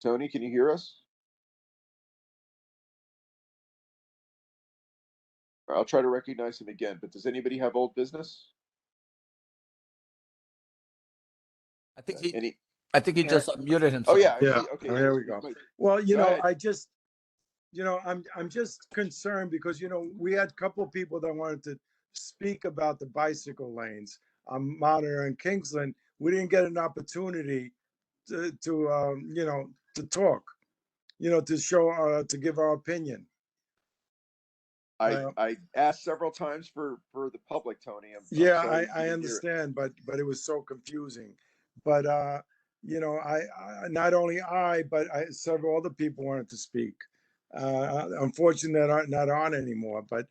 Tony, can you hear us? I'll try to recognize him again, but does anybody have old business? I think he just muted himself. Oh yeah. Yeah. Okay. There we go. Well, I just, I'm just concerned because we had a couple of people that wanted to speak about the bicycle lanes on Monitor and Kingsland. We didn't get an opportunity to talk, to show, to give our opinion. I asked several times for the public, Tony. I'm Yeah, sorry you I didn't hear it. understand, but it was so confusing. But I not only but several other people wanted to speak. Unfortunately, they're not on anymore. But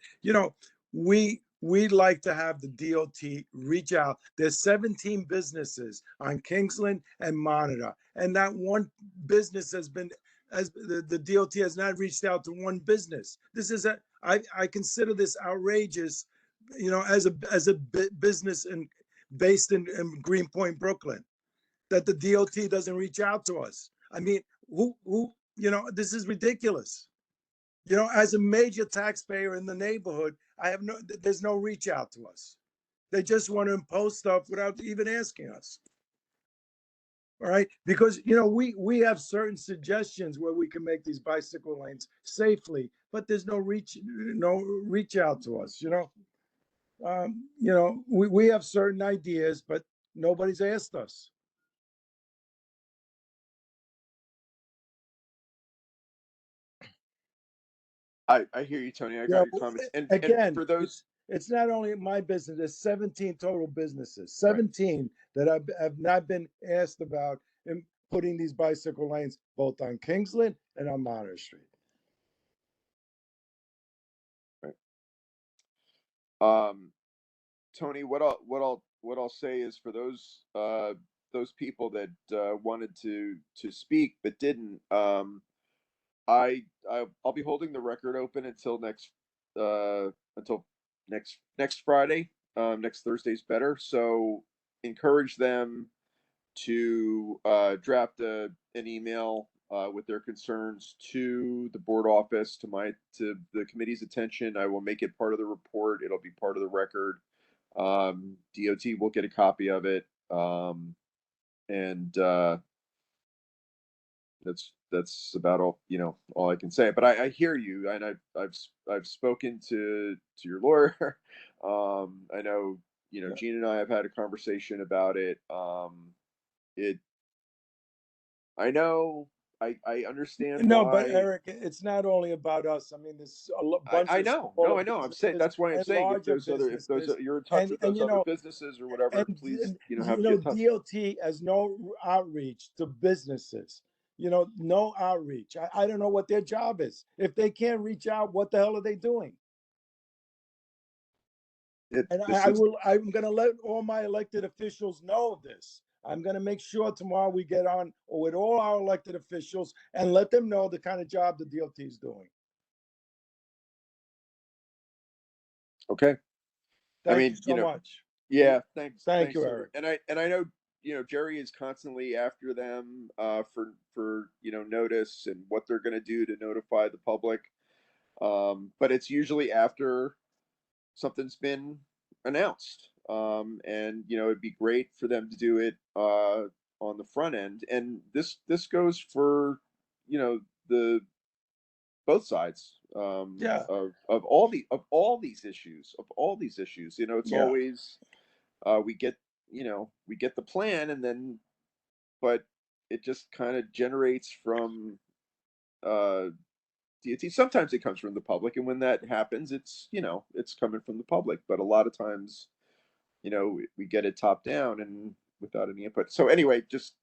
we'd like to have the DOT reach out. There's 17 businesses on Kingsland and Monitor, and not one business has been, as the DOT has not reached out to one business. This is I consider this outrageous, as a business based in Greenpoint, Brooklyn, that the DOT doesn't reach out to us. I mean, who this is ridiculous. You know, as a major taxpayer in the neighborhood, there's no reach out to us. They just want to impose stuff without even asking us. All right, because you know we have certain suggestions where we can make these bicycle lanes safely, but there's no reach out to us. We have certain ideas, but nobody's asked us. I hear you, Tony. I got your comments. And Again, for those, it's not only my business. There's 17 total businesses, 17 that have not been asked about in putting these bicycle lanes both on Kingsland and on Monitor Street. Tony, what I'll say is for those people that wanted to speak but didn't, I'll be holding the record open until next Friday. Next Thursday's better. So encourage them to draft an email with their concerns to the board office, to the committee's attention. I will make it part of the report. It'll be part of the record. DOT will get a copy of it. And that's about all I can say. But I hear you, and I've spoken to your lawyer. I know Gene and I have had a conversation about it. I know. I understand No, why. but Eric, it's not only about us. I mean, there's a bunch I of know. smaller No, I know. I'm saying businesses that's why I'm and saying if larger you're in touch with those other businesses or whatever, please get touch. DOT has no outreach to businesses. No outreach. I don't know what their job is. If they can't reach out, what the hell are they doing? I'm going to let all my elected officials know of this. I'm going to make sure tomorrow we get on with all our elected officials and let them know the kind of job the DOT is doing. Okay. Thank you so much. Yeah, thanks. Thank you, Tony. Eric. And I know Jerry is constantly after them for notice and what they're going to do to notify the public. But it's usually after something's been announced. And it'd be great for them to do it on the front end. And this goes for the both sides of all these issues. It's Yeah. always we get the plan, and then but it just kind of generates from DOT. Sometimes it comes from the public, and when that happens, it's coming from the public. But a lot of times, we get it top down and without any input. So anyway, just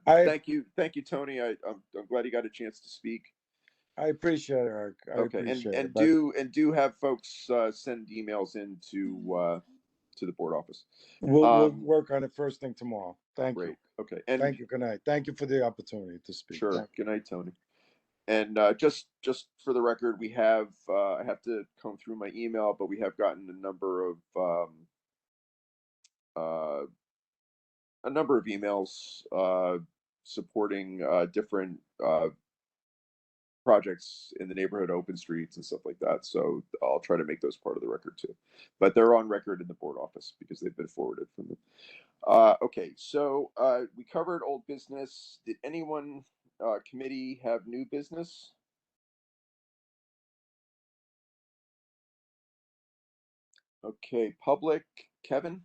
thank you, Tony. I'm glad you got a chance to speak. I appreciate it, Eric. I Okay, appreciate and it. do have folks send emails into to the board office. We'll work on it first thing tomorrow. Thank you. Okay. And thank you. Good night. Thank you for the opportunity to speak. Sure. Thank Good night, Tony. And just for the record, we have I have to comb through my email, but we have gotten a number of emails supporting different projects in the neighborhood, open streets and stuff like that. So I'll try to make those part of the record too. But they're on record in the board office because they've been forwarded from them. Okay, so we covered old business. Did anyone committee have new business? Okay, public, Kevin?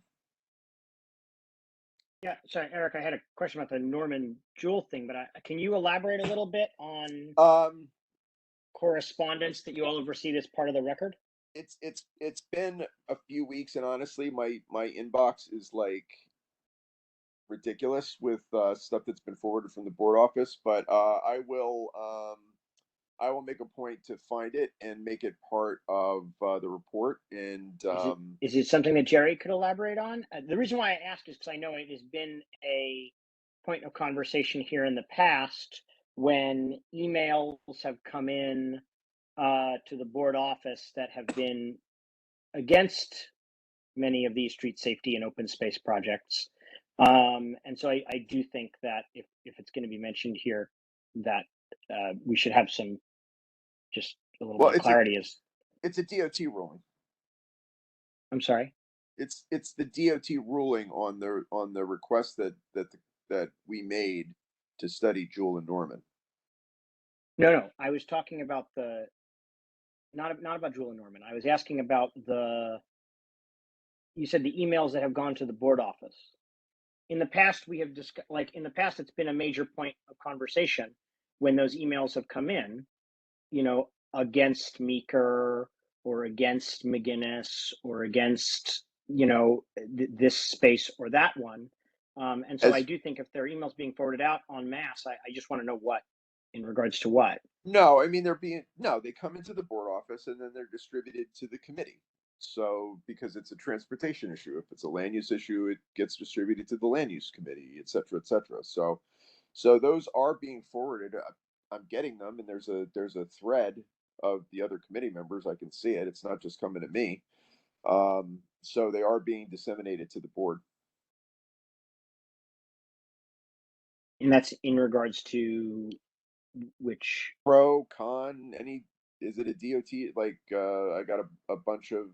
Yeah, sorry, Eric, I had a question about the Norman Jewell thing, but can you elaborate a little bit on correspondence that you all have received as part of the record? It's been a few weeks, and honestly, my inbox is like ridiculous with stuff that's been forwarded from the board office. But I will make a point to find it and make it part of the report. And is it something that Jerry could elaborate on? The reason why I ask is because I know it has been a point of conversation here in the past when emails have come in to the board office that have been against many of these street safety and open space projects. And so I do think that if it's going to be mentioned here, that we should have some just a little Well, bit of clarity is. it's a DOT ruling. I'm sorry. It's the DOT ruling on the request that we made to study Jewel and Norman. No, I was talking about not about Jewel and Norman. I was asking about you said the emails that have gone to the board office. In the past, we have discussed, like in the past, it's been a major point of conversation when those emails have come in, against Meeker or against McGinnis or against, this space or that one. And so I do think if there are emails being forwarded out en masse, I just want to know what, in regards to what. No, I mean they come into the board office and then they're distributed to the committee. So because it's a transportation issue, if it's a land use issue, it gets distributed to the land use committee, et cetera, et cetera. So those are being forwarded. I'm getting them, and there's a thread of the other committee members. I can see it. It's not just coming to me. So they are being disseminated to the board. And that's in regards to which pro, con, is it a DOT? Like I got a bunch of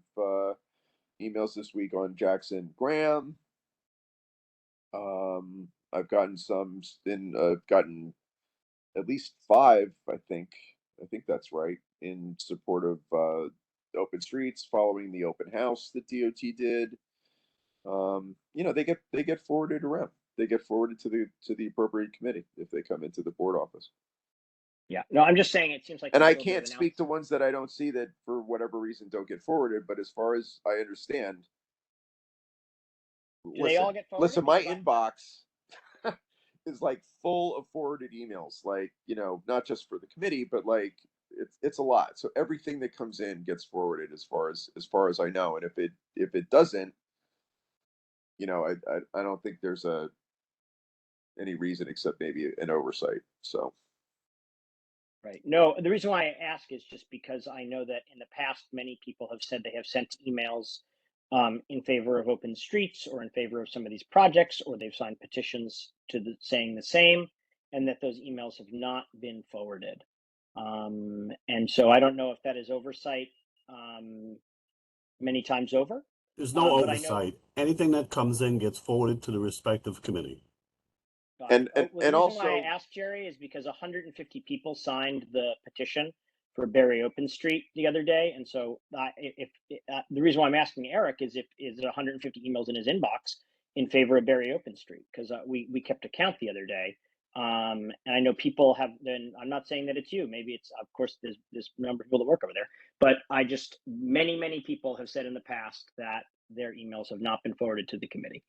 emails this week on Jackson Graham. I've gotten gotten at least 5, I think that's right, in support of open streets following the open house that DOT did. They get forwarded around. They get forwarded to the appropriate committee if they come into the board office. Yeah, no, I'm just saying it seems like. And I can't speak to ones that I don't see that for whatever reason don't get forwarded. But as far as I understand, they all get forwarded? Listen, my inbox is like full of forwarded emails. Like, not just for the committee, but like it's a lot. So everything that comes in gets forwarded as far as I know. And if it doesn't, I don't think there's any reason except maybe an oversight. So. Right. No, the reason why I ask is just because I know that in the past, many people have said they have sent emails in favor of open streets or in favor of some of these projects, or they've signed petitions saying the same, and that those emails have not been forwarded. And so I don't know if that is oversight many times over. There's no oversight. Anything that comes in gets forwarded to the respective committee. And the reason also, why I asked Jerry is because 150 people signed the petition for Barry Open Street the other day, and so the reason why I'm asking Eric is is 150 emails in his inbox in favor of Barry Open Street, because we kept a count the other day, and I know people have been. I'm not saying that it's you. Maybe it's, of course, there's a number of people that work over there, but many people have said in the past that their emails have not been forwarded to the committee.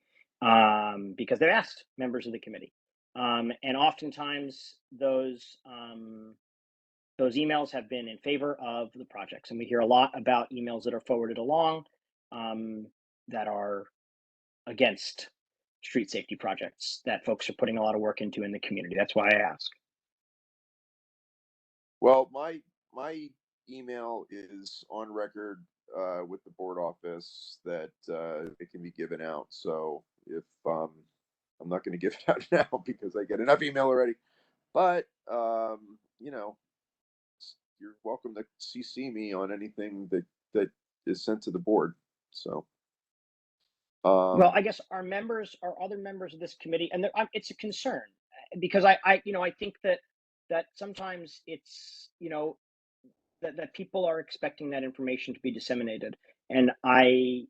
Because they've asked members of the committee. And oftentimes those emails have been in favor of the projects. And we hear a lot about emails that are forwarded along that are against street safety projects that folks are putting a lot of work into in the community. That's why I ask. Well, my email is on record with the board office that it can be given out. So if I'm not going to give it out now because I get enough email already, but you're welcome to CC me on anything that is sent to the board. So. Well, I guess our other members of this committee, and it's a concern because I think that sometimes it's, that people are expecting that information to be disseminated. And I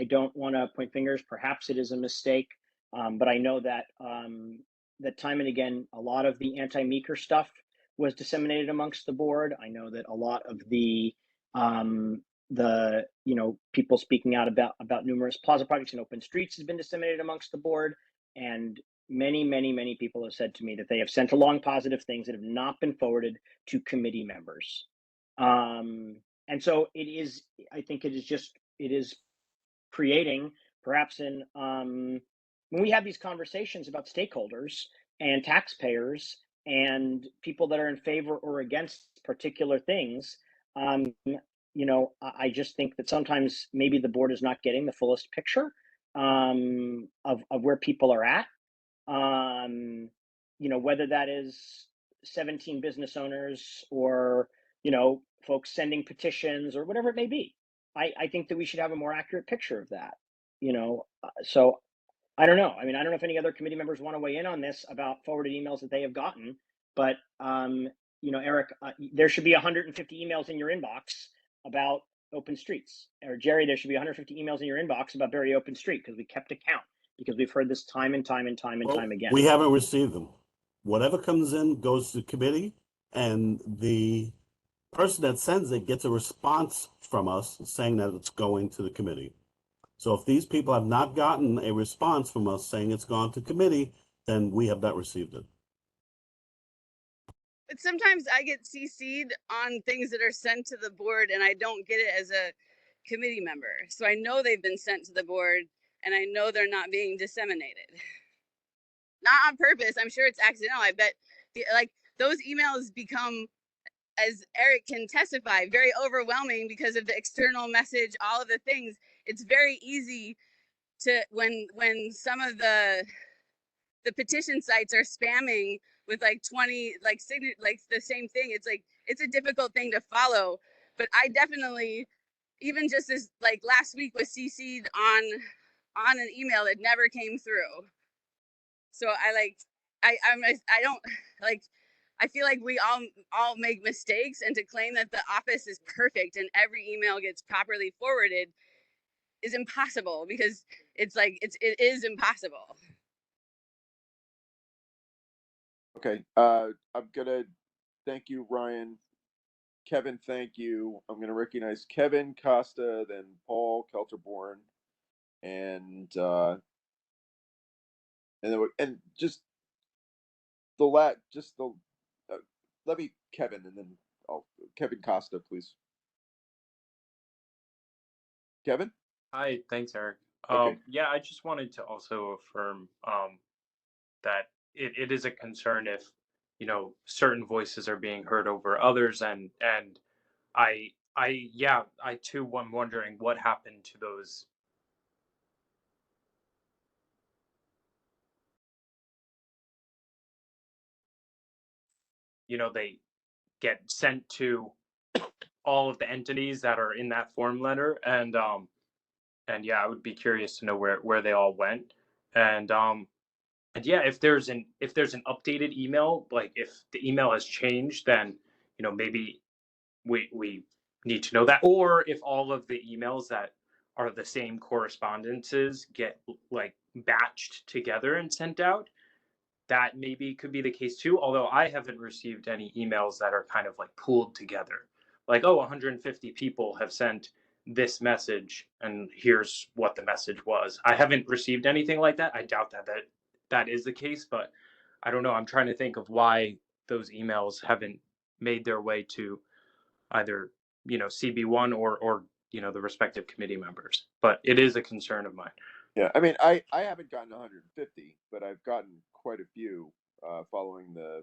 don't want to point fingers. Perhaps it is a mistake. But I know that that time and again, a lot of the anti-Meeker stuff was disseminated amongst the board. I know that a lot of the people speaking out about numerous plaza projects and open streets has been disseminated amongst the board. And many people have said to me that they have sent along positive things that have not been forwarded to committee members. And so I think it is creating perhaps when we have these conversations about stakeholders and taxpayers and people that are in favor or against particular things, I just think that sometimes maybe the board is not getting the fullest picture of where people are at. Whether that is 17 business owners or folks sending petitions or whatever it may be. I think that we should have a more accurate picture of that, so I don't know. I mean, I don't know if any other committee members want to weigh in on this about forwarded emails that they have gotten, but Eric, there should be 150 emails in your inbox about open streets. Or Jerry, there should be 150 emails in your inbox about Berry Open Street, because we kept a count, because we've heard this time and time and time and time again. We haven't received them. Whatever comes in goes to committee, and the person that sends it gets a response from us saying that it's going to the committee. So if these people have not gotten a response from us saying it's gone to committee, then we have not received it. But sometimes I get CC'd on things that are sent to the board and I don't get it as a committee member. So I know they've been sent to the board and I know they're not being disseminated. Not on purpose. I'm sure it's accidental. I bet those emails become, as Eric can testify, very overwhelming because of the external message, all of the things. It's very easy to, when some of the petition sites are spamming with 20 the same thing, it's a difficult thing to follow. But I definitely, even just as last week, was CC'd on an email that never came through. So I feel like we all make mistakes, and to claim that the office is perfect and every email gets properly forwarded is impossible, because it is impossible. Okay. I'm gonna thank you, Ryan. Kevin, thank you. I'm gonna recognize Kevin Costa, then Paul Kelterborn, and just let me Kevin, and then Kevin Costa, please. Kevin? Hi, thanks, Eric. Okay. Yeah, I just wanted to also affirm that it is a concern if, certain voices are being heard over others, and I too am wondering what happened to those. They get sent to all of the entities that are in that form letter, and yeah, I would be curious to know where they all went, and yeah, if there's an updated email, like if the email has changed, then maybe we need to know that, or if all of the emails that are the same correspondences get batched together and sent out, that maybe could be the case too. Although I haven't received any emails that are kind of pooled together, 150 people have sent this message and here's what the message was. I haven't received anything like that. I doubt that is the case, but I don't know. I'm trying to think of why those emails haven't made their way to either CB1 or the respective committee members. But it is a concern of mine. Yeah, I mean, I haven't gotten 150, but I've gotten quite a few following the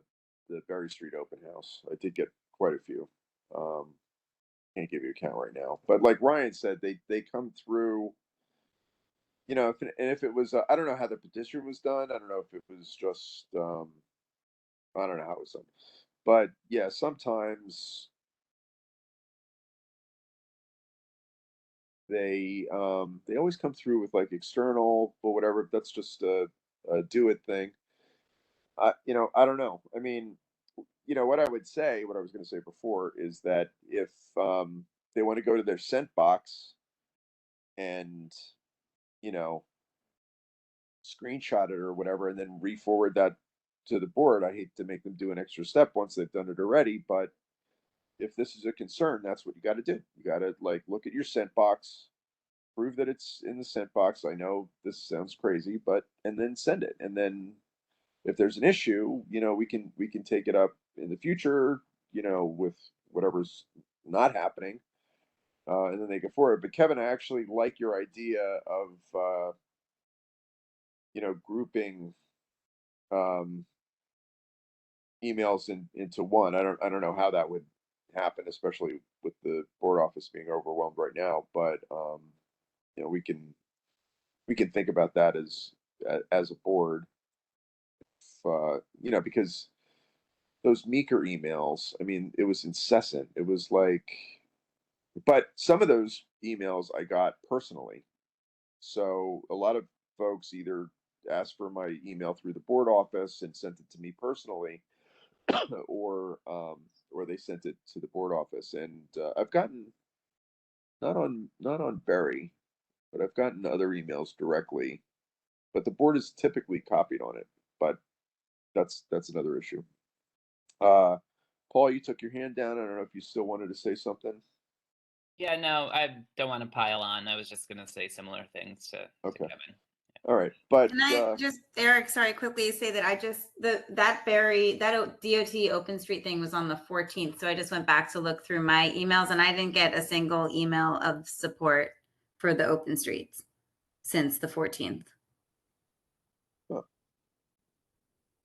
Berry Street open house. I did get quite a few. Can't give you a count right now, but like Ryan said, they come through. If it was, I don't know how the petition was done. I don't know if it was just, I don't know how it was done, but yeah, sometimes they always come through with external or whatever. That's just a do it thing. I don't know. I mean, what I was going to say before is that if they want to go to their sent box and screenshot it or whatever, and then re-forward that to the board, I hate to make them do an extra step once they've done it already, but if this is a concern, that's what you got to do. You got to look at your sent box, prove that it's in the sent box. I know this sounds crazy, and then send it. And then if there's an issue, we can take it up in the future, with whatever's not happening, and then they go forward. But Kevin, I actually like your idea of grouping emails into one. I don't know how that would happen, especially with the board office being overwhelmed right now. But we can think about that as a board, because those Meeker emails, I mean, it was incessant. It was like, but some of those emails I got personally. So a lot of folks either asked for my email through the board office and sent it to me personally, or they sent it to the board office. And I've gotten not on Berry, but I've gotten other emails directly. But the board is typically copied on it. But that's another issue. Paul, you took your hand down. I don't know if you still wanted to say something. Yeah, no, I don't want to pile on. I was just going to say similar things to Kevin. All right, but Can I just, Eric, sorry, quickly say that that DOT OpenStreet thing was on the 14th. So I just went back to look through my emails and I didn't get a single email of support for the OpenStreets since the 14th.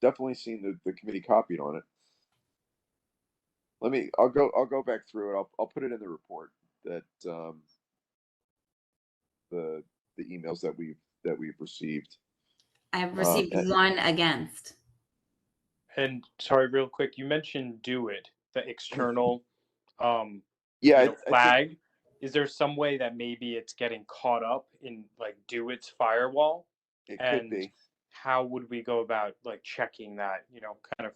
definitely seen the committee copied on it. I'll go back through it. I'll put it in the report that the emails that we've received. I've received one against. And sorry, real quick, you mentioned Do It, the external flag. Is there some way that maybe it's getting caught up in like Do It's firewall? It could be. How would we go about like checking that, kind of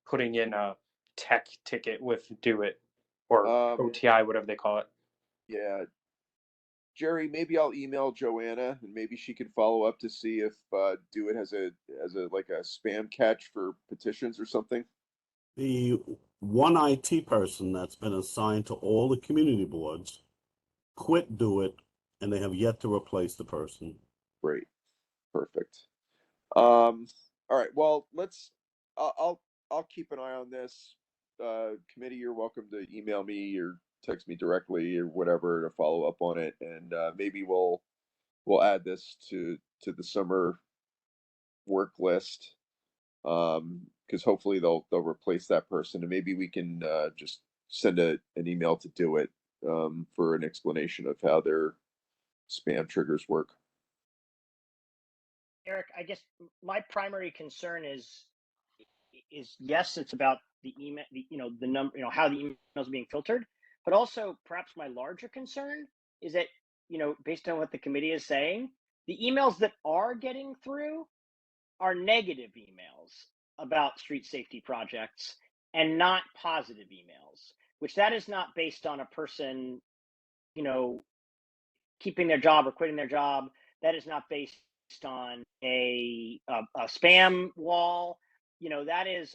putting in a tech ticket with Do It or OTI, whatever they call it? Yeah. Jerry, maybe I'll email Joanna and maybe she can follow up to see if Do It has a like a spam catch for petitions or something. The one IT person that's been assigned to all the community boards quit Do It, and they have yet to replace the person. Great. Perfect. All right. Well, I'll keep an eye on this. Committee, you're welcome to email me or text me directly or whatever to follow up on it, and maybe we'll add this to the summer work list, because hopefully they'll replace that person, and maybe we can just send an email to Do It for an explanation of how their spam triggers work. Eric, I guess my primary concern is yes, it's about the email, the number, how the emails are being filtered, but also perhaps my larger concern is that, based on what the committee is saying, the emails that are getting through are negative emails about street safety projects and not positive emails, which that is not based on a person, keeping their job or quitting their job. That is not based on a spam wall. That is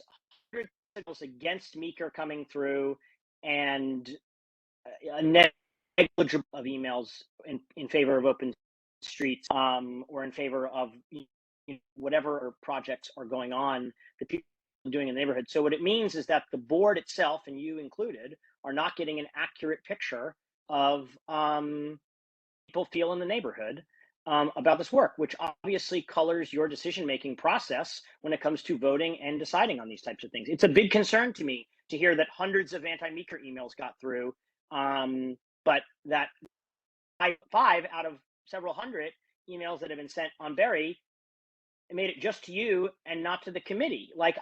hundreds of signals against Meeker coming through and a negligible of emails in favor of open streets, or in favor of whatever projects are going on that people are doing in the neighborhood. So what it means is that the board itself, and you included, are not getting an accurate picture of people feel in the neighborhood about this work, which obviously colors your decision-making process when it comes to voting and deciding on these types of things. It's a big concern to me to hear that hundreds of anti-Meeker emails got through, but that 5 out of several hundred emails that have been sent on Berry made it just to you and not to the committee. Like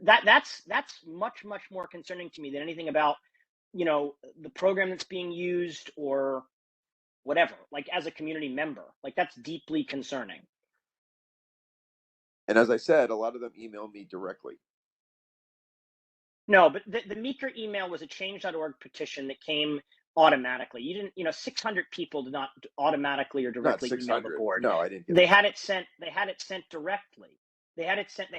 that's much more concerning to me than anything about the program that's being used or whatever. Like as a community member, like that's deeply concerning. And as I said, a lot of them email me directly. No, but the Meeker email was a change.org petition that came automatically. You didn't, 600 people did not automatically or directly email the board. No, I didn't. They had it sent directly. They had it sent.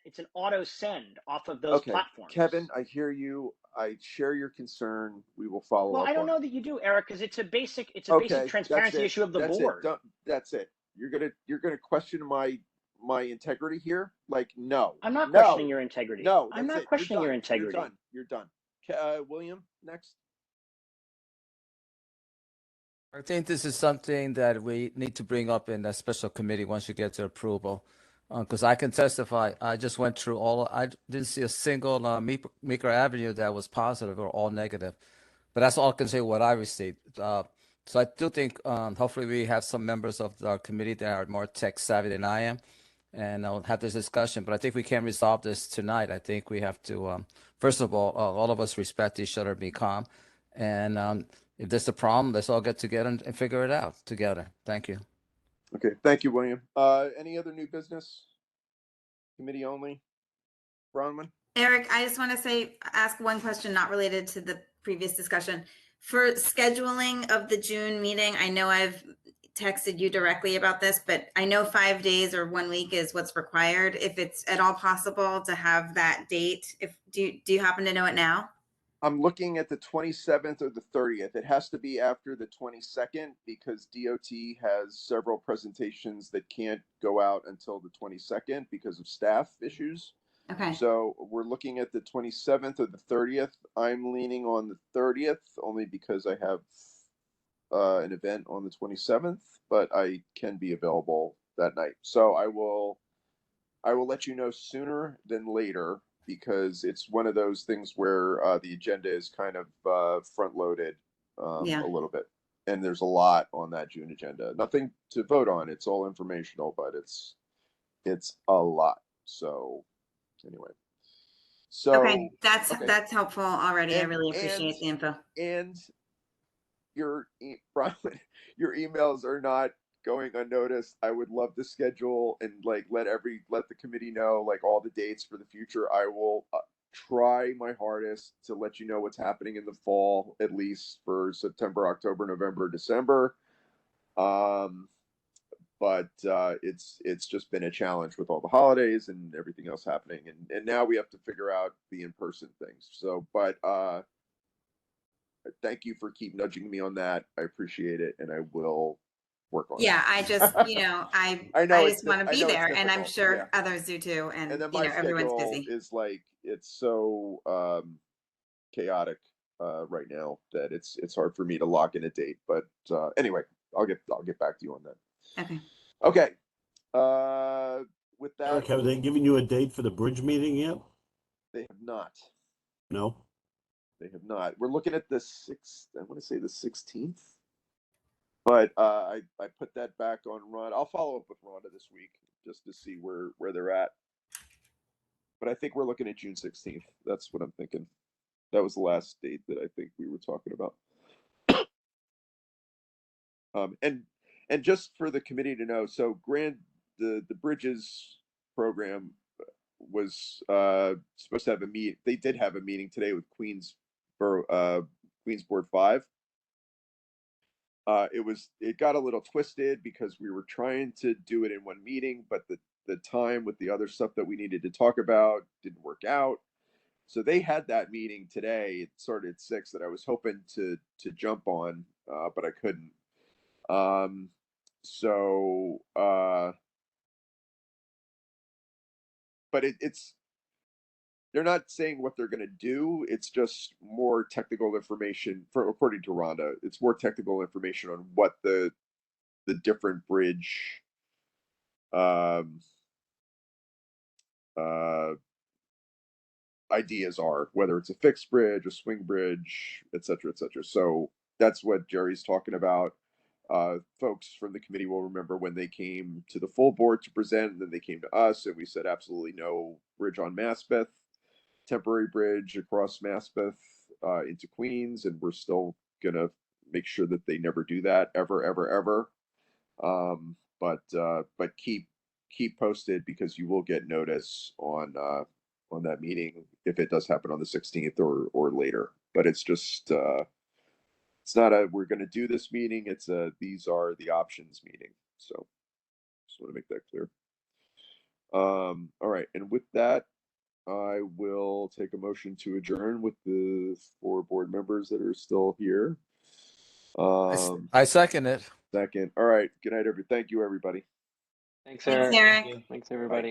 It's an auto send off of those platforms. Kevin, I hear you. I share your concern. We will follow up. Well, I don't know that you do, Eric, because it's a basic transparency issue of the board. That's it. You're gonna question my integrity here? Like, no. I'm not questioning your integrity. No, I'm not questioning your integrity. You're done. William, next. I think this is something that we need to bring up in a special committee once you get to approval. Because I can testify, I just went through I didn't see a single Meeker Avenue that was positive or all negative. But that's all I can say what I received. So I do think hopefully we have some members of our committee that are more tech savvy than I am. and I'll have this discussion. But I think we can't resolve this tonight. I think we have to, first of all of us respect each other, be calm. And if there's a problem, let's all get together and figure it out together. Thank you. Okay, thank you, William. Any other new business? Committee only? Bronwyn? Eric, I just want to ask one question not related to the previous discussion. For scheduling of the June meeting, I know I've texted you directly about this, but I know 5 days or 1 week is what's required. If it's at all possible to have that date, do you happen to know it now? I'm looking at the 27th or the 30th. It has to be after the 22nd because DOT has several presentations that can't go out until the 22nd because of staff issues. Okay. So we're looking at the 27th or the 30th. I'm leaning on the 30th only because I have an event on the 27th, but I can be available that night. So I will let you know sooner than later because it's one of those things where the agenda is kind of front loaded a little bit. And there's a lot on that June agenda. Nothing to vote on. It's all informational, but it's a lot. So anyway. So okay, that's helpful already. I really appreciate the info. And your emails are not going unnoticed. I would love to schedule and like let the committee know like all the dates for the future. I will try my hardest to let you know what's happening in the fall, at least for September, October, November, December. But it's just been a challenge with all the holidays and everything else happening, and now we have to figure out the in-person things. So, but thank you for keep nudging me on that. I appreciate it, and I will work on it. Yeah, I just I just want to be there, and I'm sure others do too. And then my everyone's schedule busy. is like it's so chaotic right now that it's hard for me to lock in a date. But anyway, I'll get back to you on that. Okay. Okay. With that, Eric, have they given you a date for the bridge meeting yet? They have not. No. They have not. We're looking at the 6th. I want to say the 16th. But I put that back on Ron. I'll follow up with Rhonda this week just to see where they're at. But I think we're looking at June 16th. That's what I'm thinking. That was the last date that I think we were talking about. And just for the committee to know, so the Bridges program was supposed to have a meet. They did have a meeting today with Queens Board 5. It got a little twisted because we were trying to do it in one meeting, but the time with the other stuff that we needed to talk about didn't work out. So they had that meeting today. It started at 6 that I was hoping to jump on, but I couldn't. But it's they're not saying what they're going to do. It's just more technical information according to Rhonda. It's more technical information on what the different bridge ideas are, whether it's a fixed bridge, a swing bridge, et cetera, et cetera. So that's what Jerry's talking about. Folks from the committee will remember when they came to the full board to present, and then they came to us, and we said absolutely no bridge on Maspeth, temporary bridge across Maspeth into Queens, and we're still gonna make sure that they never do that ever. But keep posted because you will get notice on that meeting if it does happen on the 16th or later. But it's just it's not a we're going to do this meeting. It's a these are the options meeting. So just want to make that clear. All right, and with that, I will take a motion to adjourn with the 4 board members that are still here. I second it. Second. All right. Good night, everybody. Thank you, everybody. Thanks, Thanks, Eric. Eric. Thanks, everybody.